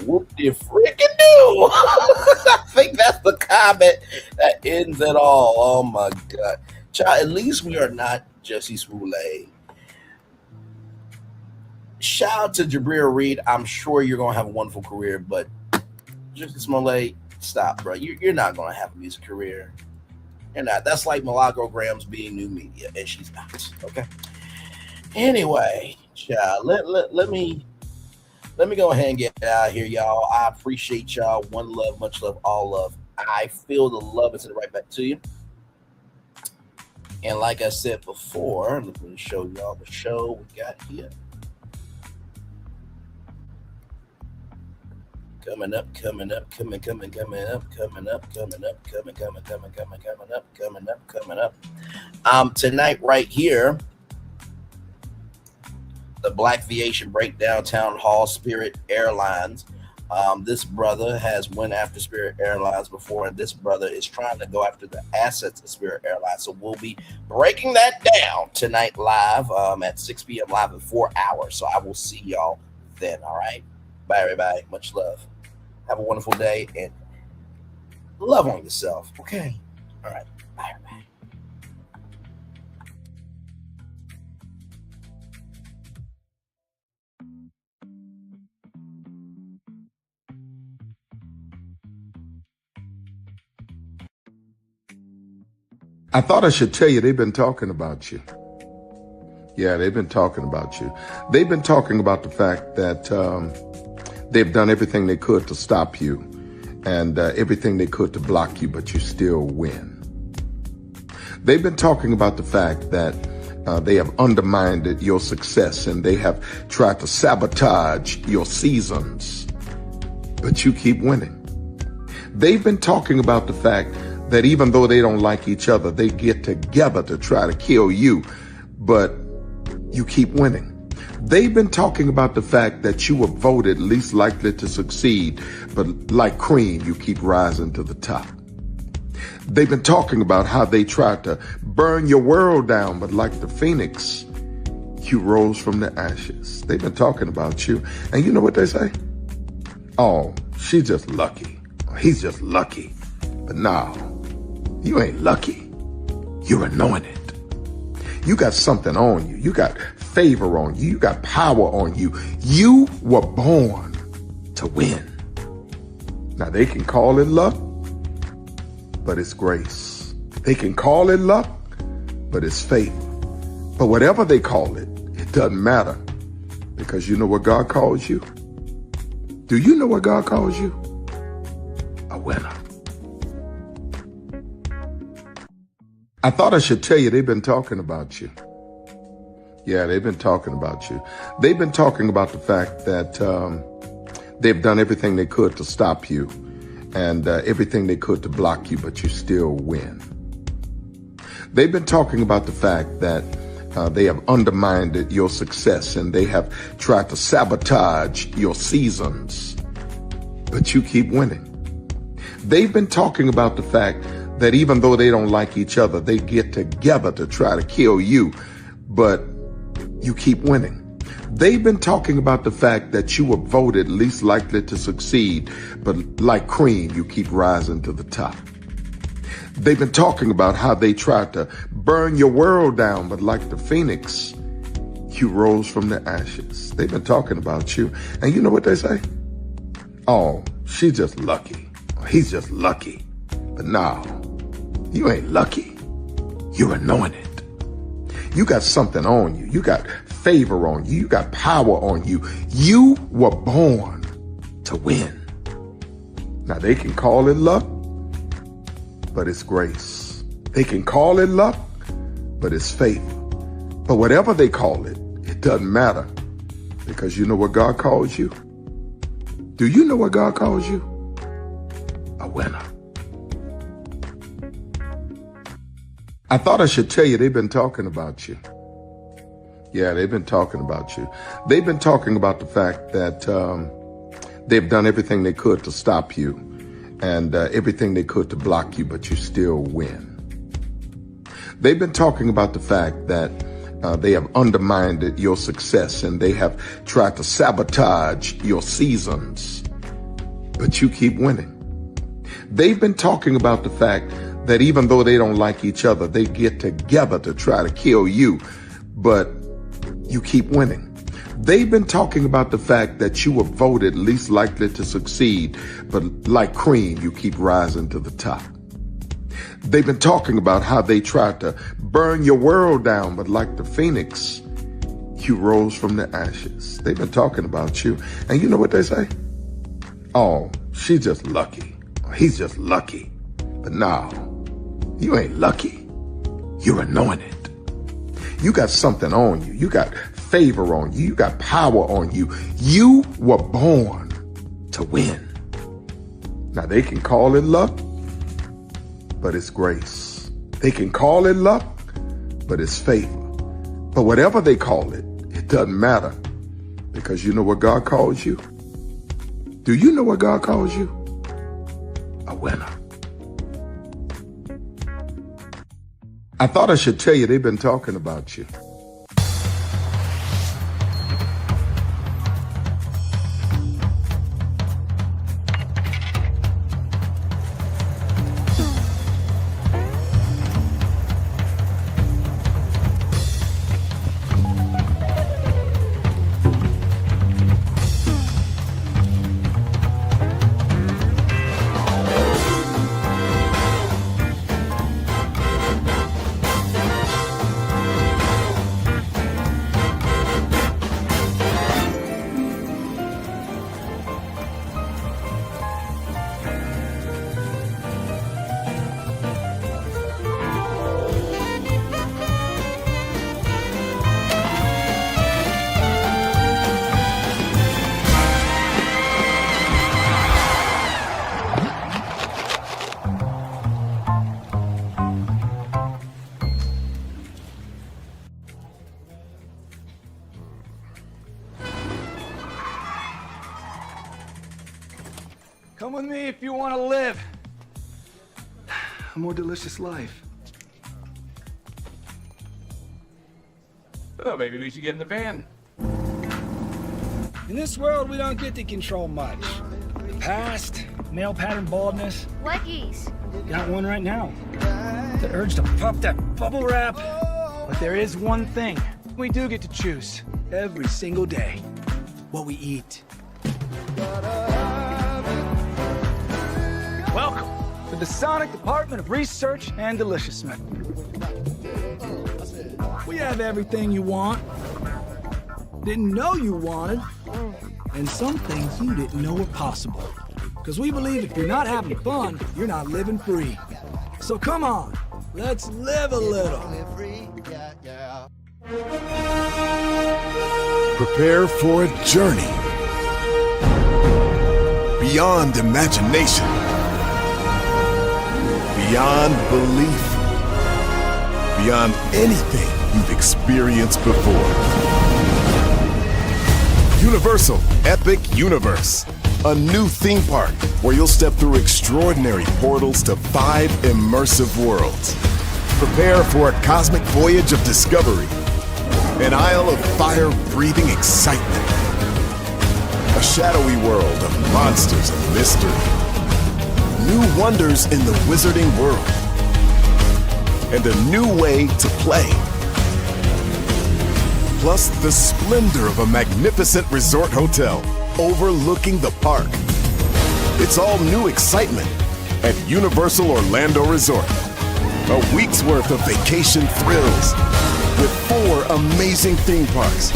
Whoop-de-freaking do. I think that's the comment that ends it all. Oh my God. Child, at least we are not Jussie Smollett. Shout out to Jabri Reed. I'm sure you're going to have a wonderful career, but Jussie Smollett, stop, bro. You're not going to have a music career. You're not. That's like Milagro Graham's being new media, and she's not. Okay. Anyway, child, let me go ahead and get out of here, y'all. I appreciate y'all. One love, much love, all love. I feel the love and send it right back to you. And like I said before, let me show y'all the show we got here. Coming up. Tonight right here, the Blacquisition Breakdown Town Hall, Spirit Airlines. This brother has went after Spirit Airlines before, and this brother is trying to go after the assets of Spirit Airlines. So we'll be breaking that down tonight live at 6 p.m. live in 4 hours. So I will see y'all then. All right. Bye, everybody. Much love. Have a wonderful day and love on yourself. Okay. All right. Bye, everybody. I thought I should tell you they've been talking about you. Yeah, they've been talking about you. They've been talking about the fact that they've done everything they could to stop you and everything they could to block you, but you still win. They've been talking about the fact that they have undermined your success and they have tried to sabotage your seasons, but you keep winning. They've been talking about the fact that even though they don't like each other, they get together to try to kill you, but you keep winning. They've been talking about the fact that you were voted least likely to succeed, but like cream, you keep rising to the top. They've been talking about how they tried to burn your world down, but like the phoenix, you rose from the ashes. They've been talking about you. And you know what they say? Oh, she's just lucky. He's just lucky. But no, you ain't lucky. You're anointed. You got something on you. You got favor on you. You got power on you. You were born to win. Now they can call it luck, but it's grace. They can call it luck, but it's faith. But whatever they call it, it doesn't matter, because you know what God calls you? Do you know what God calls you? A winner. I thought I should tell you they've been talking about you. Yeah, they've been talking about you. They've been talking about the fact that they've done everything they could to stop you and everything they could to block you, but you still win. They've been talking about the fact that they have undermined your success and they have tried to sabotage your seasons, but you keep winning. They've been talking about the fact that even though they don't like each other, they get together to try to kill you, but you keep winning. They've been talking about the fact that you were voted least likely to succeed, but like cream, you keep rising to the top. They've been talking about how they tried to burn your world down, but like the phoenix, you rose from the ashes. They've been talking about you. And you know what they say? Oh, she's just lucky. He's just lucky. But no, you ain't lucky. You're anointed. You got something on you. You got favor on you. You got power on you. You were born to win. Now they can call it luck, but it's grace. They can call it luck, but it's faith. But whatever they call it, it doesn't matter, because you know what God calls you? Do you know what God calls you? A winner. I thought I should tell you they've been talking about you. Yeah, they've been talking about you. They've been talking about the fact that they've done everything they could to stop you and everything they could to block you, but you still win. They've been talking about the fact that they have undermined your success and they have tried to sabotage your seasons, but you keep winning. They've been talking about the fact that even though they don't like each other, they get together to try to kill you, but you keep winning. They've been talking about the fact that you were voted least likely to succeed, but like cream, you keep rising to the top. They've been talking about how they tried to burn your world down, but like the phoenix, you rose from the ashes. They've been talking about you. And you know what they say? Oh, she's just lucky. He's just lucky. But no, you ain't lucky. You're anointed. You got something on you. You got favor on you. You got power on you. You were born to win. Now they can call it luck, but it's grace. They can call it luck, but it's favor. But whatever they call it, it doesn't matter, because you know what God calls you? Do you know what God calls you? A winner. I thought I should tell you they've been talking about you. Come with me if you want to live a more delicious life. Oh, maybe we should get in the van. In this world, we don't get to control much. The past, male pattern baldness. Leggies. Got one right now. The urge to pop that bubble wrap. But there is one thing we do get to choose every single day. What we eat. Welcome to the Sonic Department of Research and Deliciousness. We have everything you want, didn't know you wanted, and some things you didn't know were possible. Because we believe if you're not having fun, you're not living free. So come on, let's live a little. Prepare for a journey beyond imagination, beyond belief, beyond anything you've experienced before. Universal Epic Universe, a new theme park where you'll step through extraordinary portals to 5 immersive worlds. Prepare for a cosmic voyage of discovery, an isle of fire-breathing excitement, a shadowy world of monsters and mystery, new wonders in the wizarding world, and a new way to play. Plus the splendor of a magnificent resort hotel overlooking the park. It's all new excitement at Universal Orlando Resort. A week's worth of vacation thrills with 4 amazing theme parks,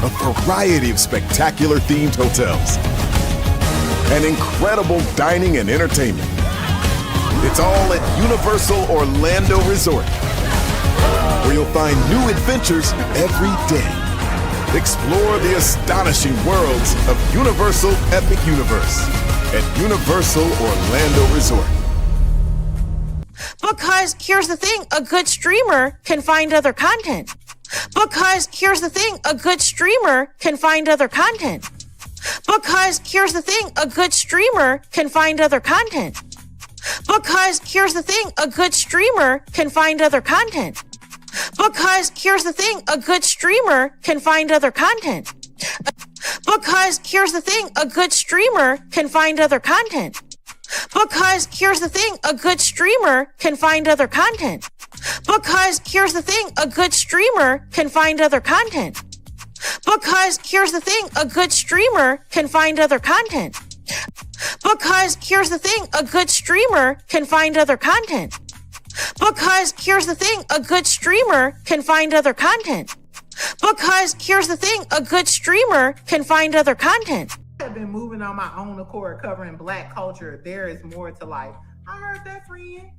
a variety of spectacular themed hotels, and incredible dining and entertainment. It's all at Universal Orlando Resort, where you'll find new adventures every day. Explore the astonishing worlds of Universal Epic Universe at Universal Orlando Resort. Because here's the thing, a good streamer can find other content. Because here's the thing, a good streamer can find other content. Because here's the thing, a good streamer can find other content. Because here's the thing, a good streamer can find other content. Because here's the thing, a good streamer can find other content. Because here's the thing, a good streamer can find other content. Because here's the thing, a good streamer can find other content. Because here's the thing, a good streamer can find other content. Because here's the thing, a good streamer can find other content. Because here's the thing, a good streamer can find other content. Because here's the thing, a good streamer can find other content. Because here's the thing, a good streamer can find other content. I've been moving on my own accord, covering Black culture. There is more to life. I heard that, friend.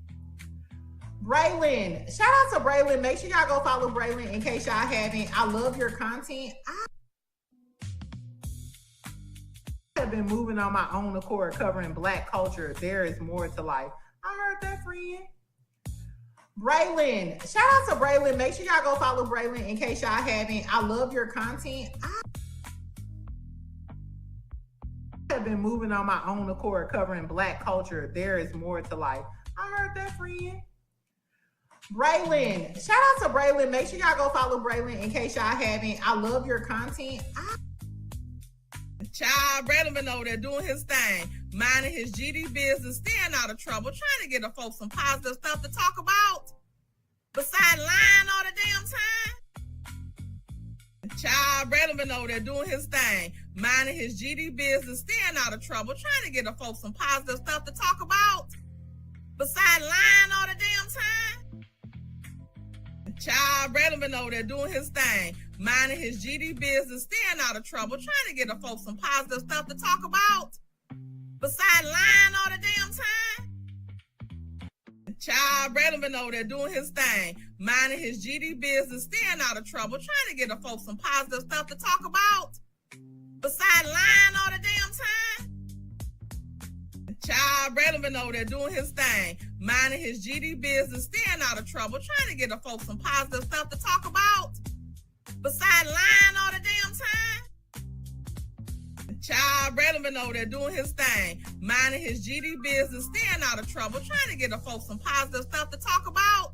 Braylon, shout out to Braylon. Make sure y'all go follow Braylon in case y'all haven't. I love your content. I have been moving on my own accord, covering Black culture. There is more to life. I heard that, friend. Braylon, shout out to Braylon. Make sure y'all go follow Braylon in case y'all haven't. I love your content. I have been moving on my own accord, covering Black culture. There is more to life. I heard that, friend. Braylon, shout out to Braylon. Make sure y'all go follow Braylon in case y'all haven't. I love your content. Child, Braylon been over there doing his thing, minding his GD business, staying out of trouble, trying to get the folks some positive stuff to talk about. Besides lying all the damn time. Child, Braylon been over there doing his thing, minding his GD business, staying out of trouble, trying to get the folks some positive stuff to talk about. Besides lying all the damn time. Child, Braylon been over there doing his thing, minding his GD business, staying out of trouble, trying to get the folks some positive stuff to talk about. Besides lying all the damn time. Child, Braylon been over there doing his thing, minding his GD business, staying out of trouble, trying to get the folks some positive stuff to talk about. Besides lying all the damn time. Child, Braylon been over there doing his thing, minding his GD business, staying out of trouble, trying to get the folks some positive stuff to talk about. Besides lying all the damn time. Child, Braylon been over there doing his thing, minding his GD business, staying out of trouble, trying to get the folks some positive stuff to talk about.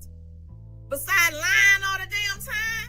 Besides lying all the damn time.